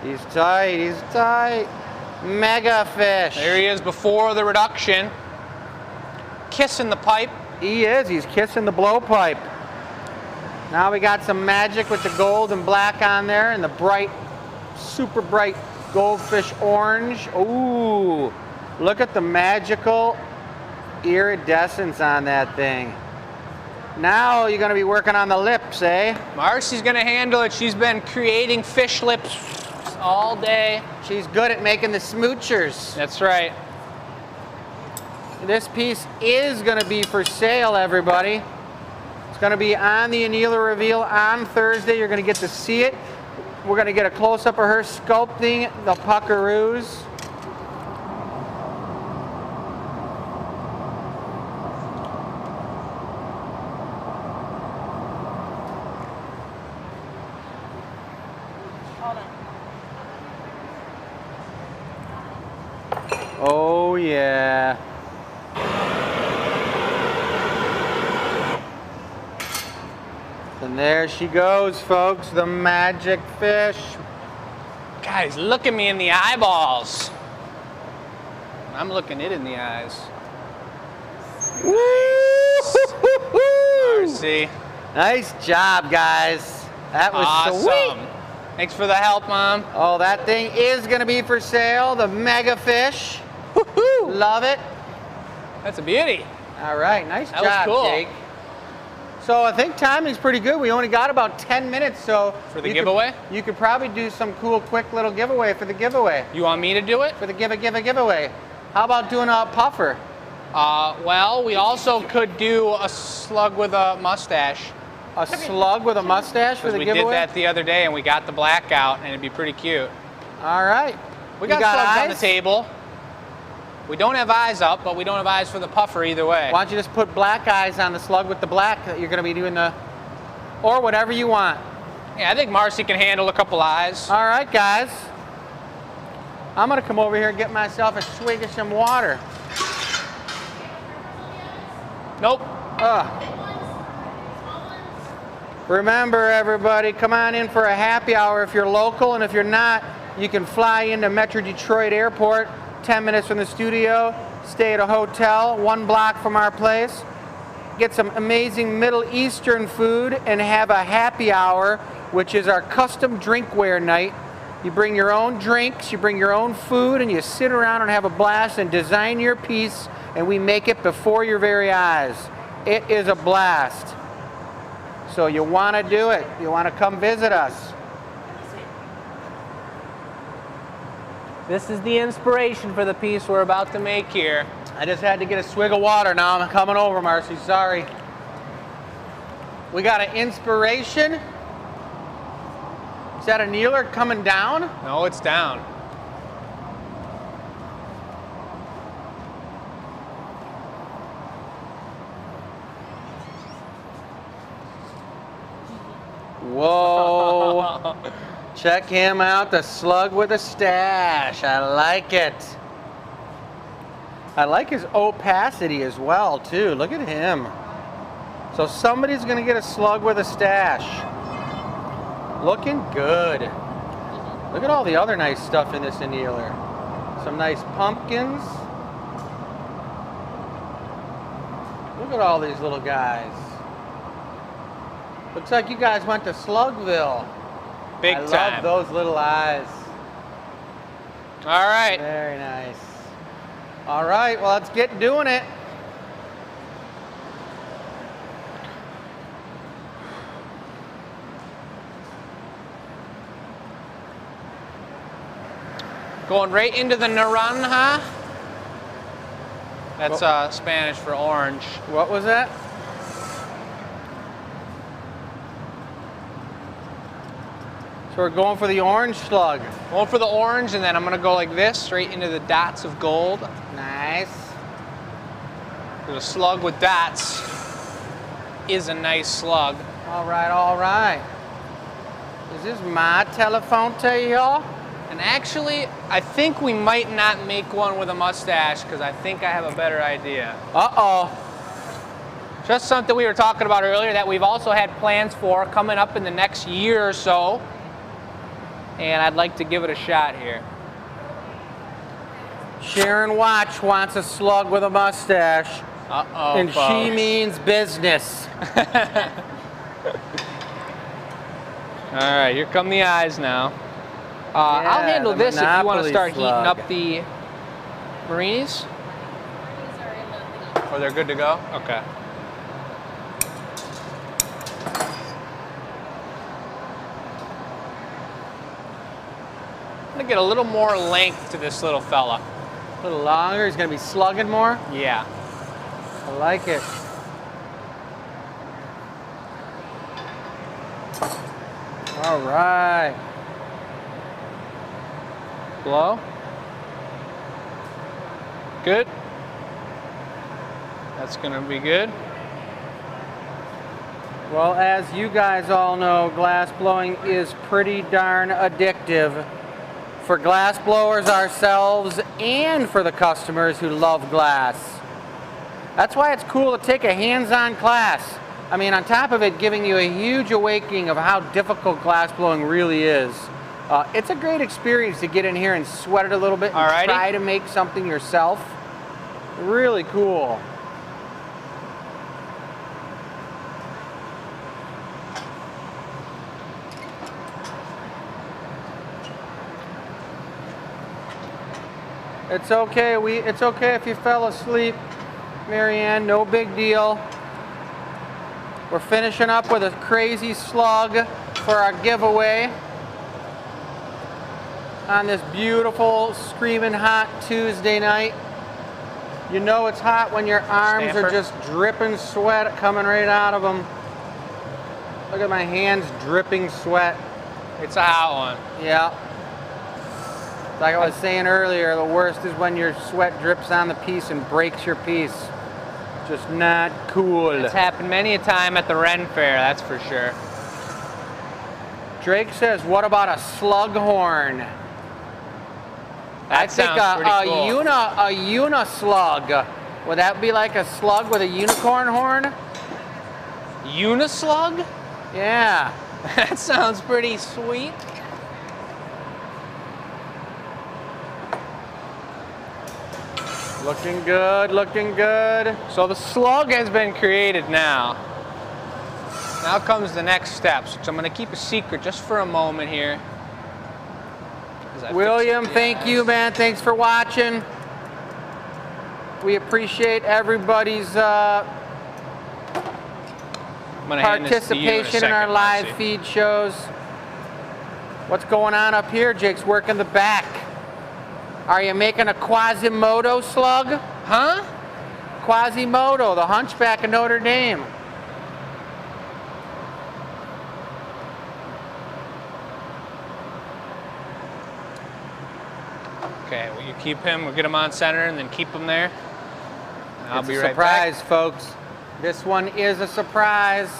[SPEAKER 2] He's tight, he's tight. Mega fish.
[SPEAKER 3] There he is before the reduction. Kissing the pipe.
[SPEAKER 2] He is, he's kissing the blowpipe. Now we got some magic with the gold and black on there and the bright, super bright goldfish orange. Ooh, look at the magical iridescence on that thing. Now you're gonna be working on the lips, eh?
[SPEAKER 3] Marcy's gonna handle it. She's been creating fish lips all day.
[SPEAKER 2] She's good at making the smoochers.
[SPEAKER 3] That's right.
[SPEAKER 2] This piece is gonna be for sale, everybody. It's gonna be on the annealer reveal on Thursday. You're gonna get to see it. We're gonna get a close-up of her sculpting the puckaroos. Oh yeah. And there she goes, folks, the magic fish.
[SPEAKER 3] Guys, look at me in the eyeballs. I'm looking it in the eyes. Marcy.
[SPEAKER 2] Nice job, guys. That was
[SPEAKER 3] Awesome.
[SPEAKER 2] sweet.
[SPEAKER 3] Thanks for the help, Mom.
[SPEAKER 2] Oh, that thing is gonna be for sale, the mega fish. Woohoo! Love it.
[SPEAKER 3] That's a beauty.
[SPEAKER 2] All right, nice
[SPEAKER 3] That was
[SPEAKER 2] job,
[SPEAKER 3] cool.
[SPEAKER 2] Jake. So I think timing's pretty good. We only got about 10 minutes, so
[SPEAKER 3] For the
[SPEAKER 2] you
[SPEAKER 3] giveaway?
[SPEAKER 2] you could probably do some cool, quick little giveaway for the giveaway.
[SPEAKER 3] You want me to do it?
[SPEAKER 2] For the giveaway. How about doing a puffer?
[SPEAKER 3] Well, we also could do a slug with a mustache.
[SPEAKER 2] A slug with a mustache for
[SPEAKER 3] Because
[SPEAKER 2] the
[SPEAKER 3] we
[SPEAKER 2] giveaway?
[SPEAKER 3] did that the other day and we got the black out and it'd be pretty cute.
[SPEAKER 2] All right.
[SPEAKER 3] We
[SPEAKER 2] You
[SPEAKER 3] got slugs on the
[SPEAKER 2] eyes?
[SPEAKER 3] table. We don't have eyes up, but we don't have eyes for the puffer either way.
[SPEAKER 2] Why don't you just put black eyes on the slug with the black that you're going to be doing the, or whatever you want.
[SPEAKER 3] Yeah, I think Marcy can handle a couple eyes.
[SPEAKER 2] All right, guys. I'm going to come over here and get myself a swig of some water.
[SPEAKER 3] Nope.
[SPEAKER 2] Remember, everybody, come on in for a happy hour if you're local, and if you're not, you can fly into Metro Detroit Airport, 10 minutes from the studio, stay at a hotel 1 block from our place, get some amazing Middle Eastern food, and have a happy hour, which is our custom drinkware night. You bring your own drinks, you bring your own food, and you sit around and have a blast and design your piece, and we make it before your very eyes. It is a blast. So you want to do it. You want to come visit us.
[SPEAKER 3] This is the inspiration for the piece we're about to make here.
[SPEAKER 2] I just had to get a swig of water. Now I'm coming over, Marcy. Sorry. We got an inspiration. Is that a kneeler coming down?
[SPEAKER 3] No, it's down.
[SPEAKER 2] Whoa. Check him out, the slug with a stash. I like it. I like his opacity as well, too. Look at him. So somebody's going to get a slug with a stash. Looking good. Look at all the other nice stuff in this annealer. Some nice pumpkins. Look at all these little guys. Looks like you guys went to Slugville.
[SPEAKER 3] Big
[SPEAKER 2] I
[SPEAKER 3] time.
[SPEAKER 2] love those little eyes.
[SPEAKER 3] All right.
[SPEAKER 2] Very nice. All right, well, let's get doing it.
[SPEAKER 3] Going right into the naranja. That's Spanish for orange.
[SPEAKER 2] What was that? So we're going for the orange slug.
[SPEAKER 3] Going for the orange, and then I'm gonna go like this, straight into the dots of gold.
[SPEAKER 2] Nice.
[SPEAKER 3] There's a slug with dots is a nice slug.
[SPEAKER 2] All right, all right. Is this my Telefonte here?
[SPEAKER 3] And actually, I think we might not make one with a mustache because I think I have a better idea.
[SPEAKER 2] Uh-oh.
[SPEAKER 3] Just something we were talking about earlier that we've also had plans for coming up in the next year or so. And I'd like to give it a shot here.
[SPEAKER 2] Sharon Watch wants a slug with a mustache.
[SPEAKER 3] Uh-oh,
[SPEAKER 2] And
[SPEAKER 3] folks.
[SPEAKER 2] she means business.
[SPEAKER 3] All right, here come the eyes now. I'll
[SPEAKER 2] Yeah,
[SPEAKER 3] handle
[SPEAKER 2] the
[SPEAKER 3] this if you want to
[SPEAKER 2] Monopoly
[SPEAKER 3] start
[SPEAKER 2] slug.
[SPEAKER 3] heating up the marinis. Or they're good to go? Okay. I'm gonna get a little more length to this little fella.
[SPEAKER 2] A little longer. He's going to be slugging more.
[SPEAKER 3] Yeah.
[SPEAKER 2] I like it. All right.
[SPEAKER 3] Blow. Good. That's gonna be good.
[SPEAKER 2] Well, as you guys all know, glass blowing is pretty darn addictive for glass blowers ourselves and for the customers who love glass. That's why it's cool to take a hands-on class. I mean, on top of it giving you a huge awakening of how difficult glass blowing really is. It's a great experience to get in here and sweat it a little bit and
[SPEAKER 3] Alrighty.
[SPEAKER 2] try to make something yourself. Really cool. It's okay. It's okay if you fell asleep, Marianne. No big deal. We're finishing up with a crazy slug for our giveaway on this beautiful, screaming hot Tuesday night. You know it's hot when your arms
[SPEAKER 3] Stamper.
[SPEAKER 2] are just dripping sweat coming right out of them. Look at my hands dripping sweat.
[SPEAKER 3] It's a hot one.
[SPEAKER 2] Yeah. Like I was saying earlier, the worst is when your sweat drips on the piece and breaks your piece. Just not cool.
[SPEAKER 3] It's happened many a time at the Ren Fair, that's for sure.
[SPEAKER 2] Drake says, what about a slug horn?
[SPEAKER 3] That sounds pretty cool.
[SPEAKER 2] A unislug. Would that be like a slug with a unicorn horn?
[SPEAKER 3] Unislug?
[SPEAKER 2] Yeah.
[SPEAKER 3] That sounds pretty sweet.
[SPEAKER 2] Looking good, looking good.
[SPEAKER 3] So the slug has been created now. Now comes the next steps, which I'm going to keep a secret just for a moment here. as I
[SPEAKER 2] William,
[SPEAKER 3] fix the
[SPEAKER 2] thank you,
[SPEAKER 3] eyes.
[SPEAKER 2] man. Thanks for watching. We appreciate everybody's
[SPEAKER 3] I'm gonna hand this to you in a
[SPEAKER 2] participation in our
[SPEAKER 3] second,
[SPEAKER 2] live
[SPEAKER 3] Marcy.
[SPEAKER 2] feed shows. What's going on up here? Jake's working the back. Are you making a Quasimodo slug?
[SPEAKER 3] Huh?
[SPEAKER 2] Quasimodo, the Hunchback of Notre Dame.
[SPEAKER 3] Okay, will you keep him? We'll get him on center and then keep him there. I'll
[SPEAKER 2] It's
[SPEAKER 3] be
[SPEAKER 2] a
[SPEAKER 3] right back.
[SPEAKER 2] surprise, folks. This one is a surprise.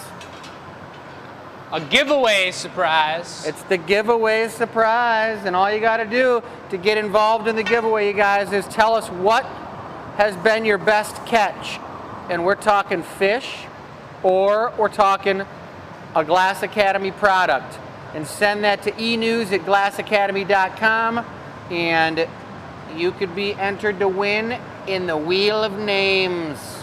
[SPEAKER 3] A giveaway surprise.
[SPEAKER 2] It's the giveaway surprise, and all you got to do to get involved in the giveaway, you guys, is tell us what has been your best catch. And we're talking fish, or we're talking a Glass Academy product. And send that to enews@glassacademy.com, and you could be entered to win in the Wheel of Names.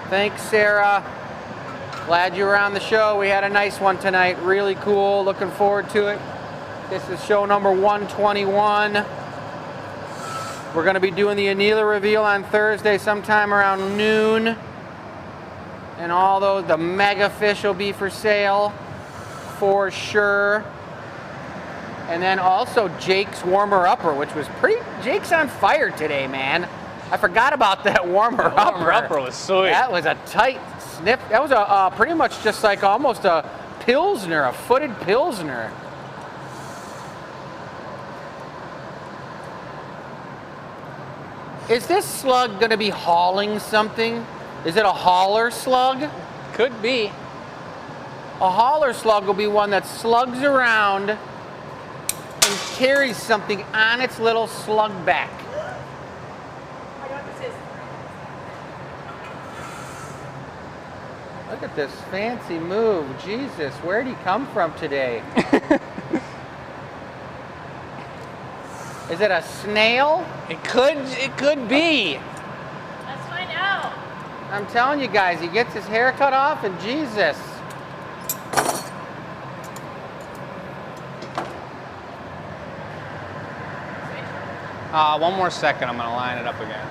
[SPEAKER 2] Thanks, Sarah. Glad you were on the show. We had a nice one tonight. Really cool. Looking forward to it. This is show number 121. We're going to be doing the Anila reveal on Thursday sometime around noon. And although the mega fish will be for sale for sure. And then also Jake's warmer-upper, which was pretty... Jake's on fire today, man. I forgot about that warmer-upper.
[SPEAKER 3] Warmer-upper was sweet.
[SPEAKER 2] That was a tight sniff. That was a pretty much just like almost a Pilsner, a footed Pilsner. Is this slug going to be hauling something? Is it a hauler slug?
[SPEAKER 3] Could be.
[SPEAKER 2] A hauler slug will be one that slugs around and carries something on its little slug back. Look at this fancy move. Jesus, where'd he come from today? Is it a snail?
[SPEAKER 3] It could be.
[SPEAKER 4] Let's find out.
[SPEAKER 2] I'm telling you guys, he gets his hair cut off and Jesus.
[SPEAKER 3] One more second, I'm gonna line it up again.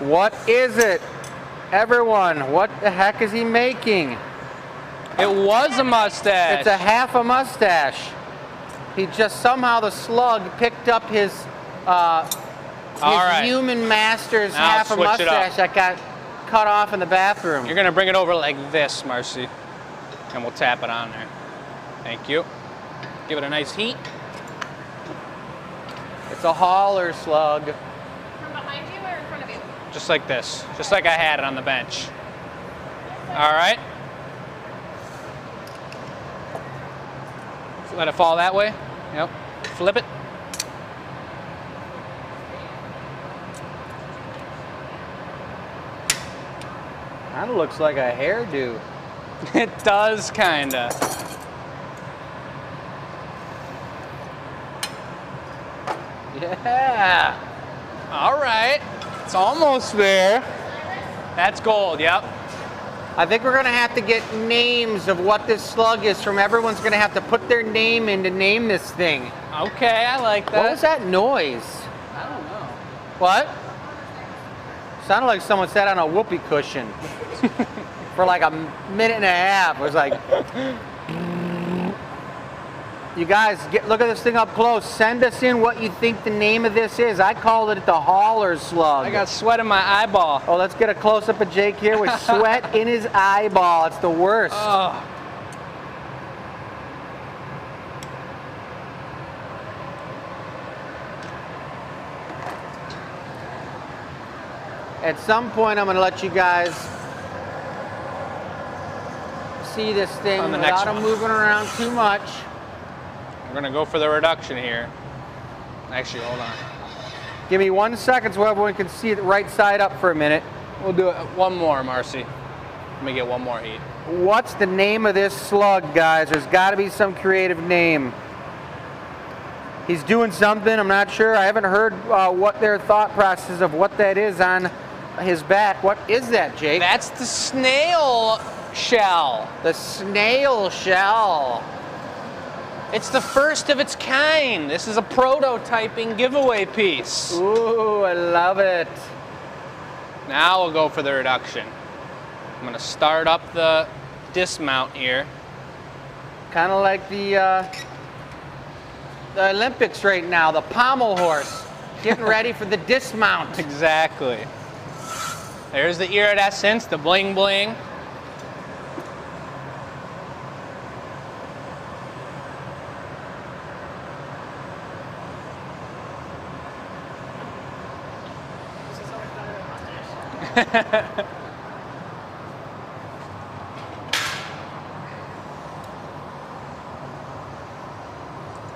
[SPEAKER 2] What is it? Everyone, what the heck is he making?
[SPEAKER 3] It was a mustache.
[SPEAKER 2] It's a half a mustache. He just somehow the slug picked up his
[SPEAKER 3] right.
[SPEAKER 2] human master's
[SPEAKER 3] Now
[SPEAKER 2] half a
[SPEAKER 3] switch it up.
[SPEAKER 2] mustache that got cut off in the bathroom.
[SPEAKER 3] You're gonna bring it over like this, Marcy, and we'll tap it on there. Thank you. Give it a nice heat.
[SPEAKER 2] It's a hauler slug.
[SPEAKER 4] From behind you or in front of you?
[SPEAKER 3] Just like this, just like I had it on the bench. All right. Let it fall that way. Yep. Flip it.
[SPEAKER 2] Kind of looks like a hairdo.
[SPEAKER 3] It does, kinda.
[SPEAKER 2] Yeah.
[SPEAKER 3] All right. It's almost there. That's gold, yep.
[SPEAKER 2] I think we're gonna have to get names of what this slug is from. Everyone's gonna have to put their name in to name this thing.
[SPEAKER 3] Okay, I like that.
[SPEAKER 2] What was that noise?
[SPEAKER 3] I don't know.
[SPEAKER 2] What? Sounded like someone sat on a whoopee cushion for like a minute and a half. It was like, you guys, look at this thing up close. Send us in what you think the name of this is. I called it the hauler slug.
[SPEAKER 3] I got sweat in my eyeball.
[SPEAKER 2] Oh, let's get a close up of Jake here with sweat in his eyeball. It's the worst.
[SPEAKER 3] Oh.
[SPEAKER 2] At some point, I'm going to let you guys see this thing
[SPEAKER 3] On the next
[SPEAKER 2] without him
[SPEAKER 3] one.
[SPEAKER 2] moving around too much.
[SPEAKER 3] We're gonna go for the reduction here. Actually, hold on.
[SPEAKER 2] Give me 1 second so everyone can see it right side up for a minute.
[SPEAKER 3] We'll do it one more, Marcy. Let me get one more heat.
[SPEAKER 2] What's the name of this slug, guys? There's got to be some creative name. He's doing something, I'm not sure. I haven't heard what their thought process of what that is on his back. What is that, Jake?
[SPEAKER 3] That's the snail shell.
[SPEAKER 2] The snail shell.
[SPEAKER 3] It's the first of its kind. This is a prototyping giveaway piece.
[SPEAKER 2] Ooh, I love it.
[SPEAKER 3] Now we'll go for the reduction. I'm gonna start up the dismount here.
[SPEAKER 2] Kind of like the Olympics right now, the pommel horse, getting ready for the dismount.
[SPEAKER 3] Exactly. There's the iridescence, the bling bling.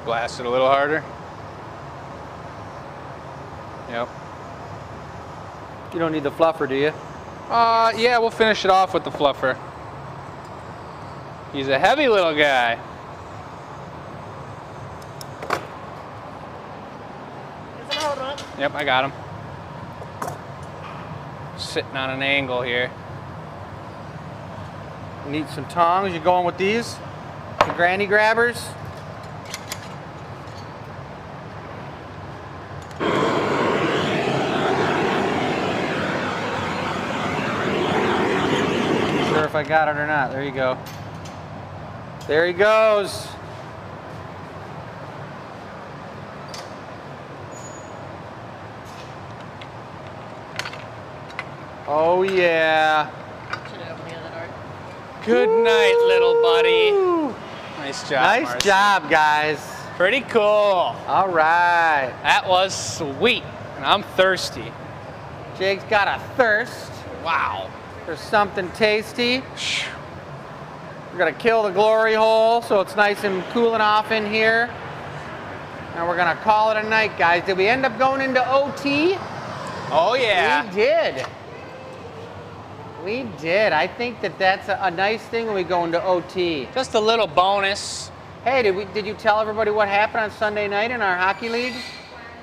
[SPEAKER 3] Blast it a little harder. Yep.
[SPEAKER 2] You don't need the fluffer, do you?
[SPEAKER 3] Yeah, we'll finish it off with the fluffer. He's a heavy little guy.
[SPEAKER 4] Is it hold on?
[SPEAKER 3] Yep, I got him. Sitting on an angle here.
[SPEAKER 2] You need some tongs. You going with these? The granny grabbers? Not sure if I got it or not. There you go. There he goes. Oh, yeah.
[SPEAKER 5] Should have opened the other door.
[SPEAKER 3] Good night, little buddy. Nice job,
[SPEAKER 2] Nice
[SPEAKER 3] Marcy.
[SPEAKER 2] job, guys.
[SPEAKER 3] Pretty cool.
[SPEAKER 2] All right.
[SPEAKER 3] That was sweet. And I'm thirsty.
[SPEAKER 2] Jake's got a thirst
[SPEAKER 3] Wow.
[SPEAKER 2] for something tasty. We're gonna kill the glory hole so it's nice and cooling off in here. And we're gonna call it a night, guys. Did we end up going into OT?
[SPEAKER 3] Oh, yeah.
[SPEAKER 2] We did. We did. I think that that's a nice thing when we go into OT.
[SPEAKER 3] Just a little bonus.
[SPEAKER 2] Hey, did you tell everybody what happened on Sunday night in our hockey league?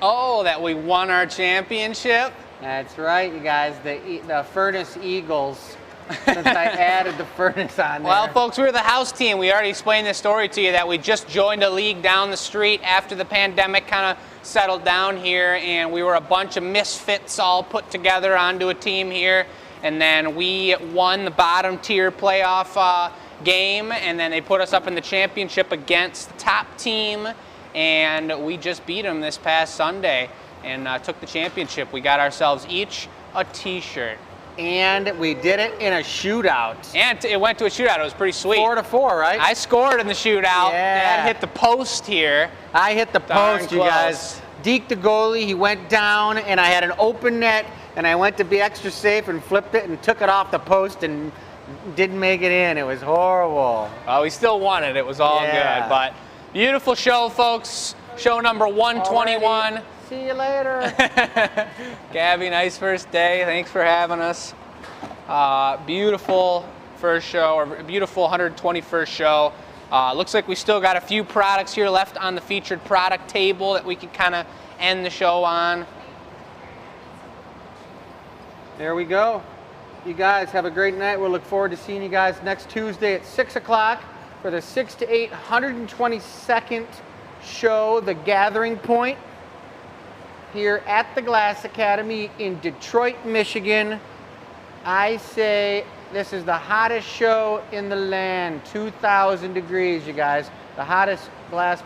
[SPEAKER 3] Oh, that we won our championship.
[SPEAKER 2] That's right, you guys. The Furnace Eagles. Since I added the furnace on there.
[SPEAKER 3] Well, folks, we're the house team. We already explained this story to you that we just joined a league down the street after the pandemic kind of settled down here, and we were a bunch of misfits all put together onto a team here, and then we won the bottom tier playoff game, and then they put us up in the championship against the top team, and we just beat them this past Sunday and took the championship. We got ourselves each a t-shirt.
[SPEAKER 2] And we did it in a shootout.
[SPEAKER 3] And it went to a shootout. It was pretty sweet.
[SPEAKER 2] 4-4, right?
[SPEAKER 3] I scored in the shootout.
[SPEAKER 2] Yeah.
[SPEAKER 3] Dad hit the post here.
[SPEAKER 2] I hit the
[SPEAKER 3] Darn
[SPEAKER 2] post, you
[SPEAKER 3] close.
[SPEAKER 2] guys. Deke the goalie, he went down, and I had an open net, and I went to be extra safe and flipped it and took it off the post and didn't make it in. It was horrible.
[SPEAKER 3] We still won it. It was all
[SPEAKER 2] Yeah.
[SPEAKER 3] good. But beautiful show, folks. Show number 121.
[SPEAKER 2] Alrighty. See you later.
[SPEAKER 3] Gabby, nice first day. Thanks for having us. Beautiful first show, or beautiful 121st show. Looks like we still got a few products here left on the featured product table that we could kind of end the show on.
[SPEAKER 2] There we go. You guys have a great night. We'll look forward to seeing you guys next Tuesday at 6 o'clock for the 6 to 8 122nd show, The Gathering Point, here at the Glass Academy in Detroit, Michigan. I say this is the hottest show in the land, 2,000 degrees, you guys. The hottest glass